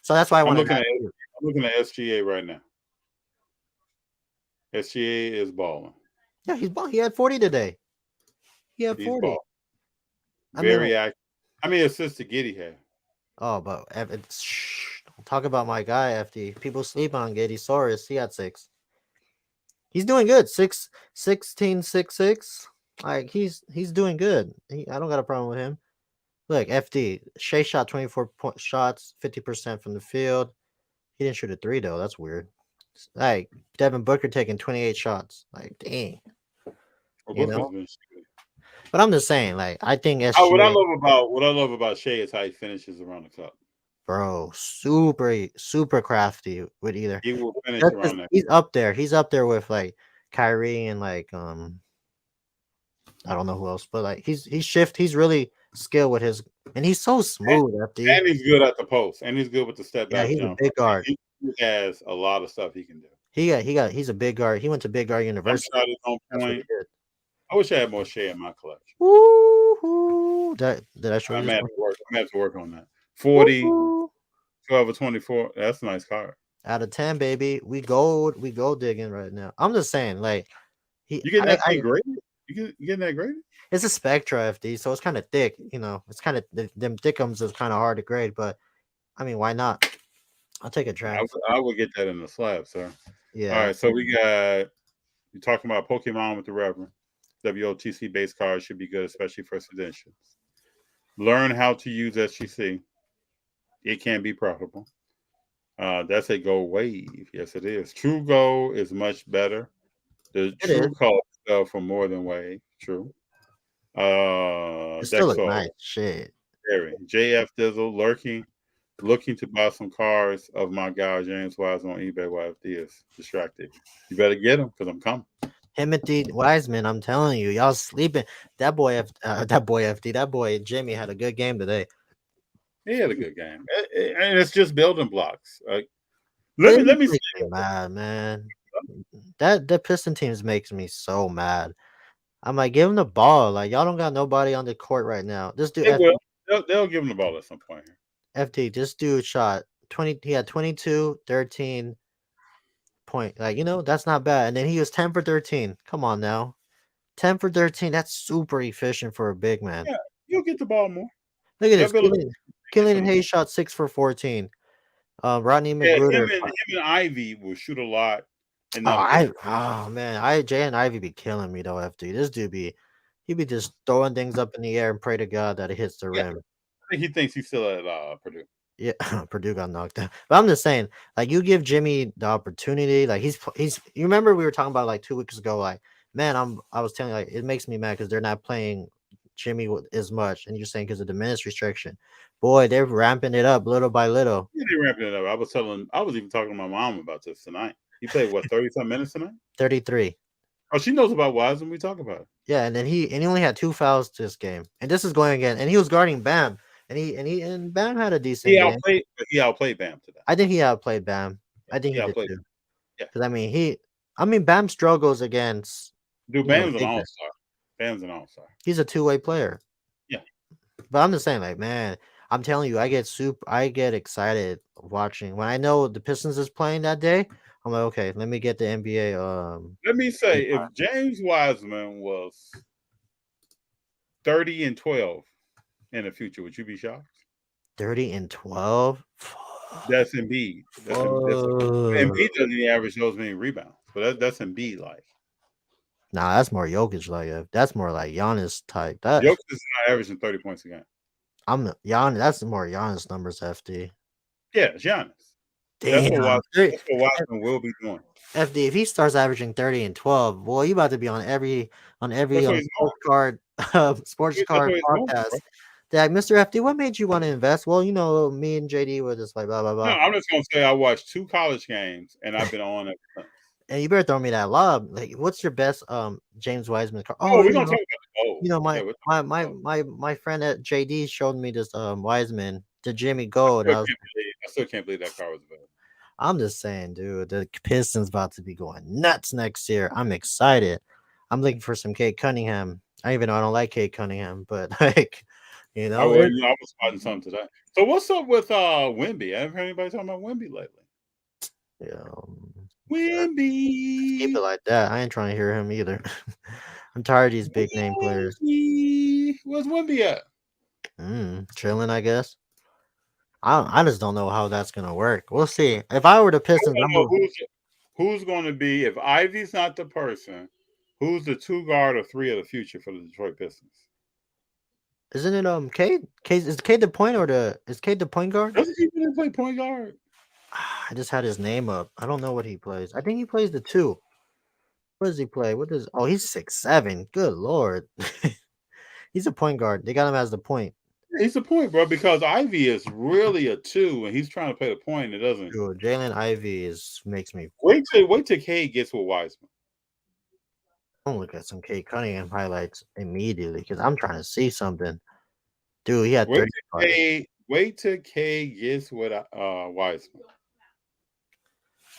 So that's why I I'm want looking to. at I'm looking at SGA right now. SGA is balling. Yeah, he had 40 today. He had He's 40. balling. I mean, Very active. How many assists did Giddy have? oh, but don't talk about my guy. FD people sleep on Giddy Soros. He had 6. He's doing good. 16, 6, 6. Like he's doing good. I don't got a problem with him. Look, FD Shea shot 24 shots, 50% from the field. He didn't shoot a 3 though. That's weird. Like Devin Booker taking 28 shots. Like dang, Well, you Booker's know. been shooting. But I'm just saying, like I think What I SGA, love about Shea is how he finishes around the cup. bro, super crafty with either. He will finish around that. He's up there. He's up there with like Kyrie and like I don't know who else, but like he's really skilled with his, and he's so smooth, FD. And he's good at the post, and he's good with the step Yeah, back he's a jump. big guard. He has a lot of stuff he can do. He's a big guard. He went to Big Guard Jump University. shot is on That's what he point. did. I wish I had more Shea in my collection. Woo-hoo. Did I show I you may this have one? to work. I may have to work on that. 40, Woo-hoo. 12 or 24. That's a nice card. Out of 10, baby. We gold digging right now. I'm just saying, like You getting that thing graded? You getting that graded? it's a Spectra FD, so it's kind of thick. You know, it's kind of them thickums is kind of hard to grade, but I mean, why not? I'll take a draft. I would get that in the slab, sir. Yeah. All right, so we got you're talking about Pokemon with the Reverend. WOTC base cards should be good, especially for seditious. Learn how to use SGC. It can be profitable. That's a gold wave. Yes, it is. True gold is much better. The true color sell for more than wave. True. It still look nice. Shit. JF Dizzle looking to buy some cars of my guy James Wise on eBay while FD is distracted. You better get him because I'm coming. Timothy Wiseman, I'm telling you, y'all sleeping. That boy FD, that boy Jimmy had a good game today. He had a good game, and it's just building blocks. Let me see. Mad, man. That Piston teams makes me so mad. I'm like, give him the ball. Like y'all don't got nobody on the court right now. This dude, they'll give him the ball at some point. FD, this dude shot 20. He had 22, 13 point. Like that's not bad. And then he was 10 for 13. Come on now, 10 for 13. That's super efficient for a big man. Yeah, you'll get the ball more. Look at this. Killian Hayes shot 6 for 14. Rodney McGruder. Him and Ivy will shoot a lot. Jay and Ivy be killing me though. FD, this dude he be just throwing things up in the air and pray to God that it hits the rim. I think he thinks he's still at Purdue. Yeah, Purdue got knocked out. But I'm just saying, like you give Jimmy the opportunity. Like he's. You remember we were talking about like 2 weeks ago. Like man, I was telling you, like it makes me mad because they're not playing Jimmy as much, and you're saying because of the minutes restriction. Boy, they're ramping it up little by little. Yeah, they're ramping it up. I was even talking to my mom about this tonight. He played 30-some minutes tonight? 33. Oh, she knows about Wiseman. We talk about it. Yeah, and then he only had 2 fouls this game. And this is going again. And he was guarding Bam. And Bam had a decent game. He outplayed Bam today. I think he outplayed Bam. I think he did too. Yeah. Because Bam struggles against Bam's an all-star. Bam's an all-star. He's a two-way player. Yeah. But I'm just saying, like, man, I'm telling you, I get excited watching when I know the Pistons is playing that day. I'm like, okay, let me get the NBA. Let me say, if James Wiseman was 30-12 in the future, would you be shocked? 30-12. That's Embiid. Embiid doesn't average those many rebounds, but that's Embiid like. Nah, that's more Jokic like. That's more like Giannis type. Jokic is not averaging 30 points a game. Giannis. That's more Giannis numbers, FD. Yeah, it's Giannis. Damn. That's what Wiseman will be doing. FD, if he starts averaging 30-12, boy, you about to be on every sports card podcast. Like, Mr. FD, what made you want to invest? Well, me and JD were just like blah blah blah. No, I'm just gonna say I watched 2 college games and I've been on it. And you better throw me that lob. Like, what's your best James Wiseman card? Oh, we're gonna talk about the gold. My friend at JD showed me this Wiseman, the Jimmy Gold. I still can't believe that card was available. I'm just saying, dude, the Pistons about to be going nuts next year. I'm excited. I'm looking for some Cade Cunningham. I even know I don't like Cade Cunningham, but like You I, know was- it. you know, I was spotting something today. So what's up with Wimby? I haven't heard anybody talking about Wimby lately. Yeah, keep it Wimby. like that. I ain't trying to hear him either. I'm tired of these big name players. Wimby. Where's Wimby at? Chilling, I guess. I just don't know how that's gonna work. We'll see. If I were the I Pistons, don't know who's going to be, if Ivy's not the person, who's the 2 guard or 3 of the future for the Detroit Pistons? isn't it Cade? Is Cade the point or is Cade the point guard? Doesn't he really play point guard? I just had his name up. I don't know what he plays. I think he plays the 2. What does he play? He's 6'7". Good lord. He's a point guard. They got him as the point. He's the point, bro, because Ivy is really a 2, and he's trying to play the point. It doesn't. Dude, Jalen Ivy makes me Wait till Cade gets with Wiseman. I'm look at some Kate Cunningham highlights immediately because I'm trying to see something. Dude, he had 30. Wait till Cade gets with Wiseman.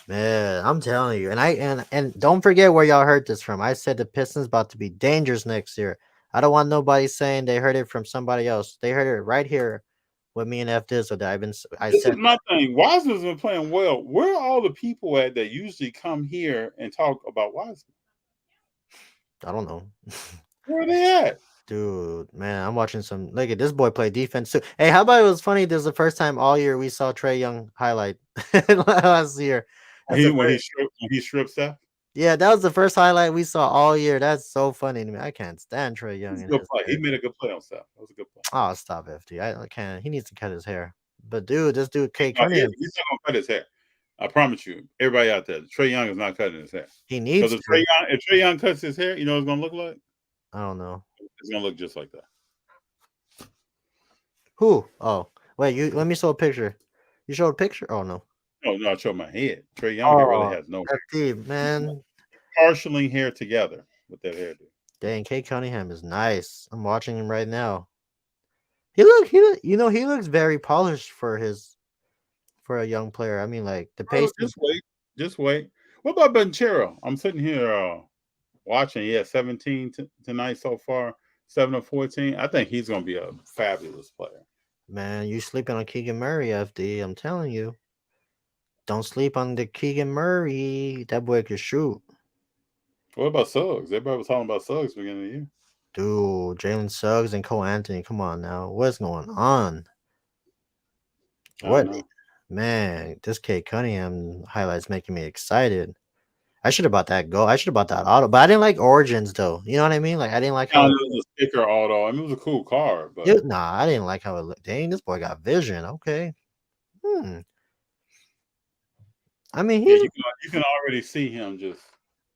Man, I'm telling you, and don't forget where y'all heard this from. I said the Pistons about to be dangerous next year. I don't want nobody saying they heard it from somebody else. They heard it right here with me and F Dizzle. This is my thing. Wiseman's been playing well. Where are all the people at that usually come here and talk about Wiseman? I don't know. Where are they at? Dude, man, I'm watching some. Look at this boy play defense too. Hey, how about it was funny? This is the first time all year we saw Trae Young highlight last year. When he stripped Steph? Yeah, that was the first highlight we saw all year. That's so funny to me. I can't stand Trae Young. He made a good play on Steph. That was a good play. Oh, stop, FD. I can't. He needs to cut his hair. But dude, this dude, Kate No, Cunningham, he's not gonna cut his hair. I promise you. Everybody out there, Trae Young is not cutting his hair. he needs to. If Trae Young cuts his hair, you know what it's gonna look like? I don't know. It's gonna look just like that. Who? Oh, wait. You let me show a picture. You showed a picture? Oh no. No, I showed my head. Trae Young really has no FD, man. partially hair together with that hairdo. Dang, Kate Cunningham is nice. I'm watching him right now. He looks very polished for a young player. I mean, like the pace. Just wait. What about Banchero? I'm sitting here watching. Yeah, 17 tonight so far, 7 of 14. I think he's gonna be a fabulous player. Man, you sleeping on Keegan Murray, FD. I'm telling you. Don't sleep on the Keegan Murray. That boy can shoot. What about Suggs? Everybody was talking about Suggs at the beginning of the year. Dude, Jalen Suggs and Cole Anthony. Come on now. What's going on? What? Man, this Kate Cunningham highlights making me excited. I should have bought that goal. I should have bought that auto, but I didn't like Origins though. You know what I mean? Like I didn't like how it was a sticker auto. I mean, it was a cool car, but I didn't like how it looked. Dang, this boy got vision. Okay. I mean, you can already see him just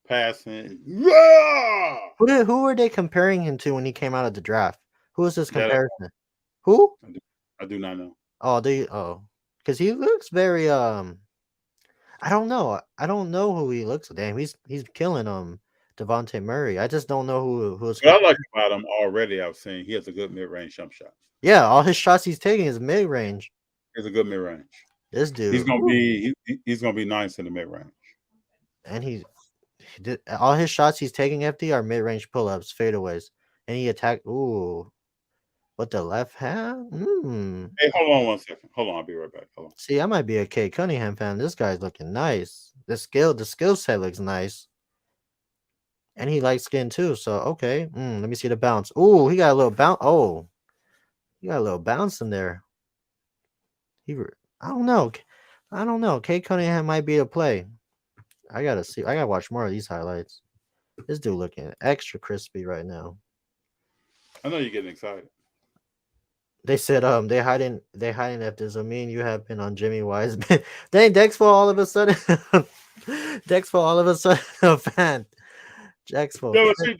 passing. Yeah! Who were they comparing him to when he came out of the draft? Who was this comparison? Who? I do not know. Because he looks very I don't know. I don't know who he looks. Damn, he's killing Devontae Murray. I just don't know who's. What I like about him already, I've seen he has a good mid-range jump shot. Yeah, all his shots he's taking is mid-range. He's a good mid-range. This dude, he's gonna be nice in the mid-range. And he did all his shots he's taking. FD are mid-range pull-ups, fadeaways, and he attacked. Ooh, with the left hand. Hey, hold on 1 second. Hold on, I'll be right back. Hold on. See, I might be a Kate Cunningham fan. This guy's looking nice. The skill set looks nice. And he likes skin too. So okay. Let me see the bounce. Ooh, he got a little bounce. Oh, he got a little bounce in there. I don't know. Kate Cunningham might be a play. I gotta watch more of these highlights. This dude looking extra crispy right now. I know you're getting excited. They said they hiding if there's a mean you have been on Jimmy Wiseman. Dang, Dexful all of a sudden. A fan. Dexful. No, see,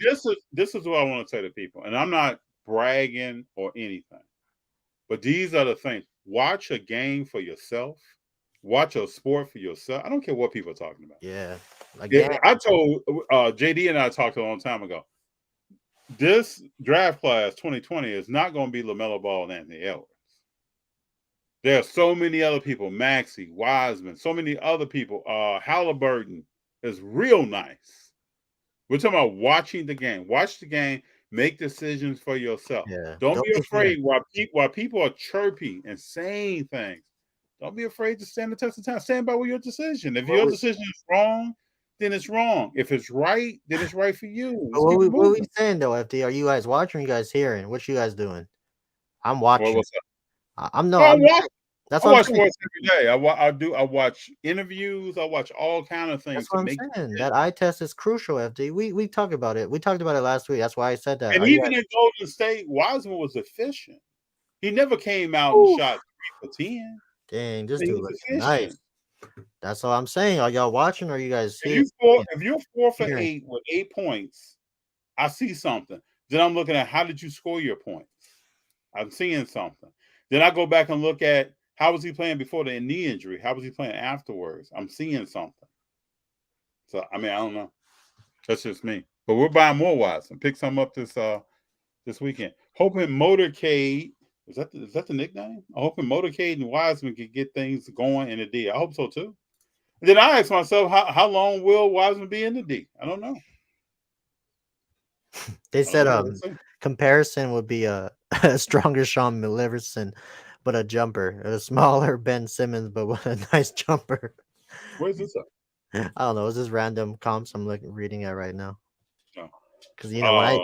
this is what I want to say to people, and I'm not bragging or anything, but these are the things. Watch a game for yourself. Watch a sport for yourself. I don't care what people are talking about. Yeah. I told JD and I talked a long time ago. This draft class 2020 is not going to be LaMelo Ball and Anthony Edwards. There are so many other people, Maxey, Wiseman, so many other people. Halliburton is real nice. We're talking about watching the game. Watch the game. Make decisions for yourself. Yeah. Don't Don't be be scared. afraid while people are chirpy and saying things. Don't be afraid to stand the test of time. Stand by with your decision. If What your we, decision is wrong, then it's wrong. If it's right, then it's right for you. but Let's keep it what we moving. saying though, FD? Are you guys watching? Or you guys hearing? What you guys doing? I'm Well, watching. what's up? I'm no. Oh, I'm. That's I what I'm watch saying. sports every day. I watch interviews. I watch all kind of That's things to what I'm make saying. decisions. That eye test is crucial, FD. We talked about it. We talked about it last week. That's why I said that. And Are you even guys? in Golden State, Wiseman was efficient. He never came out and Oof. shot 3 for 10. Dang, this He dude was looks efficient. nice. That's all I'm saying. Are y'all watching? Or are you guys If here? you're 4 for Hearing? 8 with 8 points, I see something. Then I'm looking at how did you score your points? I'm seeing something. Then I go back and look at how was he playing before the knee injury? How was he playing afterwards? I'm seeing something. So I mean, I don't know. That's just me. But we're buying more Watson. Pick some up this weekend. Hoping Motorcade is that the nickname? I'm hoping Motorcade and Wiseman can get things going in the D. I hope so too. And then I ask myself, how long will Wiseman be in the D? I don't know. They said We'll see. comparison would be a stronger Sean Milliverson, but a jumper. A smaller Ben Simmons, but with a nice jumper. Where's this up? I don't know. It's just random comps I'm reading at right now. No. Because when I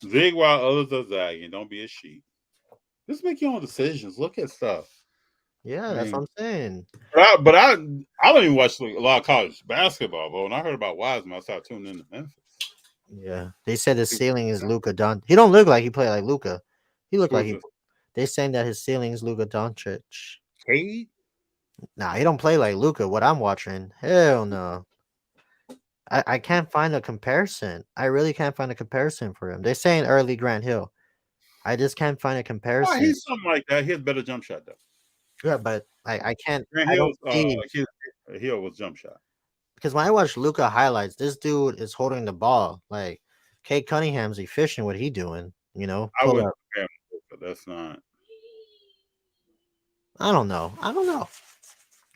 Zig while others are zagging. Don't be a sheep. Just make your own decisions. Look at stuff. yeah, I that's what mean, I'm saying. but I don't even watch a lot of college basketball. But when I heard about Wiseman, I started tuning into Memphis. Yeah, they said his ceiling is Luka Don. He don't look like he played like Luka. He looked like Who's he. this? They saying that his ceiling is Luka Doncic. Cade? Nah, he don't play like Luka. What I'm watching, hell no. I can't find a comparison. I really can't find a comparison for him. They're saying early Grant Hill. I just can't find a Oh, comparison. he's something like that. He has better jump shot though. Yeah, but I can't. Grant I don't Hill's see Hill was jump shot. because when I watch Luca highlights, this dude is holding the ball. Like Kate Cunningham's efficient. What he doing? You know, I pull would up. compare him, but that's not. I don't know. I don't know.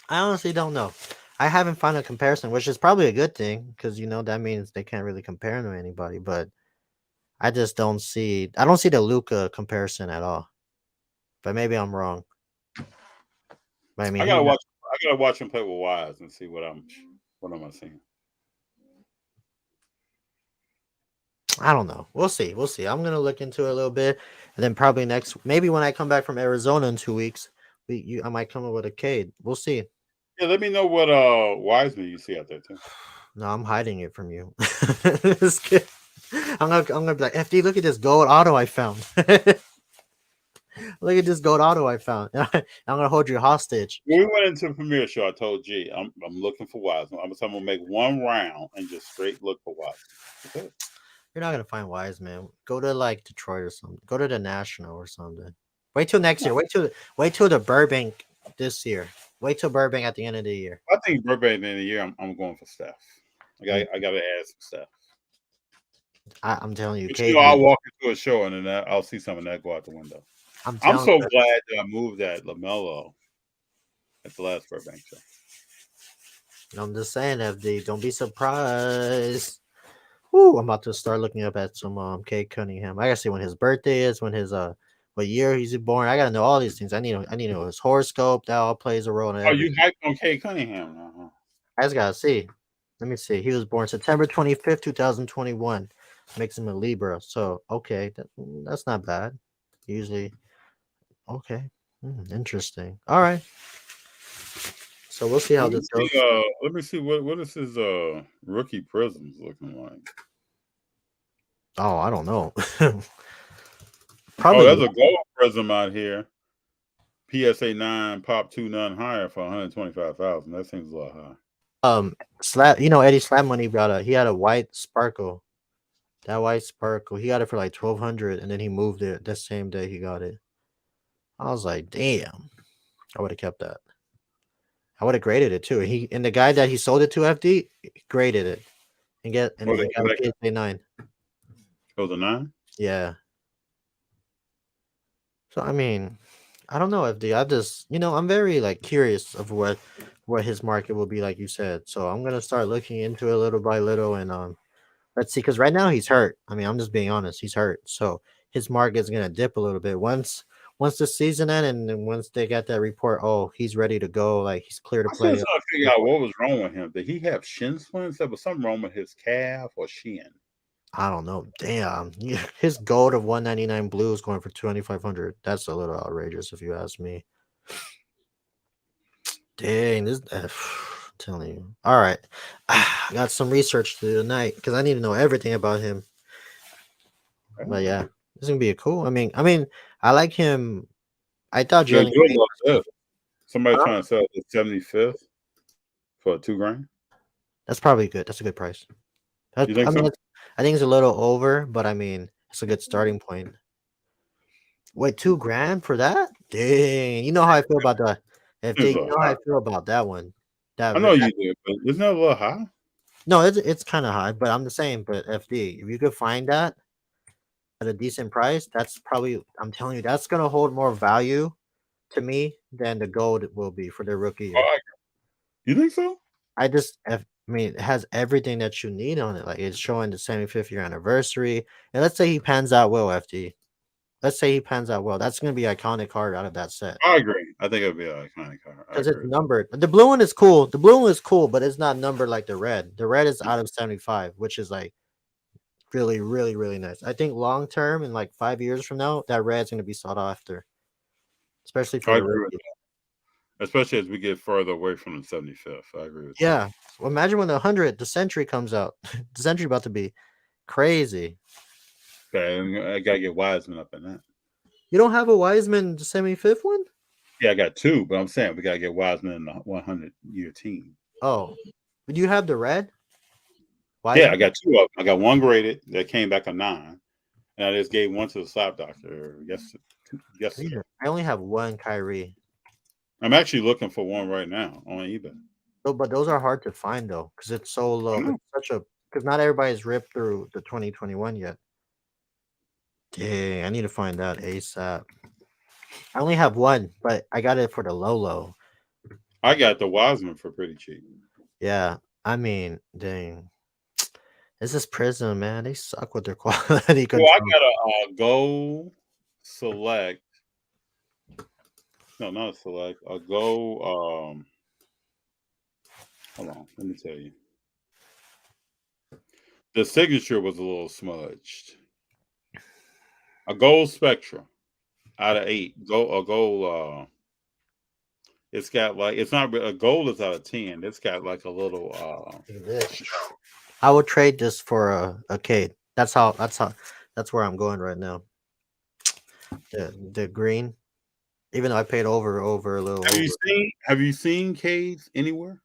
I honestly don't know. I haven't found a comparison, which is probably a good thing because that means they can't really compare him to anybody. But I just don't see. I don't see the Luca comparison at all. But maybe I'm wrong. But I mean, I gotta watch him play with Wise and see what am I seeing. I don't know. We'll see. We'll see. I'm gonna look into it a little bit, and then probably maybe when I come back from Arizona in 2 weeks, I might come up with a Cade. We'll see. Yeah, let me know what Wiseman you see out there too. No, I'm hiding it from you. I'm gonna be like, FD, look at this gold auto I found. Look at this gold auto I found. I'm gonna hold you hostage. When we went into the premiere show, I told G, I'm looking for Wiseman. I'm gonna make one round and just straight look for Wiseman. You're not gonna find Wiseman. Go to like Detroit or something. Go to the National or something. Wait till next year. Wait till the Burbank this year. Wait till Burbank at the end of the year. I think Burbank at the end of the year, I'm going for Steph. I gotta add some stuff. I'm telling you, But I'll walk into a show and then I'll see some of that go out the window. I'm so glad that I moved that LaMelo at the last Burbank show. I'm just saying, FD, don't be surprised. Ooh, I'm about to start looking up at some Kate Cunningham. I gotta see when his birthday is, when his what year he's born. I gotta know all these things. I need to know his horoscope. That all plays a role in everything. You hyped on Kate Cunningham now, huh? I just gotta see. Let me see. He was born September 25th, 2021. Makes him a Libra. So okay, that's not bad. Usually, okay, interesting. All right. So we'll see how this goes. Let me see what is his rookie prisms looking like. Oh, I don't know. Probably. Oh, there's a gold prism out here. PSA 9 pop 2 none higher for 125,000. That seems a lot high. Eddie Slap Money he had a white sparkle. That white sparkle, he got it for like 1,200, and then he moved it the same day he got it. I was like, damn, I would have kept that. I would have graded it too. And the guy that he sold it to, FD, graded it and got a PSA 9. Oh, the 9? Yeah. So I mean, I don't know, FD. I just, I'm very like curious of what his market will be, like you said. So I'm gonna start looking into it little by little, and Let's see, because right now he's hurt. I mean, I'm just being honest. He's hurt, so his market is gonna dip a little bit once the season ends, and then once they get that report, oh, he's ready to go, like he's clear to I still play. trying to figure out what was wrong with him. Did he have shin splints? There was something wrong with his calf or shin. I don't know. Damn, his gold of 199 blue is going for 2,500. That's a little outrageous, if you ask me. Dang, this. I'm telling you. All right, I got some research to do tonight because I need to know everything about him. But yeah, this is gonna be a cool. I mean, I like him. I thought Yeah, Jalen good Green. luck there. Somebody Huh? trying to sell the 75th for $2,000. That's probably good. That's a good price. You think I mean, so? I think it's a little over, but I mean, it's a good starting point. Wait, 2 grand for that? Dang, you know how I feel about the It's FD. a You little know how I high. feel about that one. I know you did, but isn't that a little high? No, it's kind of high, but I'm the same. But FD, if you could find that at a decent price, that's probably. I'm telling you, that's gonna hold more value to me than the gold will be for the rookie Oh, year. you think so? I mean, it has everything that you need on it. Like it's showing the 75th year anniversary, and let's say he pans out well, FD. Let's say he pans out well. That's gonna be iconic card out of that set. I agree. I think it'd be an iconic card. I Because it's agree with that. numbered. The blue one is cool. The blue one is cool, but it's not numbered like the red. The red is out of 75, which is like really, really, really nice. I think long term, in like 5 years from now, that red's gonna be sought after, especially for I the agree with rookie. that. Especially as we get further away from the 75th. I agree with that. Yeah. Well, imagine when the 100, the century comes out. The century about to be crazy. Okay, and I gotta get Wiseman up in that. You don't have a Wiseman 75th one? Yeah, I got two, but I'm saying we gotta get Wiseman in the 100-year team. Oh, but you have the red Yeah, I Wiseman? got two of them. I got one graded that came back a 9, and I just gave one to the slap doctor yesterday. I only have one Kyrie. I'm actually looking for one right now on eBay. Oh, but those are hard to find though, because it's so I low. know. It's such a because not everybody's ripped through the 2021 yet. Dang, I need to find that ASAP. I only have one, but I got it for the low. I got the Wiseman for pretty cheap. Yeah, I mean, dang. This is Prism, man. They suck with their quality Well, I control. got a Go Select. No, not a Select. A Go. Hold on. Let me tell you. The signature was a little smudged. A Gold Spectra out of 8. A gold. It's got like it's not a gold is out of 10. It's got like a little. Look at this. I would trade this for a Cade. That's where I'm going right now. The green, even though I paid over a little Have over. you seen Caves anywhere?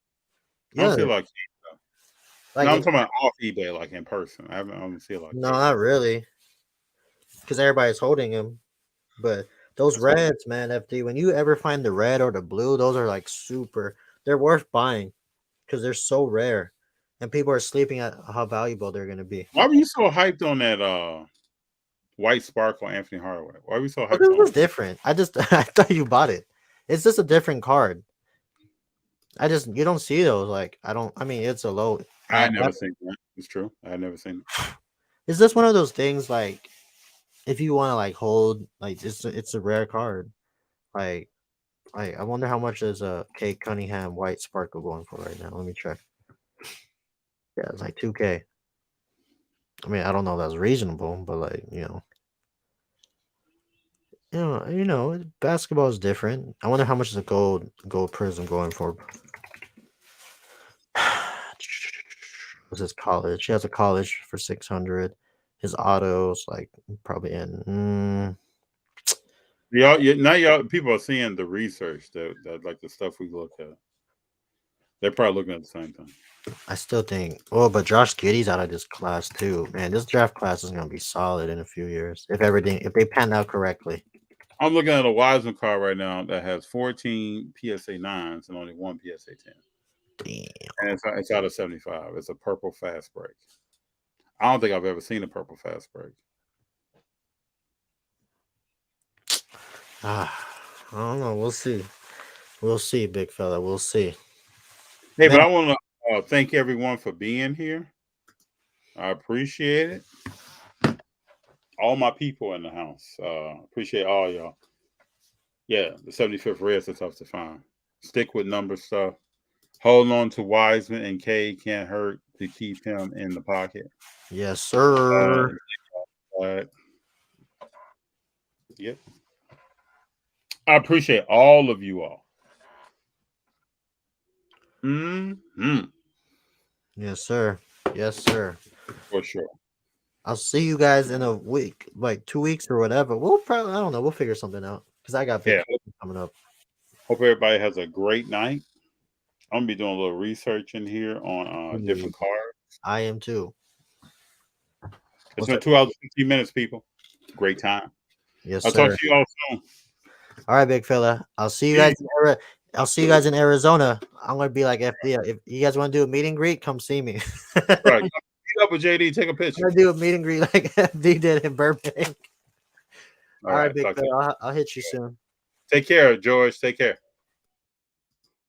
I don't Yeah, see a lot of Caves. like No, I'm talking about off eBay, like in person. I don't see a lot of no, Caves. not really, because everybody's holding him. But those That's what reds, man, FD, when you ever find the red or the blue, those are like super. They're worth buying because they're so rare, and people are sleeping at how valuable they're gonna be. why were you so hyped on that White Sparkle Anthony Hardaway? Why were you so Oh, hyped this on was it? different. I just I thought you bought it. It's just a different card. You don't see those. Like I don't. I mean, it's a low. I had never seen that. It's true. I had never seen it. Is this one of those things like if you want to like hold like it's a rare card. Like I wonder how much is a Kate Cunningham White Sparkle going for right now. Let me check. Yeah, it's like 2K. I mean, I don't know if that's reasonable, but like, basketball is different. I wonder how much is a gold prism going for. What's his college? He has a college for 600. His autos like probably in. Y'all people are seeing the research that like the stuff we look at. They're probably looking at the same thing. I still think. Oh, but Josh Giddey's out of this class too. Man, this draft class is gonna be solid in a few years if they pan out correctly. I'm looking at a Wiseman card right now that has 14 PSA 9s and only one PSA 10. Damn. And it's out of 75. It's a purple fast break. I don't think I've ever seen a purple fast break. I don't know. We'll see. We'll see, big fella. We'll see. Hey, Man, but I want to thank everyone for being here. I appreciate it. All my people in the house. Appreciate all y'all. Yeah, the 75th Reds are tough to find. Stick with number stuff. Hold on to Wiseman and K. Can't hurt to keep him in the pocket. Yes, sir. Yep. I appreciate all of you all. Yes, sir. Yes, sir. For sure. I'll see you guys in a week, like 2 weeks or whatever. We'll probably, I don't know. We'll figure something out because I got vacation coming up. Hope everybody has a great night. I'm gonna be doing a little research in here on different cards. I am too. It's been 2 hours and 15 minutes, people. Great time. Yes, I'll sir. talk to you all soon. All right, big fella. I'll see you guys. I'll see you guys in Arizona. I'm gonna be like FD. If you guys want to do a meet and greet, come see me. Right. Meet up with JD. Take a picture. I'm gonna do a meet and greet like FD did in Burbank. All right, big fella. I'll hit you soon. Take care, George. Take care.